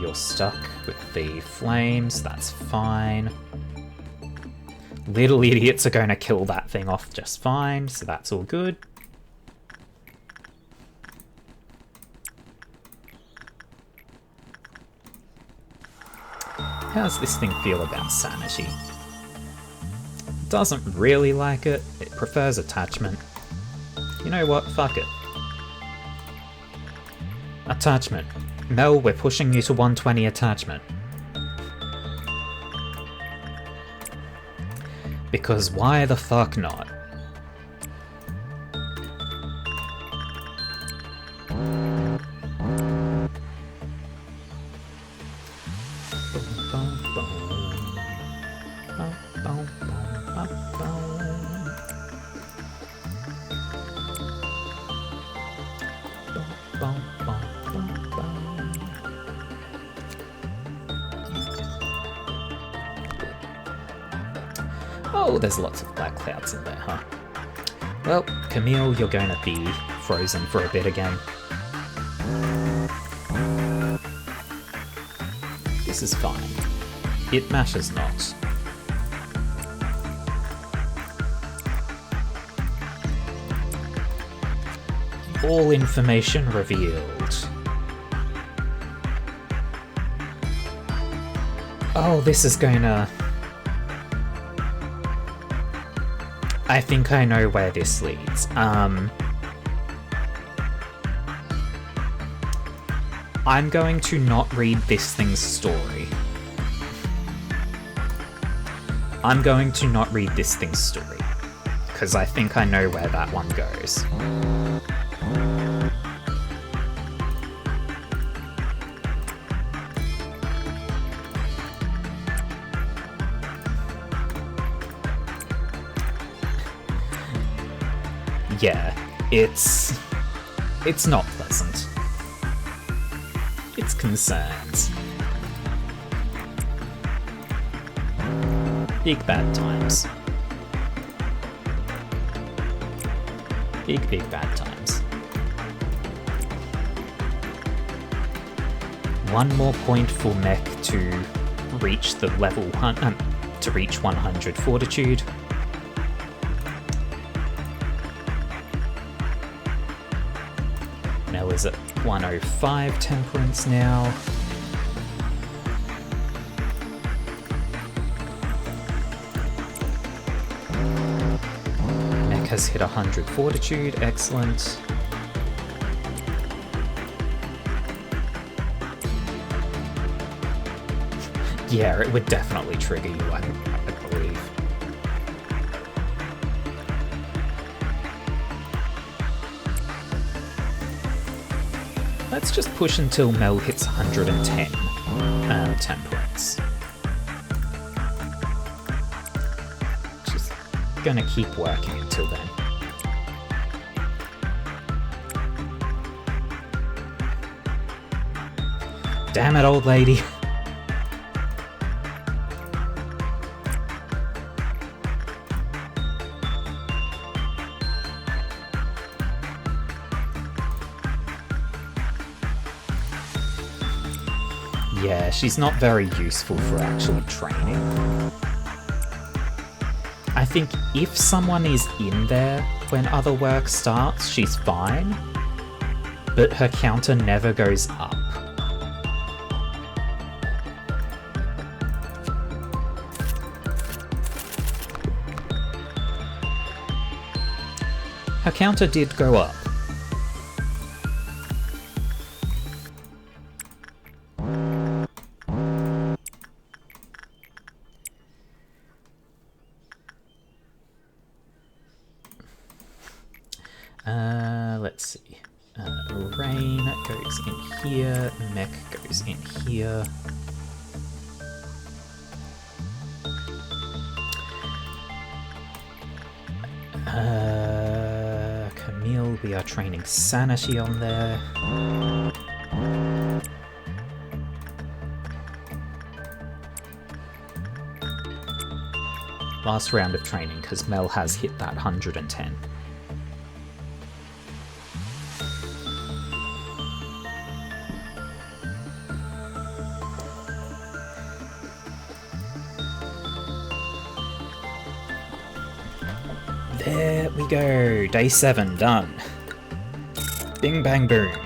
You're stuck with the flames, that's fine. Little idiots are going to kill that thing off just fine, so that's all good. How's this thing feel about sanity? Doesn't really like it, it prefers attachment. You know what, fuck it. Attachment. Mel, we're pushing you to 120 attachment. Because why the fuck not? Oh, there's lots of black clouds in there, huh? Well, Camille, you're going to be frozen for a bit again. This is fine. It matters not. All information revealed. Oh, this is gonna... I think I know where this leads. I'm going to not read this thing's story. I'm going to not read this thing's story, because I think I know where that one goes. Yeah, it's not pleasant. It's concerns. Big bad times. Big bad times. One more point for mech to reach the level 1, to reach 100 fortitude. Mel is at 105 temperance now. Mech has hit 100 fortitude, excellent. Yeah, it would definitely trigger you, I believe. Let's just push until Mel hits 110 temperance. Just gonna keep working until then. Damn it, old lady. Yeah, she's not very useful for actually training. I think if someone is in there when other work starts, she's fine, but her counter never goes up. Her counter did go up. Let's see. Rain goes in here, Mech goes in here. Camille, we are training Sanity on there. Last round of training, because Mel has hit that 110. There we go, day 7 done. Bing bang boom.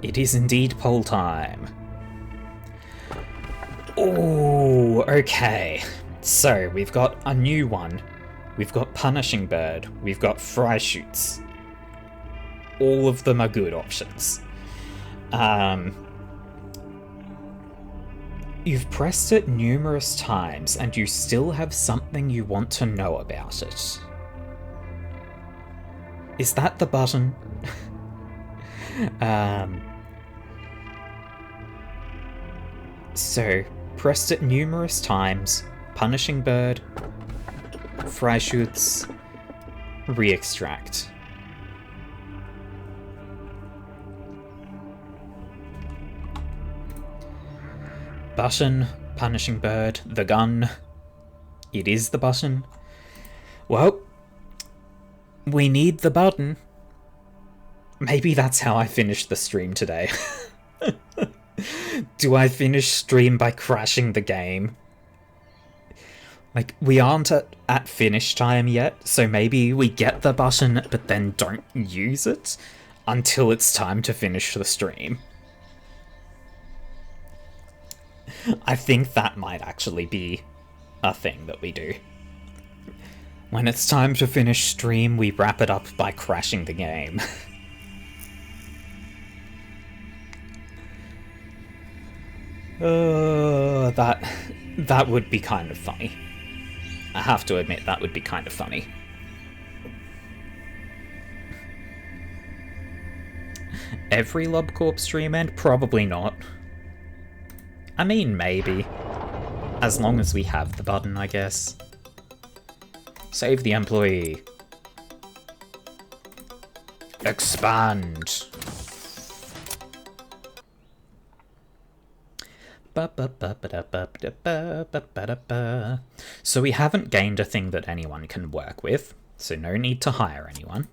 It is indeed poll time. Oh, okay. So we've got a new one. We've got Punishing Bird. We've got Fry Shoots. All of them are good options. You've pressed it numerous times and you still have something you want to know about it. Is that the button? So, pressed it numerous times, Punishing Bird, Freischutz, re-extract. Button, Punishing Bird, the gun. It is the button. Well, we need the button. Maybe that's how I finished the stream today. Do I finish stream by crashing the game? Like, we aren't at finish time yet, so maybe we get the button but then don't use it until it's time to finish the stream. I think that might actually be a thing that we do. When it's time to finish stream, we wrap it up by crashing the game. That would be kind of funny. I have to admit, that would be kind of funny. Every LobCorp stream end? Probably not. I mean, maybe. As long as we have the button, I guess. Save the employee. Expand. So we haven't gained a thing that anyone can work with, so no need to hire anyone.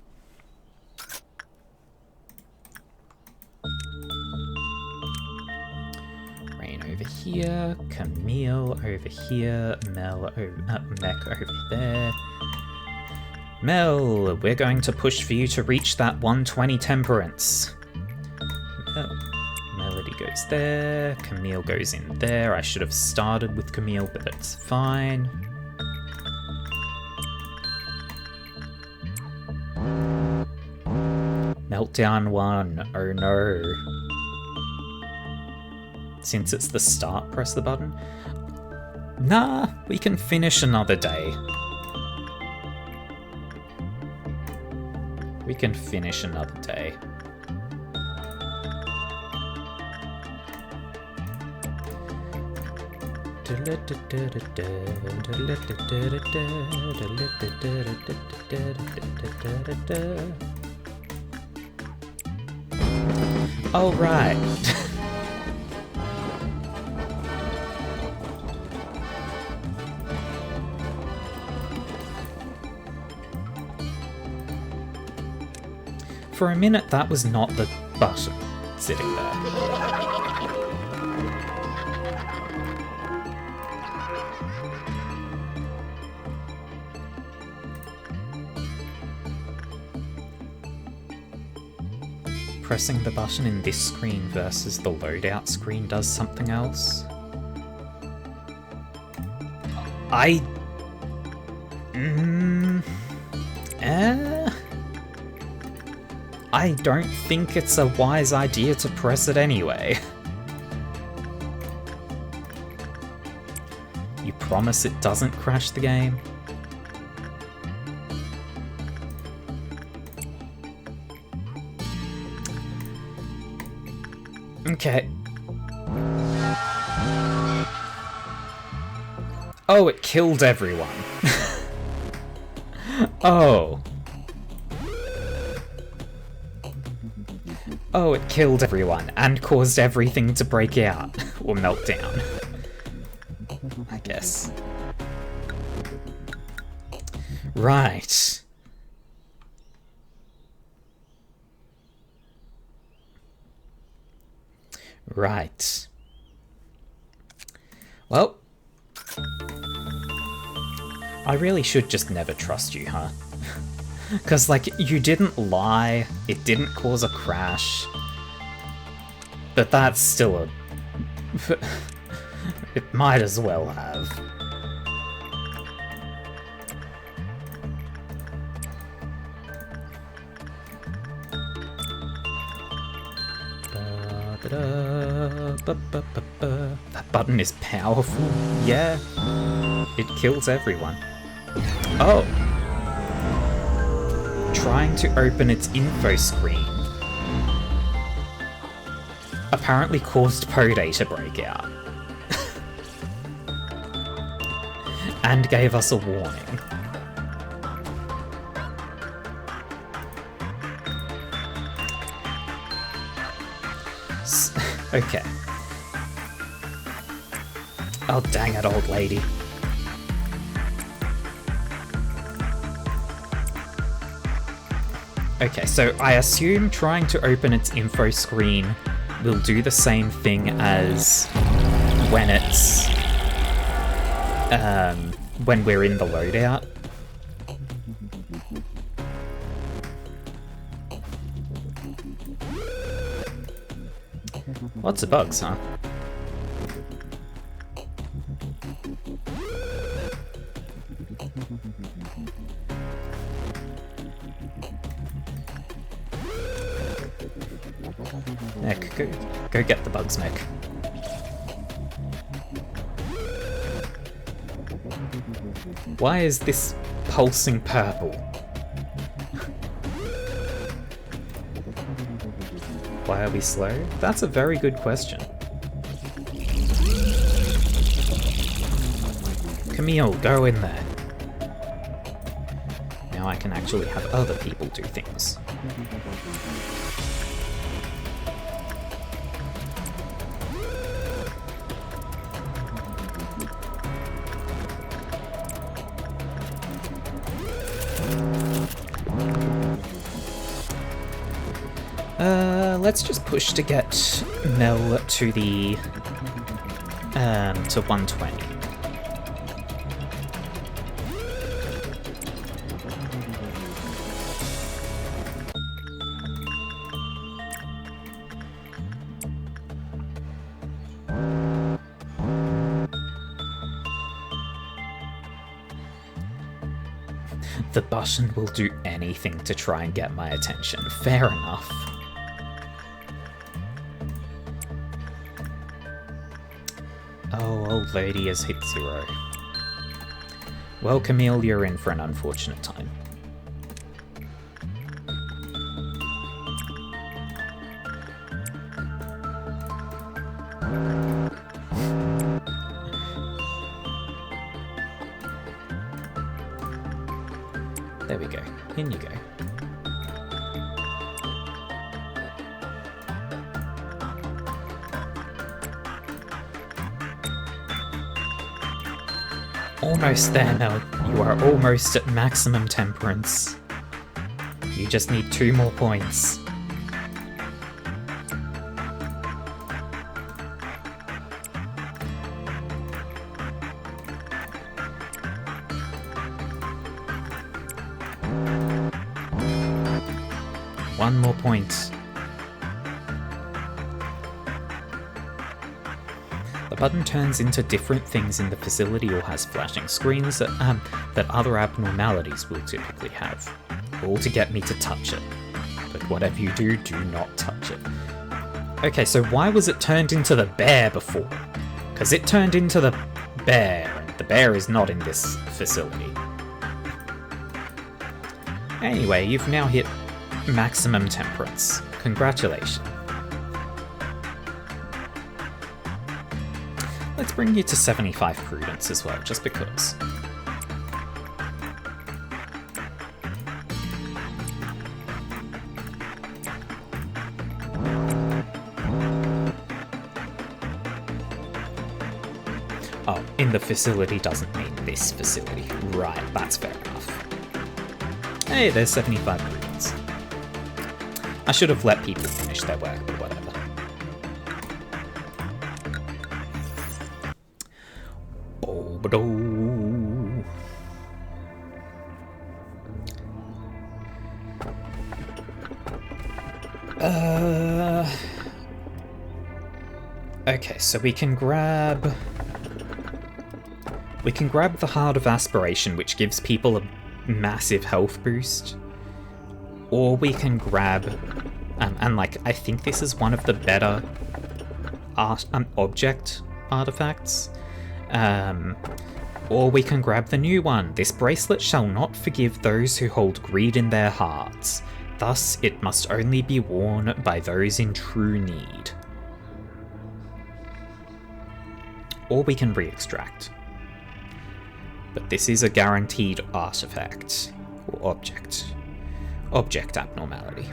Rain over here, Camille over here, Mech over there. Mel, we're going to push for you to reach that 120 temperance. Melody goes there, Camille goes in there. I should have started with Camille, but it's fine. Meltdown 1, oh no. Since it's the start, press the button. Nah, we can finish another day. We can finish another day. All right. For a minute, that was not the button sitting there. Pressing the button in this screen versus the loadout screen does something else. I don't think it's a wise idea to press it anyway. You promise it doesn't crash the game? Okay. Oh, it killed everyone. Oh. Oh, it killed everyone and caused everything to break out or melt down. I guess. Right. Right. Well, I really should just never trust you, huh? Because, like, you didn't lie, it didn't cause a crash, but that's still a... It might as well have. That button is powerful, yeah. It kills everyone. Oh! Trying to open its info screen apparently caused Poday to break out. And gave us a warning. Okay. Oh, dang it, old lady. Okay, so I assume trying to open its info screen will do the same thing as when it's... when we're in the loadout. Lots of bugs, huh? Nick, go get the bugs, Nick. Why is this pulsing purple? Why are we slow? That's a very good question. Camille, go in there. Now I can actually have other people do things. Let's just push to get Mel to the, to 120. The button will do anything to try and get my attention. Fair enough. Oh, old lady has hit 0. Well, Camille, you're in for an unfortunate time. There we go. In you go. Almost there, Mel. You are almost at maximum temperance. You just need 2 more points. One more point. The button turns into different things in the facility or has flashing screens that other abnormalities will typically have, all to get me to touch it. But whatever you do, do not touch it. Okay, so why was it turned into the bear before? Because it turned into the bear, and the bear is not in this facility. Anyway, you've now hit maximum temperance. Congratulations. Let's bring you to 75 prudence as well, just because. Oh, in the facility doesn't mean this facility. Right, that's fair enough. Hey, there's 75 prudence. I should have let people finish their work, but whatever. Okay, so we can grab the Heart of Aspiration, which gives people a massive health boost, or we can grab, and like I think this is one of the better object artifacts. Or we can grab the new one. This bracelet shall not forgive those who hold greed in their hearts. Thus, it must only be worn by those in true need. Or we can re-extract. But this is a guaranteed artifact, or object. Object abnormality.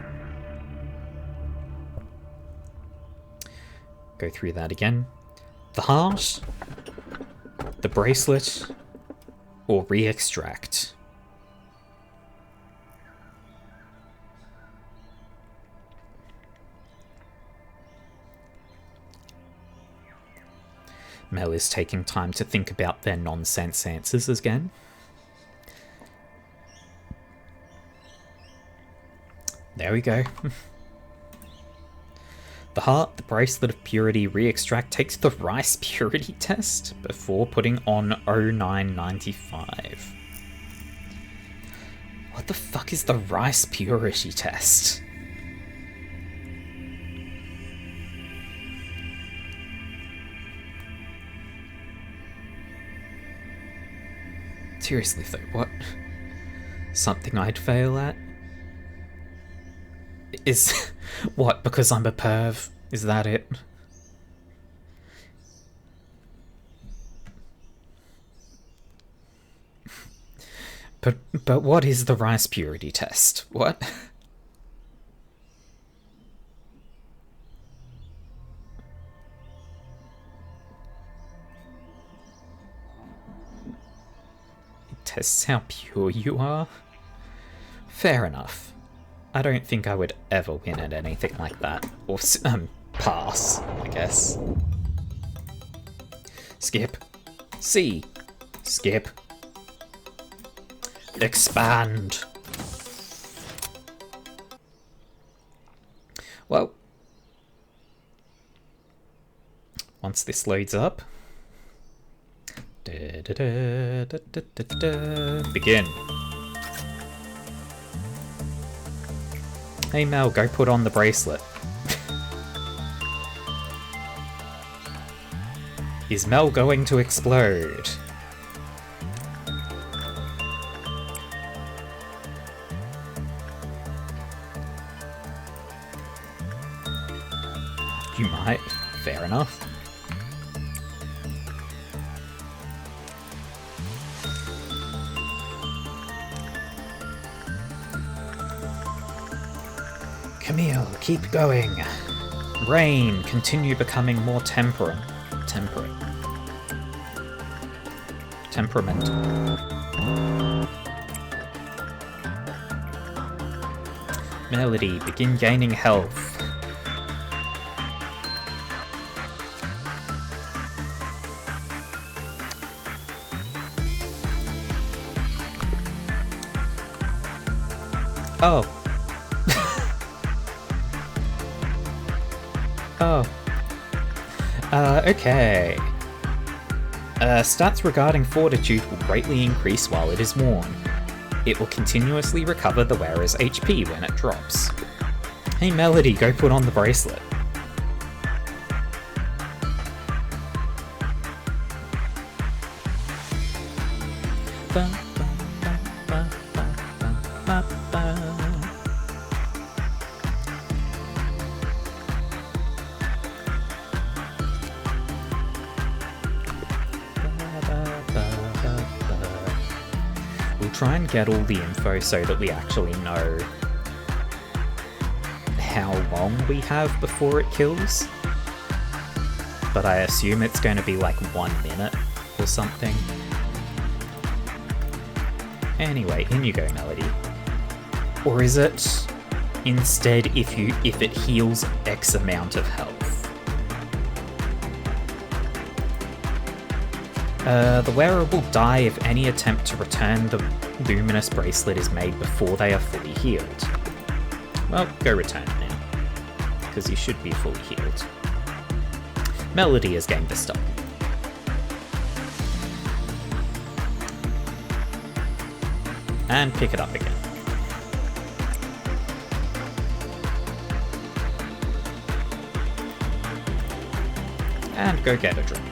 Go through that again. The heart, the bracelet, or re-extract. Mel is taking time to think about their nonsense answers again. There we go. The heart, the bracelet of purity, re-extract takes the rice purity test before putting on 0995. What the fuck is the rice purity test? Seriously though, what? Something I'd fail at? Is... what, because I'm a perv? Is that it? But what is the rice purity test? What? It tests how pure you are? Fair enough. I don't think I would ever win at anything like that. Or, pass, I guess. Skip. C. Skip. Expand. Well. Once this loads up. Begin. Hey Mel, go put on the bracelet. Is Mel going to explode? You might. Fair enough. Camille, keep going. Rain, continue becoming more temperamental. Melody, begin gaining health. Oh. Oh. Okay. Stats regarding fortitude will greatly increase while it is worn. It will continuously recover the wearer's HP when it drops. Hey Melody, go put on the bracelet. try and get all the info so that we actually know how long we have before it kills. But I assume it's going to be like 1 minute or something. Anyway, in you go, Melody. Or is it instead if it heals X amount of health? The wearer will die if any attempt to return the luminous bracelet is made before they are fully healed. Well, go return it now, because you should be fully healed. Melody has gained the stop. And pick it up again. And go get a drink.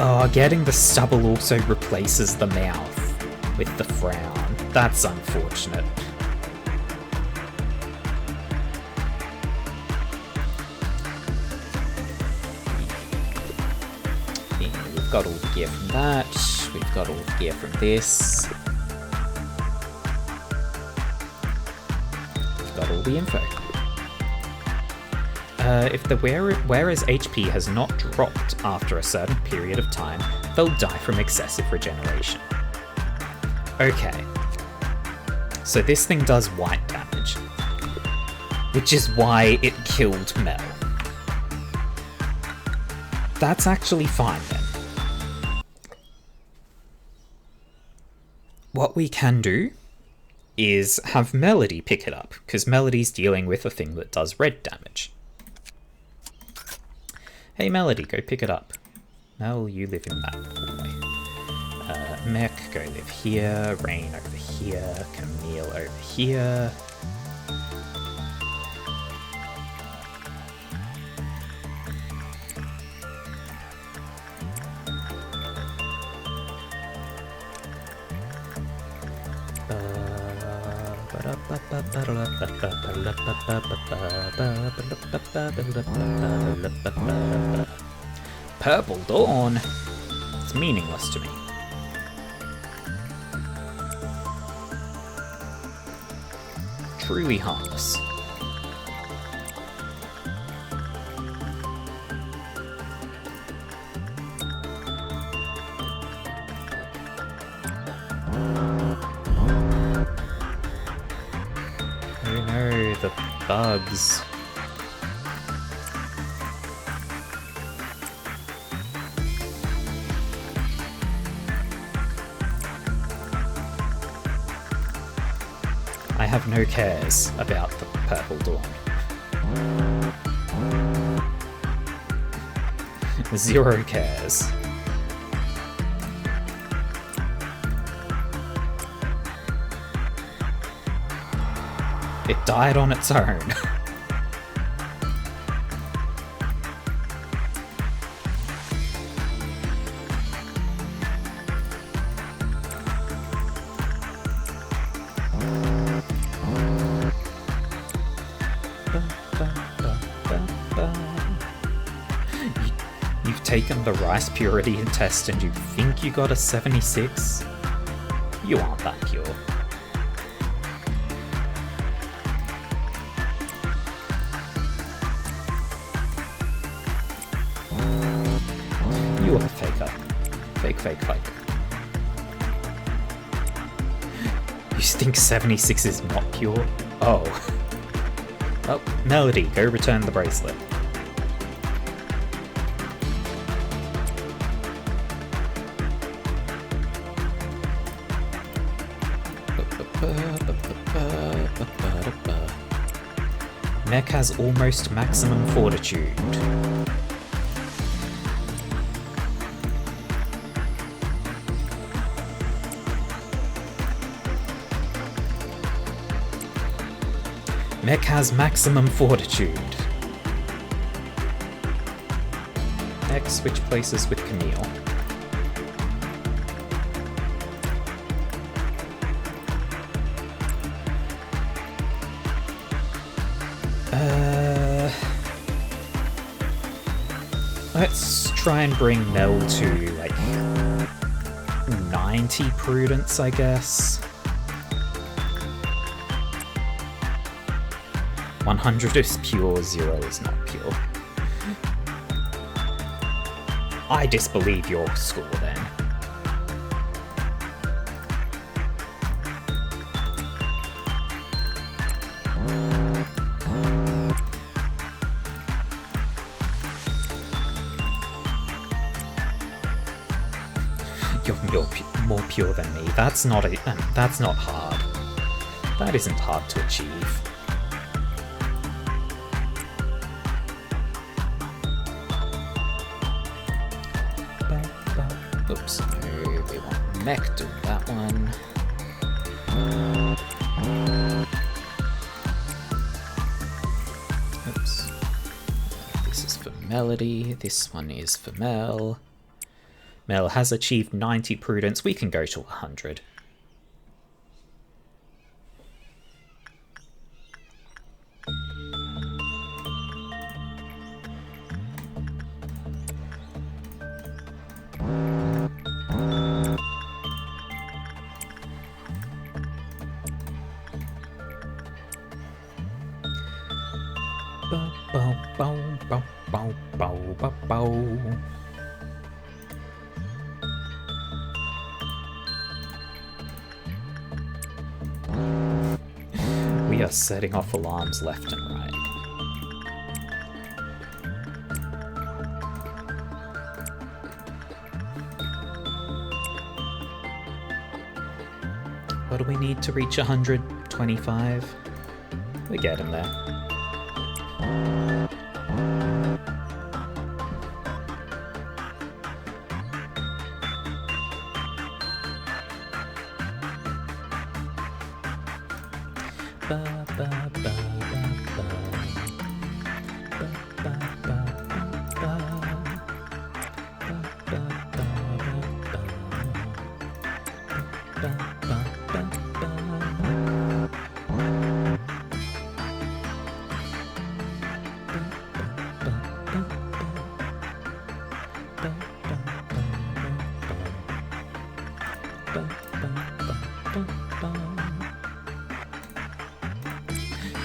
Oh, getting the stubble also replaces the mouth with the frown. That's unfortunate. Yeah, we've got all the gear from that. We've got all the gear from this. We've got all the info. If the wearer's HP has not dropped after a certain period of time, they'll die from excessive regeneration. Okay. So this thing does white damage, which is why it killed Mel. That's actually fine then. What we can do is have Melody pick it up, because Melody's dealing with a thing that does red damage. Hey Melody, go pick it up. Mel, you live in that hallway. Mech, go live here. Rain over here. Camille over here. Purple Dawn? It's meaningless to me. Truly harmless. Oh no, the bugs. I have no cares about the Purple Dawn. Zero cares. It died on its own. You've taken the rice purity test and you think you got a 76? You aren't that pure. You are a faker. Fake, fake, fake. You think 76 is not pure? Oh. Oh, Melody, go return the bracelet. Mech has almost maximum fortitude. Mech has maximum fortitude. Mech switch places with Camille. Let's try and bring Mel to, like, 90 prudence, I guess. 100 is pure, 0 is not pure. I disbelieve your score then. You're more pure than me. That's not hard. That isn't hard to achieve. Oops, no, we want mech doing that one. Oops. This is for Melody, this one is for Mel. Mel has achieved 90 prudence, we can go to 100. We are setting off alarms left and right. What do we need to reach 125? We're getting there.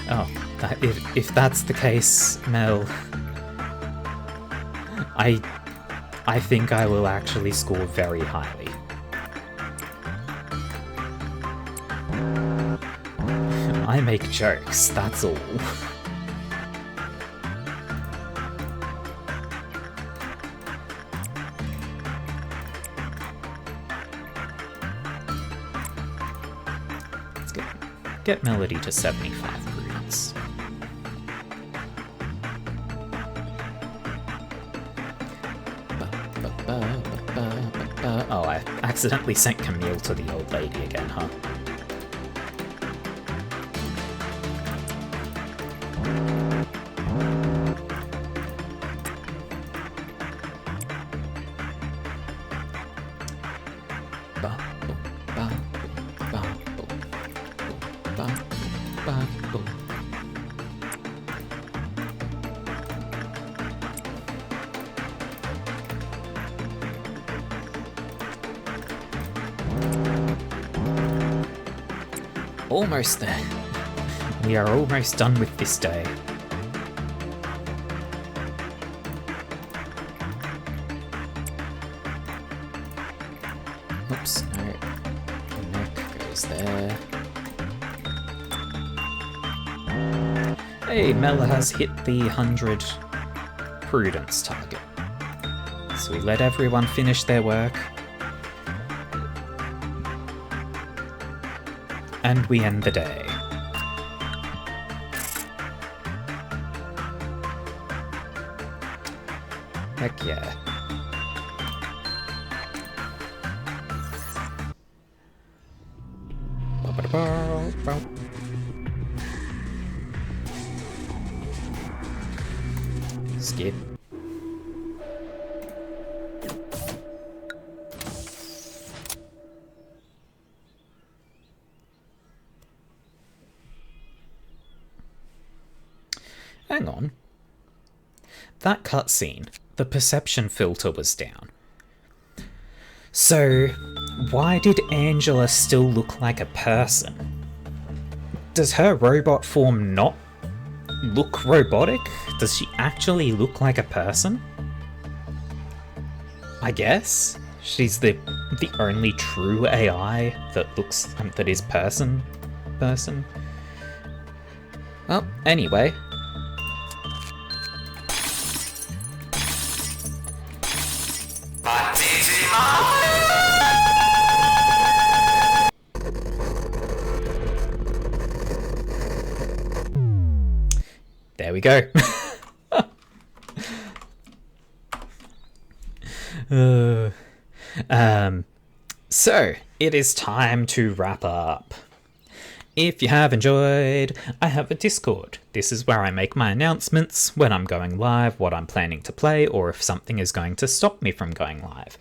Oh, if that's the case, Mel, I think I will actually score very highly. I make jokes, that's all. Let's get Melody to 75 prudence. Oh, I accidentally sent Camille to the old lady again, huh? Almost there. We are almost done with this day. Oops, no. Neck goes there. Hey, Mela has hit the 100 prudence target. So we let everyone finish their work. And we end the day. Heck yeah. Skip. Hang on. That cutscene, the perception filter was down. So, Why did Angela still look like a person? Does her robot form not look robotic? Does she actually look like a person? I guess she's the only true AI that looks that is person. Well, anyway. There we go. So, it is time to wrap up. If you have enjoyed, I have a Discord. This is where I make my announcements when I'm going live, what I'm planning to play, or if something is going to stop me from going live.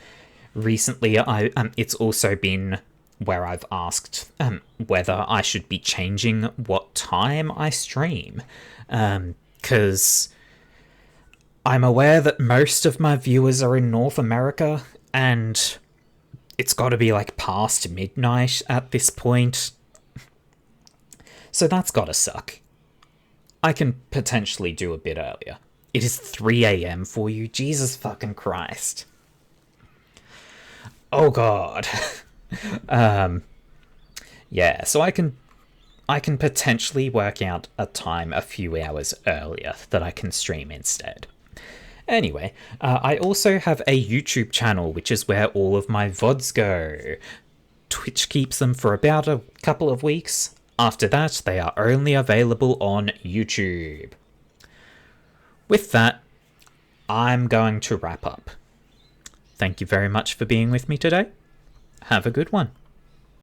Recently, it's also been where I've asked whether I should be changing what time I stream. Because I'm aware that most of my viewers are in North America, and it's got to be like past midnight at this point. So that's gotta suck. I can potentially do a bit earlier. It is 3 a.m. for you, Jesus fucking Christ. Oh god. Yeah, so I can potentially work out a time a few hours earlier that I can stream instead. Anyway, I also have a YouTube channel, which is where all of my VODs go. Twitch keeps them for about a couple of weeks. After that, they are only available on YouTube. With that, I'm going to wrap up. Thank you very much for being with me today. Have a good one.